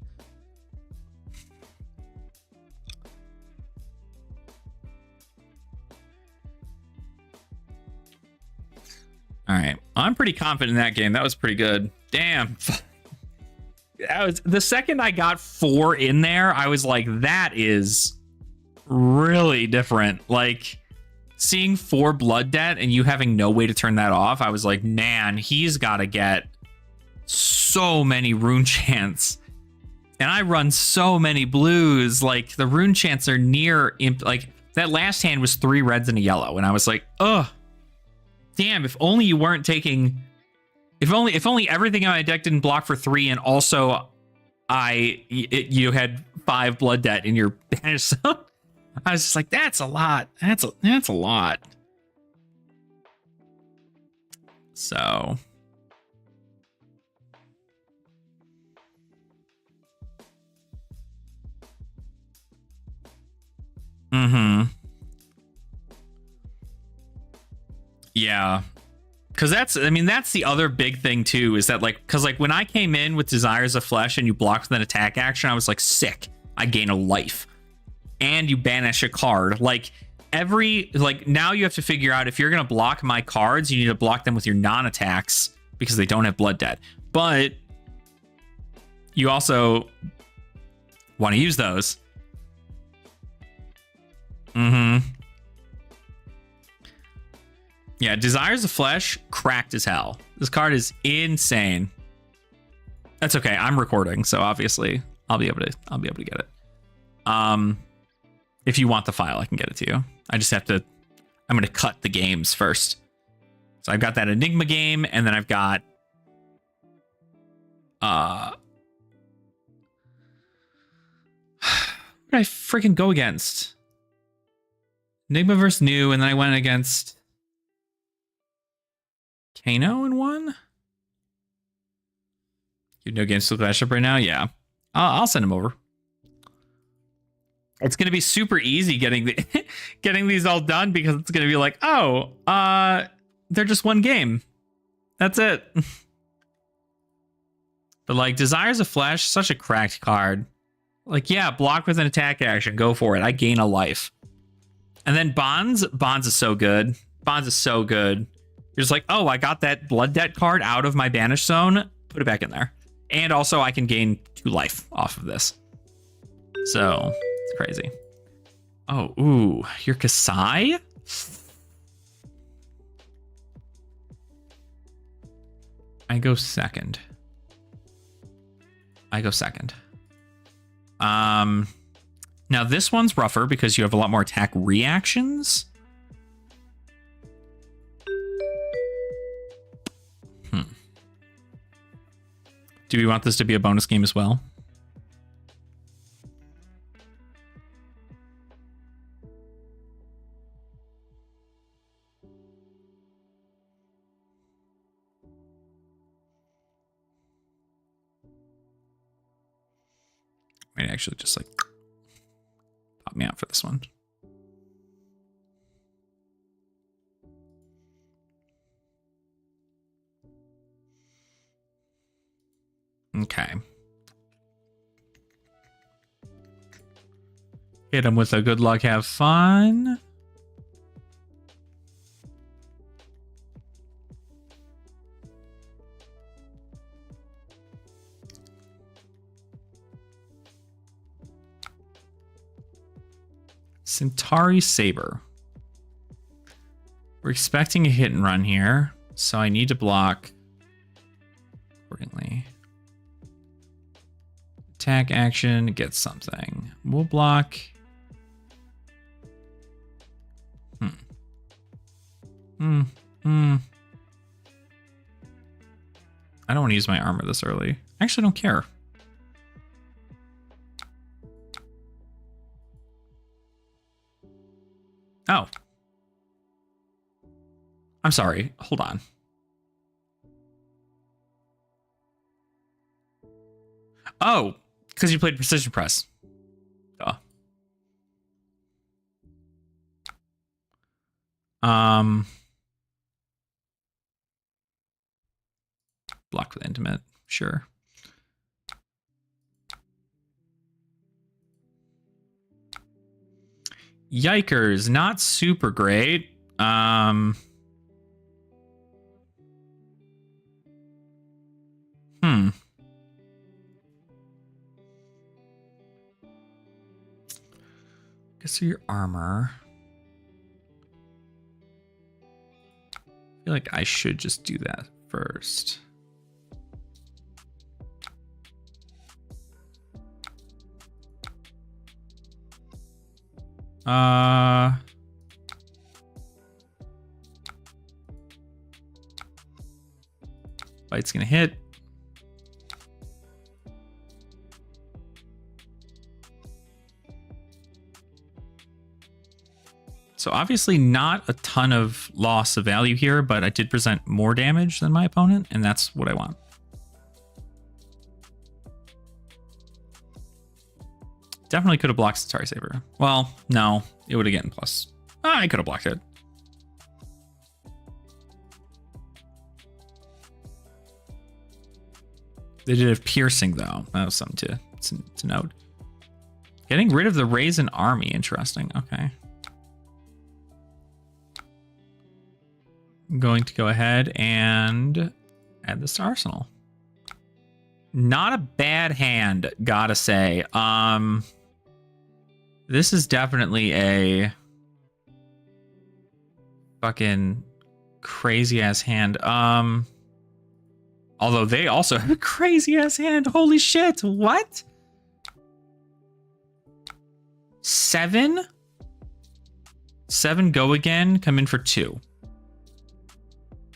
All right. I'm pretty confident in that game. That was pretty good. Damn. That was the second I got 4 in there, I was like, that is really different. Like, seeing 4 blood debt and you having no way to turn that off, I was like, man, he's got to get so many rune chants. And I run so many blues. Like, the rune chants are near like, that last hand was 3 reds and a yellow, and I was like, ugh, damn, if only you weren't taking, if only everything in my deck didn't block for 3, and also you had 5 blood debt in your banish zone. I was just like, that's a lot. That's a lot. So Mm-hmm. Yeah. Because that's the other big thing too, is that because when I came in with Desires of Flesh and you blocked with an attack action, I was like, sick, I gain a life. And you banish a card. Now you have to figure out, if you're going to block my cards, you need to block them with your non-attacks because they don't have Blood Debt. But you also want to use those. Mm-hmm. Yeah, Desires of Flesh, cracked as hell. This card is insane. That's okay. I'm recording, so obviously I'll be able to get it. If you want the file, I can get it to you. I just have to. I'm gonna cut the games first. So I've got that Enigma game, and then I've got what did I freaking go against? Enigma versus New, and then I went against Kano in one. You have no games to flash up right now? Yeah. I'll send them over. It's going to be super easy getting these all done, because it's going to be like, they're just one game. That's it. But Desires of Flesh, such a cracked card. Yeah, block with an attack action. Go for it. I gain a life. And then Bonds is so good. Bonds is so good. You're just I got that Blood Debt card out of my banish zone. Put it back in there. And also I can gain 2 life off of this. So it's crazy. Oh, ooh, you're Kasai? I go second. Now this one's rougher because you have a lot more attack reactions. Do we want this to be a bonus game as well? Might actually just pop me out for this one. Okay. Hit him with a good luck, have fun. Centauri Saber. We're expecting a hit and run here, so I need to block accordingly. Attack action, get something. We'll block. I don't want to use my armor this early. I actually don't care. Oh. I'm sorry. Hold on. Oh, because you played Precision Press. Duh. Block with Intimate. Sure. Yikers, not super great. Guess your armor. I feel like I should just do that first. Bite's gonna hit. So obviously not a ton of loss of value here, but I did present more damage than my opponent, and that's what I want. Definitely could have blocked Satari Saber. Well, no, it would have gotten plus. I could have blocked it. They did have piercing though. That was something to note. Getting rid of the Raisin army, interesting. Okay. I'm going to go ahead and add this to Arsenal. Not a bad hand, gotta say. This is definitely a fucking crazy ass hand. Although they also have a crazy ass hand. Holy shit, what? 7? 7 go again, come in for 2.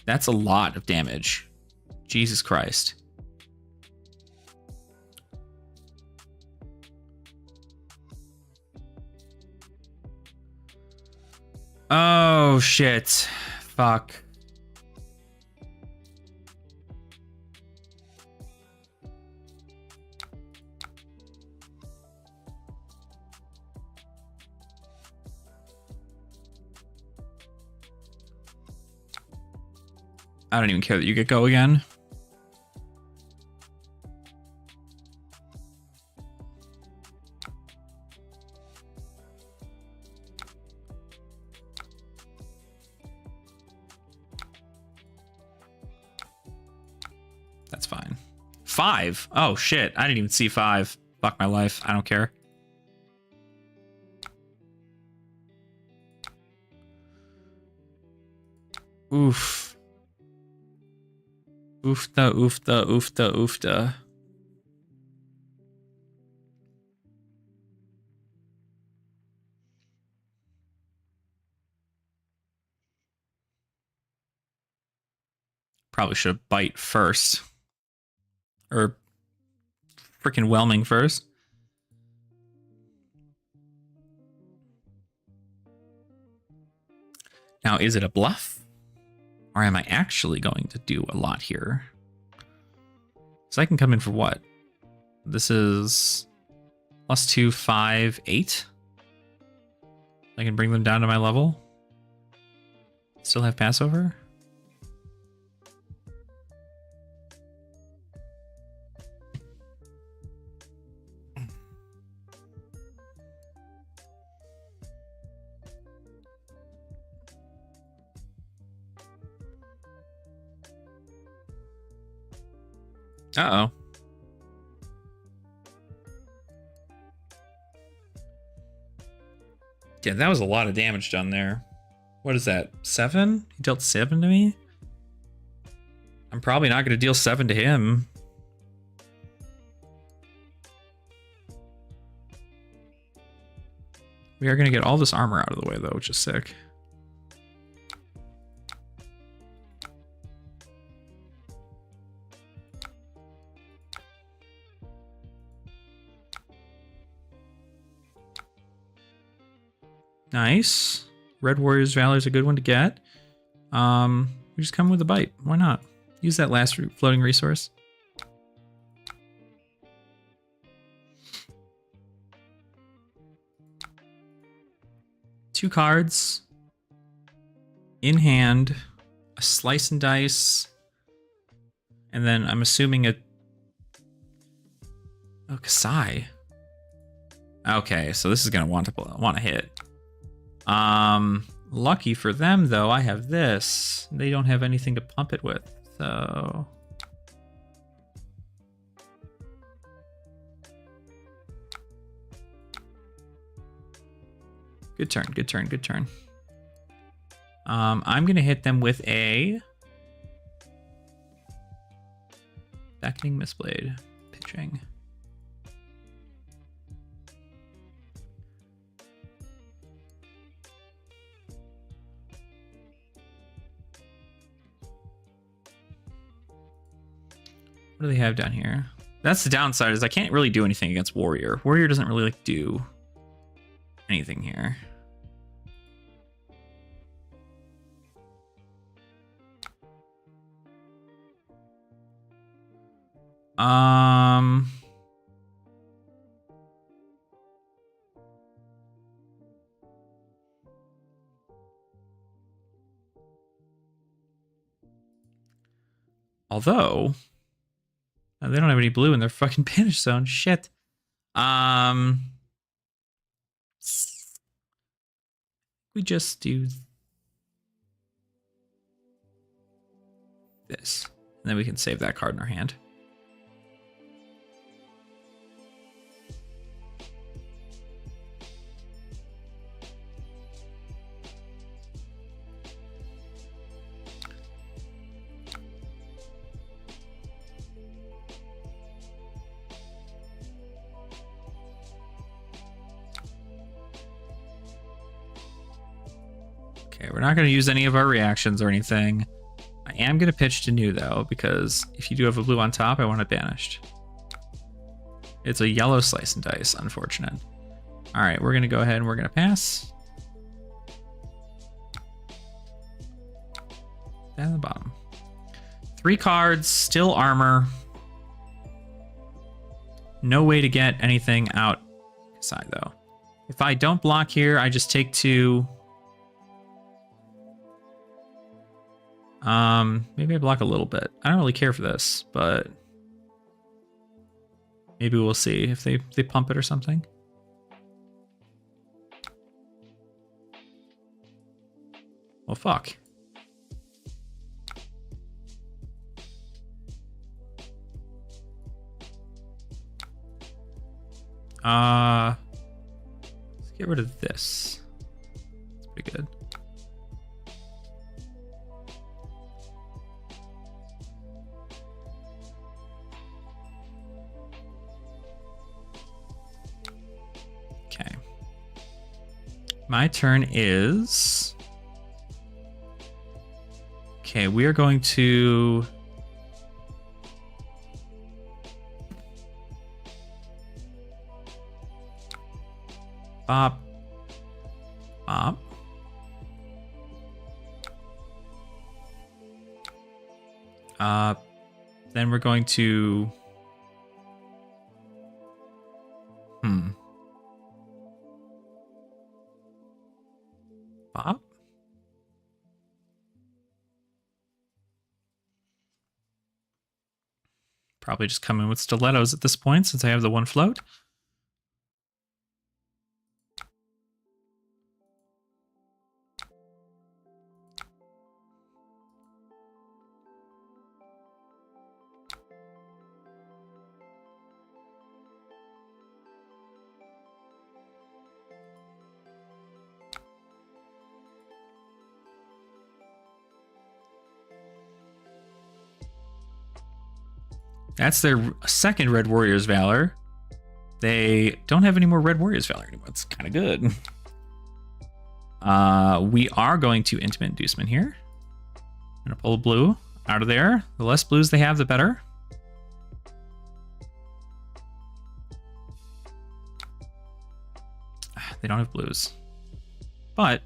That's a lot of damage. Jesus Christ. Oh shit. Fuck. I don't even care that you get go again. That's fine. 5? Oh shit, I didn't even see 5. Fuck my life, I don't care. Oof. Oofta, oofta, oofta, oofta. Probably should have bite first. Or freaking whelming first. Now, is it a bluff? Or am I actually going to do a lot here? So I can come in for what? This is +2, 5, 8. I can bring them down to my level. Still have Passover. Uh-oh. Yeah, that was a lot of damage done there. What is that? 7? He dealt 7 to me? I'm probably not going to deal 7 to him. We are going to get all this armor out of the way, though, which is sick. Nice. Red Warrior's Valor is a good one to get. We just come with a bite. Why not? Use that last floating resource. Two cards. In hand. A slice and dice. And then I'm assuming a... Oh, Kasai. Okay, so this is going to want to hit. Lucky for them, though, I have this. They don't have anything to pump it with, so... Good turn, good turn, good turn. I'm gonna hit them with a... Beckoning Mistblade. Pitching. What do they have down here? That's the downside, is I can't really do anything against Warrior. Warrior doesn't really like do anything here. Although, they don't have any blue in their fucking banish zone. Shit. We just do this. And then we can save that card in our hand. Okay, we're not going to use any of our reactions or anything. I am going to pitch to new, though, because if you do have a blue on top, I want it banished. It's a yellow slice and dice, unfortunate. All right, we're going to go ahead and we're going to pass. Down the bottom. 3 cards, still armor. No way to get anything outside, though. If I don't block here, I just take 2. Maybe I block a little bit. I don't really care for this, but maybe we'll see if they pump it or something. Well, fuck. Let's get rid of this. It's pretty good. Okay. My turn is... Okay, we are going to... Bop. Bop. Then we're going to... Bop. Probably just come in with stilettos at this point since I have the 1 float. That's their second Red Warriors Valor. They don't have any more Red Warriors Valor anymore. It's kind of good. We are going to Intimate Inducement here. I'm going to pull a blue out of there. The less blues they have, the better. They don't have blues. But,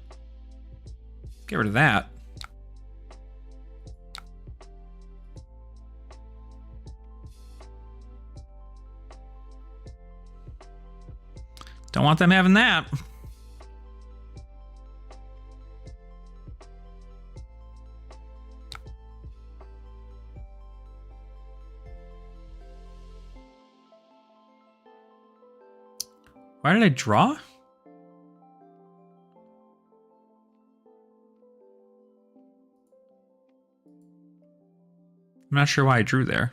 get rid of that. Don't want them having that. Why did I draw? I'm not sure why I drew there.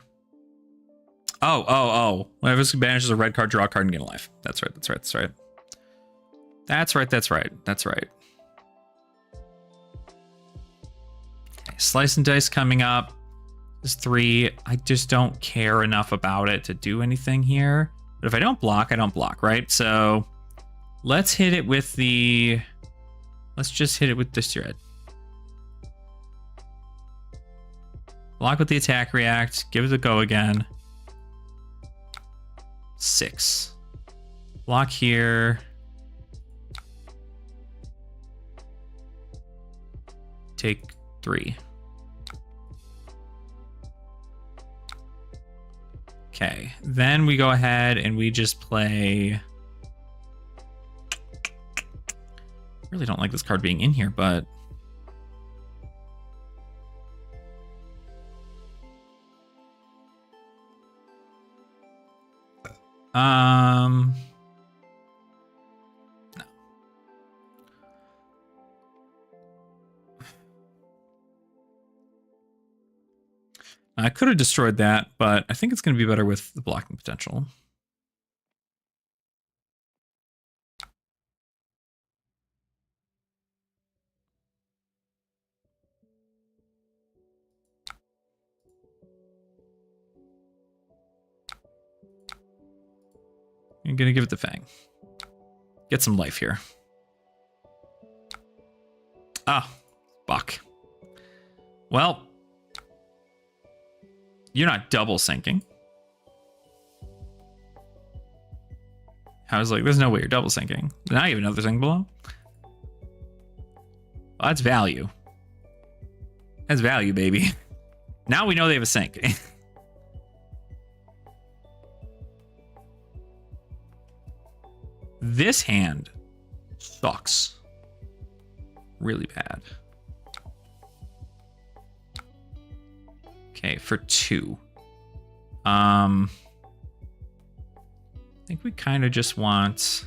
Oh. Whenever this banishes a red card, draw a card and gain a life. That's right. Okay, slice and dice coming up. This 3. I just don't care enough about it to do anything here. But if I don't block, I don't block, right? So let's hit it with the... Let's just hit it with this red. Block with the attack react. Give it a go again. 6. Block here. Take 3. Okay, then we go ahead and we just play... Really don't like this card being in here, but... No. I could have destroyed that, but I think it's going to be better with the blocking potential. I'm going to give it the Fang. Get some life here. Ah, fuck. Well, you're not double sinking. I was like, there's no way you're double sinking. Now you have another thing below. Well, that's value. That's value, baby. Now we know they have a sink. This hand sucks. Really bad. Okay, for 2. I think we kind of just want...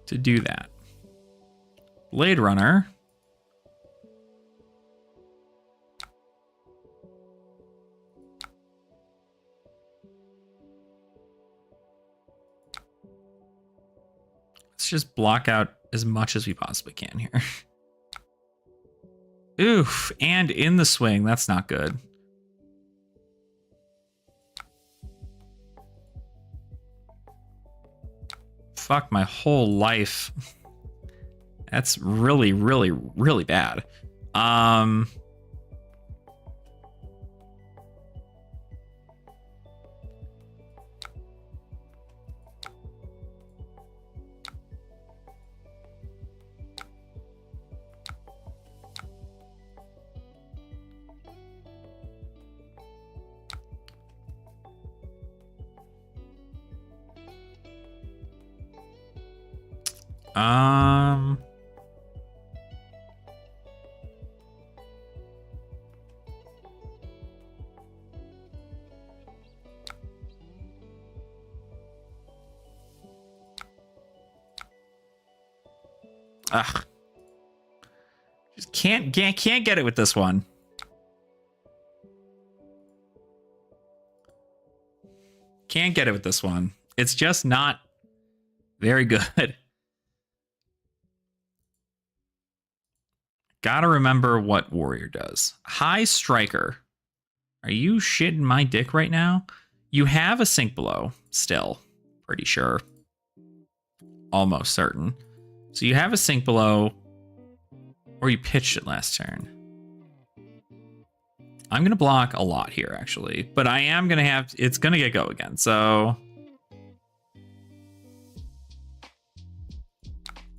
to do that. Blade Runner. Let's just block out as much as we possibly can here. Oof, and in the swing, that's not good. Fuck my whole life. That's really, really, really bad. Ugh. Just can't get it with this one. Can't get it with this one. It's just not very good. Gotta remember what Warrior does. High Striker. Are you shitting my dick right now? You have a sink below still. Pretty sure. Almost certain. So you have a sink below, or you pitched it last turn. I'm going to block a lot here, actually. But I am going to have... It's going to get go again, so...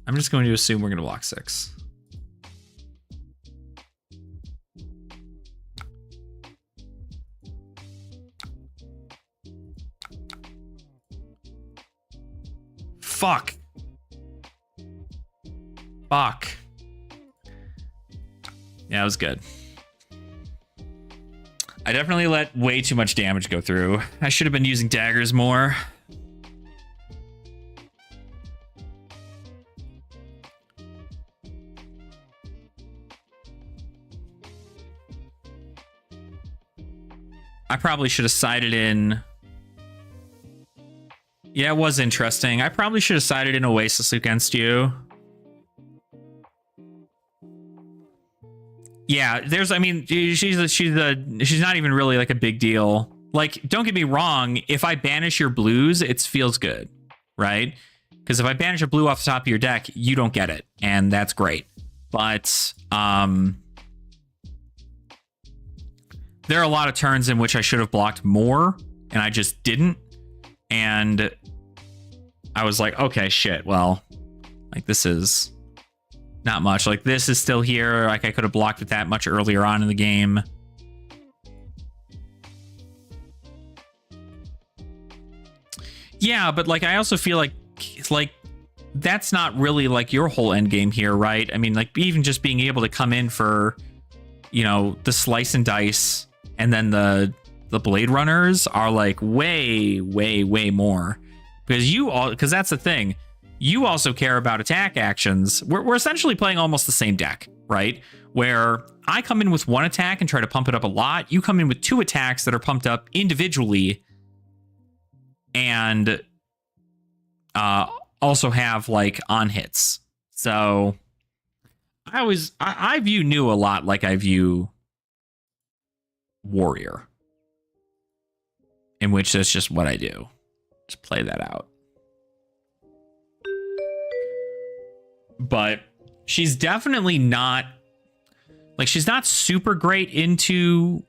I'm just going to assume we're going to block 6. Fuck. Fuck. Yeah, it was good. I definitely let way too much damage go through. I should have been using daggers more. I probably should have sided in... Yeah, it was interesting. I probably should have sided in Oasis against you. Yeah, there's, I mean, she's not even really like a big deal. Like, don't get me wrong, if I banish your blues, it feels good, right? Because if I banish a blue off the top of your deck, you don't get it, and that's great. But there are a lot of turns in which I should have blocked more, and I just didn't. And I was like, okay, shit, well, like, this is not much. Like, this is still here. Like, I could have blocked it that much earlier on in the game. Yeah, but, like, I also feel like, it's like, that's not really like your whole end game here, right? I mean, like even just being able to come in for, you know, the slice and dice, and then the blade runners are like way more, because that's the thing. You also care about attack actions. We're essentially playing almost the same deck, right? Where I come in with one attack and try to pump it up a lot. You come in with two attacks that are pumped up individually, and also have like on hits. So I view New a lot like I view Warrior, in which that's just what I do. Just play that out. But she's definitely not, like, she's not super great into,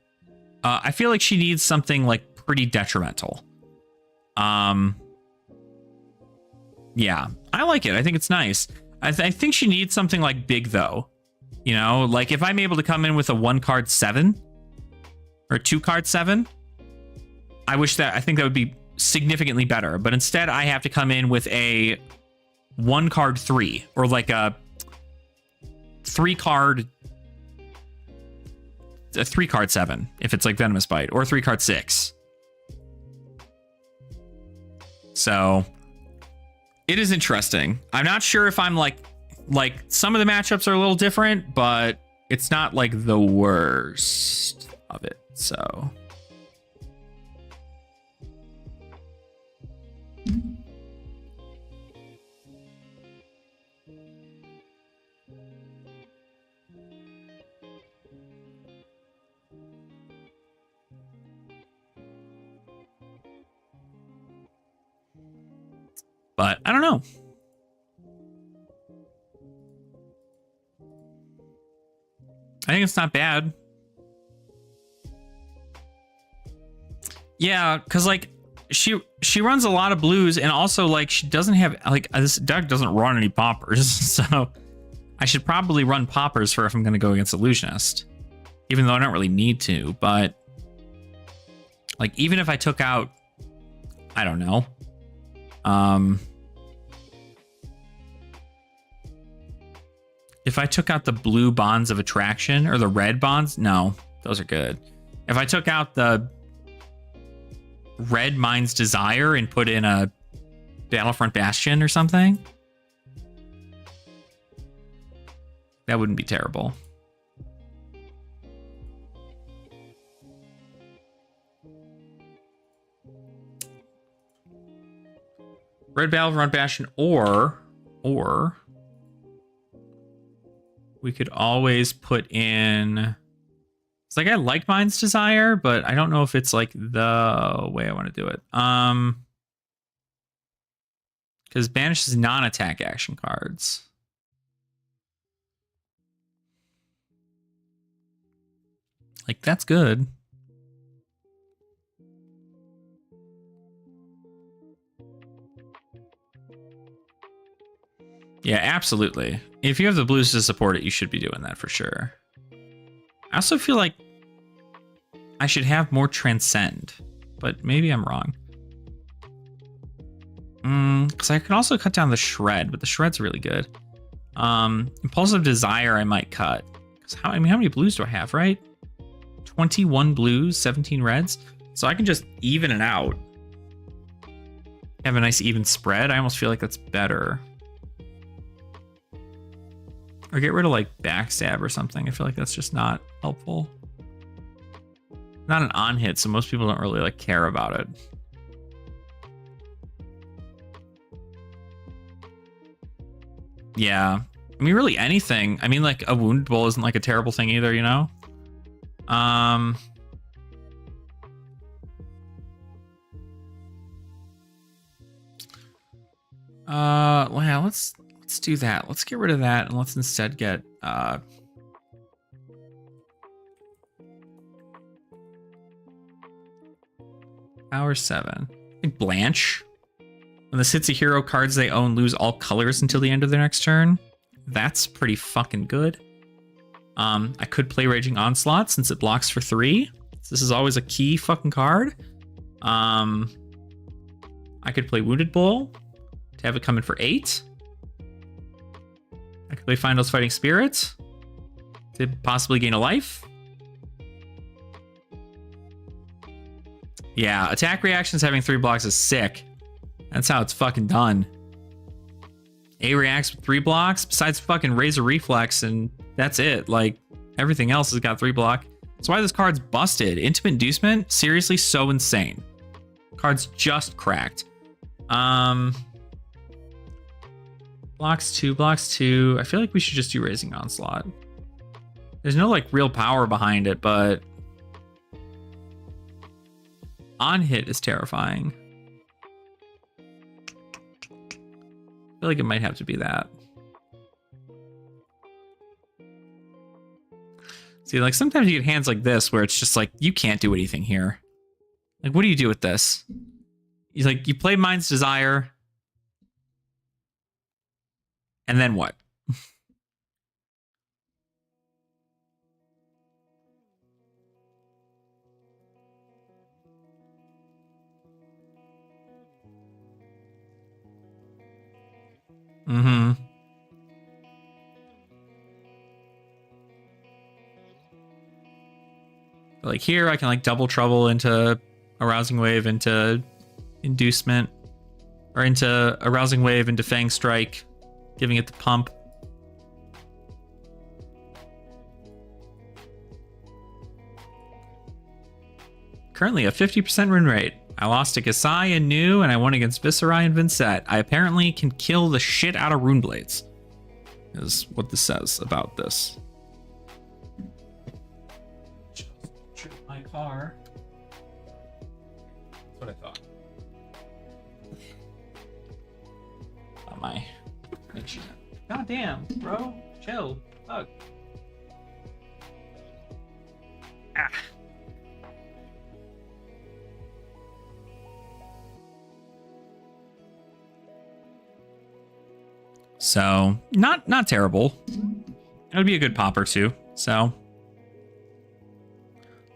I feel like she needs something like pretty detrimental. Yeah, I like it. I think it's nice. I think she needs something like big though. You know, like if I'm able to come in with a 1-card 7 or 2-card 7, I think that would be significantly better. But instead I have to come in with a 1-card 3 or like a 3-card 7 if it's like Venomous Bite, or 3-card 6. So it is interesting. I'm not sure if I'm like some of the matchups are a little different, but it's not like the worst of it. So but I don't know. I think it's not bad. Yeah, because like she runs a lot of blues, and also like she doesn't have, like, this deck doesn't run any poppers, so I should probably run poppers for if I'm going to go against Illusionist, even though I don't really need to. But like even if I took out, I don't know, if I took out the blue Bonds of Attraction or the red bonds, no, those are good. If I took out the red Mind's Desire and put in a Battlefront Bastion or something, that wouldn't be terrible. Red Battlefront Bastion, or we could always put in, it's like I like Mind's Desire, but I don't know if it's like the way I want to do it. Because banishes non-attack action cards. Like, that's good. Yeah, absolutely. If you have the blues to support it, you should be doing that for sure. I also feel like I should have more Transcend, but maybe I'm wrong. Because I could also cut down the Shred, but the Shred's really good. Impulsive Desire I might cut. Because how many blues do I have, right? 21 blues, 17 reds. So I can just even it out. Have a nice even spread. I almost feel like that's better. Or get rid of like Backstab or something. I feel like that's just not helpful. Not an on hit, so most people don't really like care about it. Yeah. I mean, really anything. I mean, like a Wounded Bull isn't like a terrible thing either, you know? Well, let's do that. Let's get rid of that, and let's instead get Power 7. I think Blanche. When this hits a hero, cards they own lose all colors until the end of their next turn. That's pretty fucking good. I could play Raging Onslaught since it blocks for 3. So this is always a key fucking card. I could play Wounded Bull to have it come in for 8. I could play Finals Fighting Spirits to possibly gain a life. Yeah, attack reactions having 3 blocks is sick. That's how it's fucking done. A reacts with 3 blocks, besides fucking Razor Reflex, and that's it. Like, everything else has got 3 block. That's why this card's busted. Intimate Inducement, seriously, so insane. Card's just cracked. Blocks 2. I feel like we should just do Raising Onslaught. There's no, like, real power behind it, but on hit is terrifying. I feel like it might have to be that. See, like, sometimes you get hands like this where it's just like, you can't do anything here. Like, what do you do with this? You play Mind's Desire, and then what? Mm-hmm. Like here, I can like double trouble into Arousing Wave into Inducement, or into Arousing Wave into Fang Strike, giving it the pump. Currently a 50% win rate. I lost to Kasai and New, and I won against Viserai and Vincent. I apparently can kill the shit out of Rune Blades, is what this says about this. Just trip my car. That's what I thought. On my machine. God damn, bro. Chill. Fuck. Ah. So, not terrible. It would be a good popper too. So,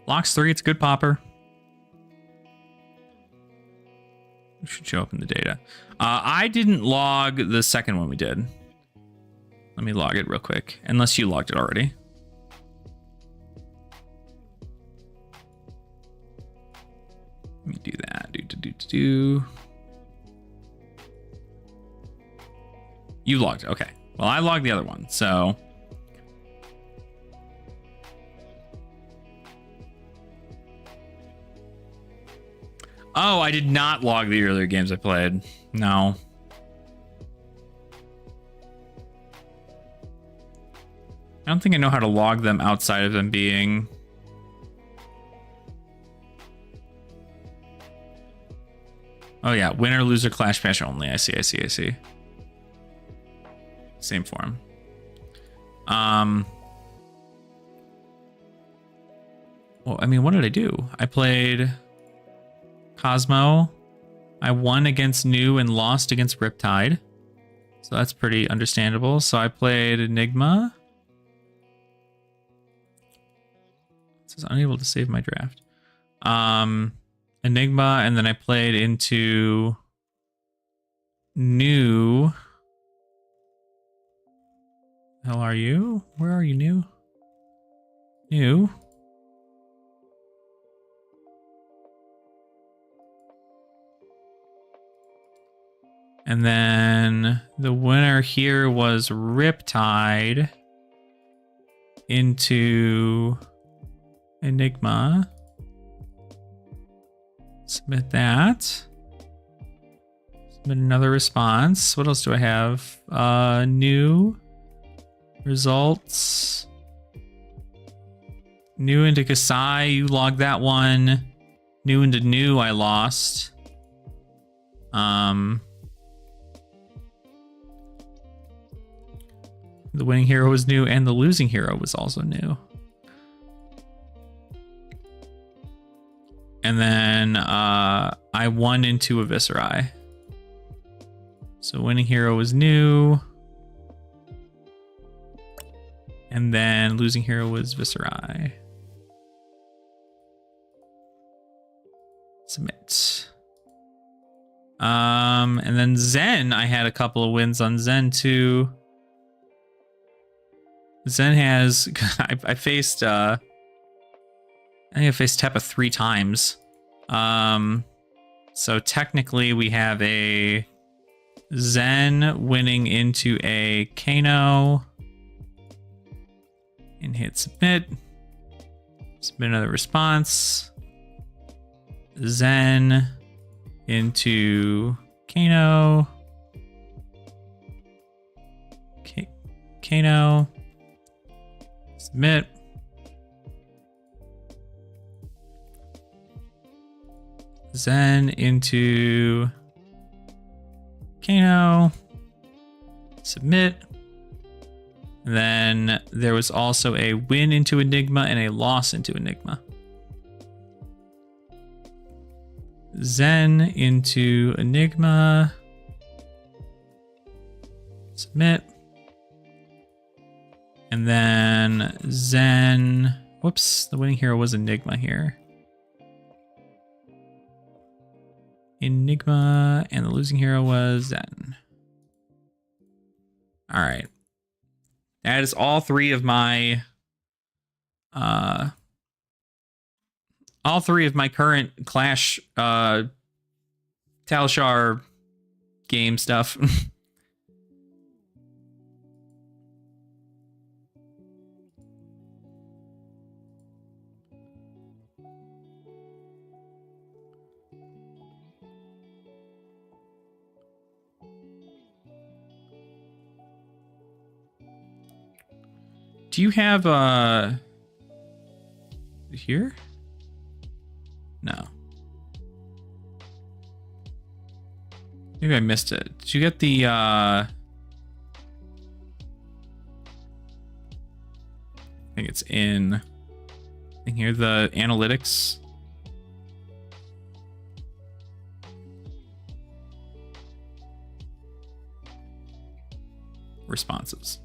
Locks 3, it's a good popper. It should show up in the data. I didn't log the second one we did. Let me log it real quick, unless you logged it already. Let me do that. Do. You logged it. Okay. Well, I logged the other one, so. Oh, I did not log the earlier games I played. No. I don't think I know how to log them outside of them being. Oh yeah, winner, loser, clash, match only. I see. Same form. Well, I mean, what did I do? I played Cosmo. I won against New and lost against Riptide. So that's pretty understandable. So I played Enigma. It says unable to save my draft. Enigma, and then I played into New. Hell are you? Where are you, New? New. And then the winner here was Riptide into Enigma. Submit that. Submit another response. What else do I have? New results. New into Kasai. You logged that one. New into New. I lost. The winning hero was New, and the losing hero was also New. And then I won into a Viserai. So winning hero was New. And then losing hero was Viserai. Submit. And then Zen, I had a couple of wins on Zen too. Zen has... I faced... I think I faced Tepa 3 times. So technically we have a Zen winning into a Kano. And hit submit. Submit another response. Zen into Kano. Kano. Submit. Zen into Kano. Submit. Then there was also a win into Enigma and a loss into Enigma. Zen into Enigma. Submit. And then Zen. Whoops, the winning hero was Enigma here. Enigma, and the losing hero was Zen. All right. That is all three of my current Clash Talshar game stuff. Do you have here? No. Maybe I missed it. Did you get the I think it's in here, the analytics. Responses.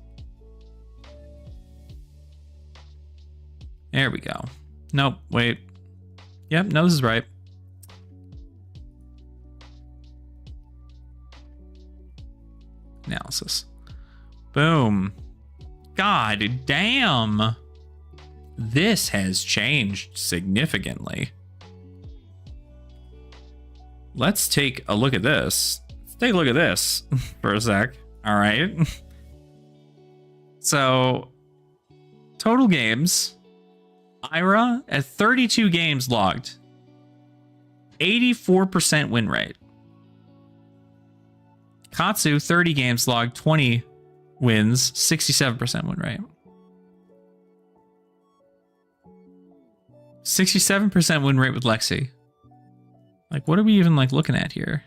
There we go. Nope, wait. Yep, no, this is right. Analysis. Boom. God damn. This has changed significantly. Let's take a look at this. Let's take a look at this for a sec. All right. So, total games. Ira at 32 games logged. 84% win rate. Katsu, 30 games logged, 20 wins, 67% win rate. 67% win rate with Lexi. Like, what are we even like looking at here?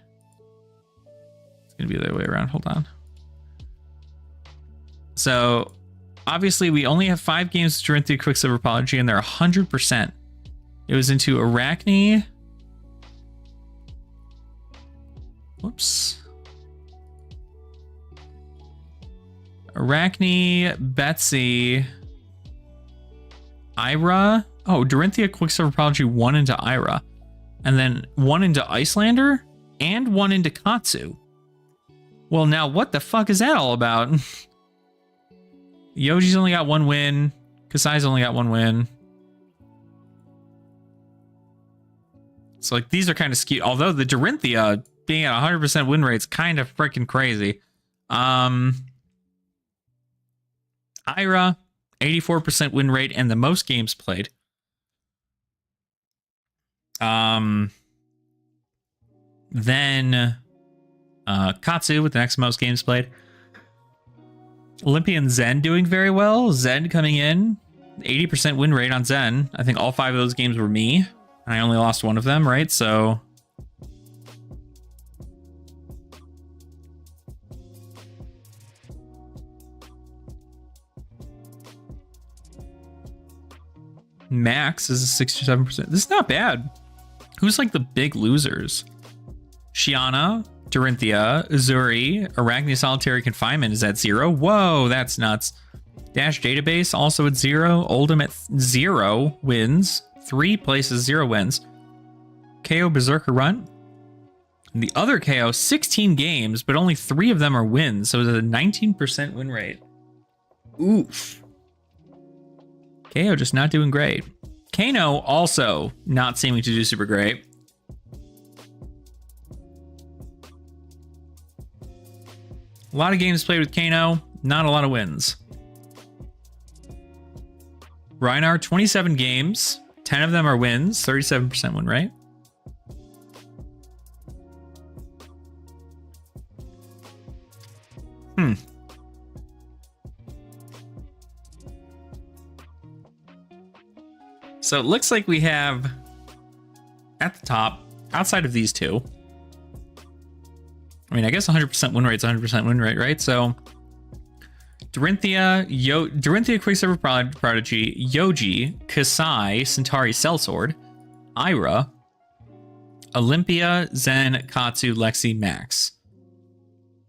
It's gonna be the other way around. Hold on. So, obviously, we only have 5 games to run through Quicksilver Apology, and they're 100%. It was into Arachne. Whoops. Arachne, Betsy, Ira. Oh, Dorinthia Quicksilver Apology 1 into Ira. And then 1 into Icelander, and 1 into Katsu. Well, now what the fuck is that all about? Yoji's only got 1 win. Kasai's only got 1 win. So, like, these are kind of skewed. Although the Dorinthia being at 100% win rate is kind of freaking crazy. Ira, 84% win rate and the most games played. Then Katsu with the next most games played. Olympian Zen doing very well. Zen coming in, 80% win rate on Zen. I think all 5 of those games were me, and I only lost 1 of them, right? So Max is a 67%. This is not bad. Who's like the big losers? Shiana, Dorinthia, Uzuri, Arachne Solitary Confinement is at 0. Whoa, that's nuts. Dash Database also at 0. Oldham at 0 wins. 3 places, 0 wins. KO Berserker Run. And the other KO, 16 games, but only 3 of them are wins. So it's a 19% win rate. Oof. KO just not doing great. Kano also not seeming to do super great. A lot of games played with Kano, not a lot of wins. Reinhardt, 27 games, 10 of them are wins, 37% win rate. So it looks like we have at the top, outside of these two, I mean, I guess 100% win rate is 100% win rate, right? So Dorinthia, Quicksilver Prodigy, Yoji, Kasai, Centauri Sellsword, Ira, Olympia, Zen, Katsu, Lexi, Max.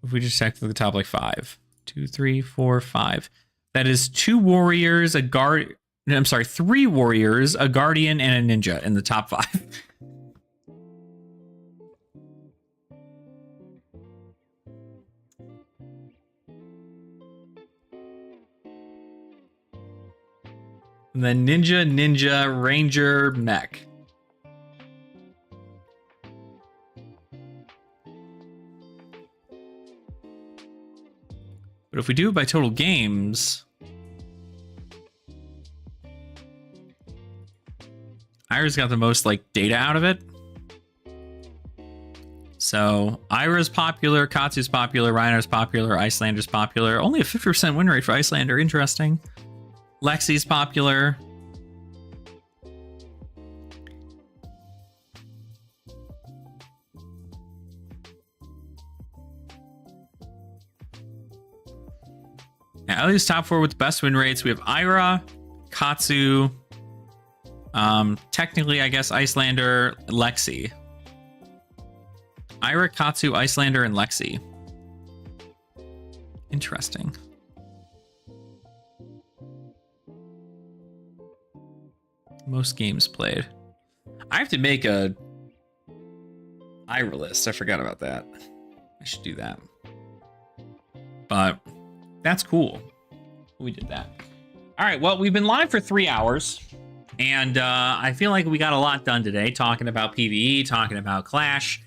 If we just check to the top, like 5. 2, 3, 4, 5. That is 2 warriors, a guard. I'm sorry, 3 warriors, a guardian, and a ninja in the top 5. And then ninja, ranger, mech. But if we do it by total games, Ira's got the most like data out of it. So Ira's popular, Katsu's popular, Reiner's popular, Icelander's popular. Only a 50% win rate for Icelander. Interesting. Lexi's popular. Now, at least top 4 with the best win rates. We have Ira, Katsu, technically, I guess, Icelander, Lexi. Ira, Katsu, Icelander, and Lexi. Interesting. Most games played. I have to make a Ira list. I forgot about that. I should do that. But that's cool. We did that. All right. Well, we've been live for 3 hours. And I feel like we got a lot done today, talking about PvE, talking about Clash,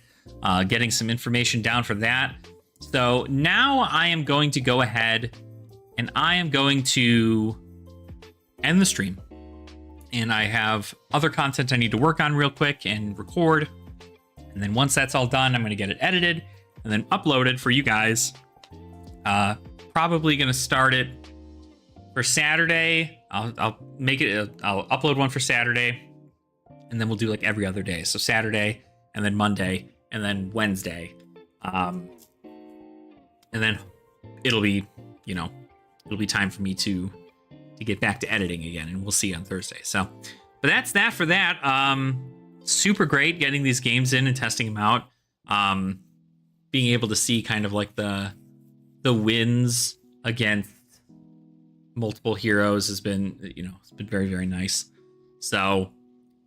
getting some information down for that. So now I am going to go ahead and I am going to end the stream. And I have other content I need to work on real quick and record. And then once that's all done, I'm going to get it edited and then uploaded for you guys. Probably going to start it for Saturday. I'll make it. I'll upload one for Saturday, and then we'll do like every other day. So Saturday, and then Monday, and then Wednesday, and then it'll be, it'll be time for me to get back to editing again, and we'll see on Thursday. So, but that's that for that. Super great getting these games in and testing them out. Being able to see kind of like the wins against multiple heroes has been, it's been very, very nice. So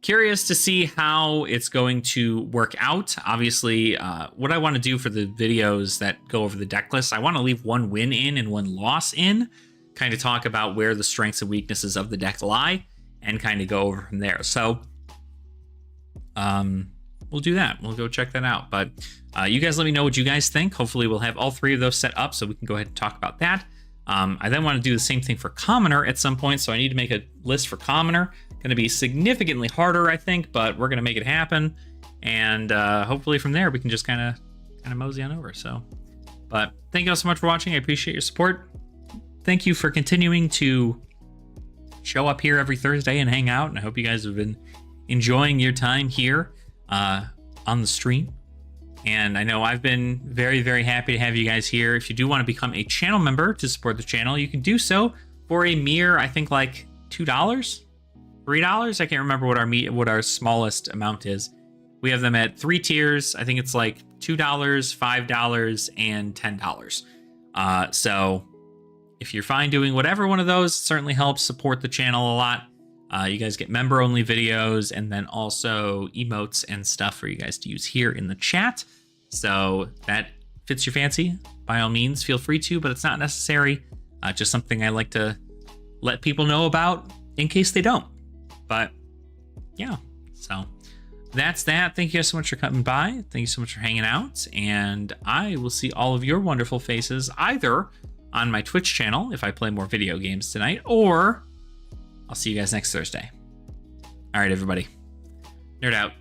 curious to see how it's going to work out. Obviously, what I want to do for the videos that go over the deck list, I want to leave 1 win in and 1 loss in, kind of talk about where the strengths and weaknesses of the deck lie and kind of go over from there. So we'll do that. We'll go check that out. But you guys let me know what you guys think. Hopefully we'll have all 3 of those set up so we can go ahead and talk about that. I then want to do the same thing for Commoner at some point, so I need to make a list for Commoner. Going to be significantly harder, I think, but we're going to make it happen. And hopefully from there we can just kind of mosey on over. So, but thank you all so much for watching. I appreciate your support. Thank you for continuing to show up here every Thursday and hang out. And I hope you guys have been enjoying your time here on the stream. And I know I've been very, very happy to have you guys here. If you do want to become a channel member to support the channel, you can do so for a mere, I think, like $2, $3. I can't remember what our smallest amount is. We have them at 3 tiers. I think it's like $2, $5, and $10. So if you're fine doing whatever one of those, certainly helps support the channel a lot. You guys get member-only videos and then also emotes and stuff for you guys to use here in the chat. So that fits your fancy, by all means, feel free to, but it's not necessary. Just something I like to let people know about in case they don't. But yeah, so that's that. Thank you guys so much for coming by. Thank you so much for hanging out. And I will see all of your wonderful faces either on my Twitch channel if I play more video games tonight, or I'll see you guys next Thursday. All right, everybody. Nerd out.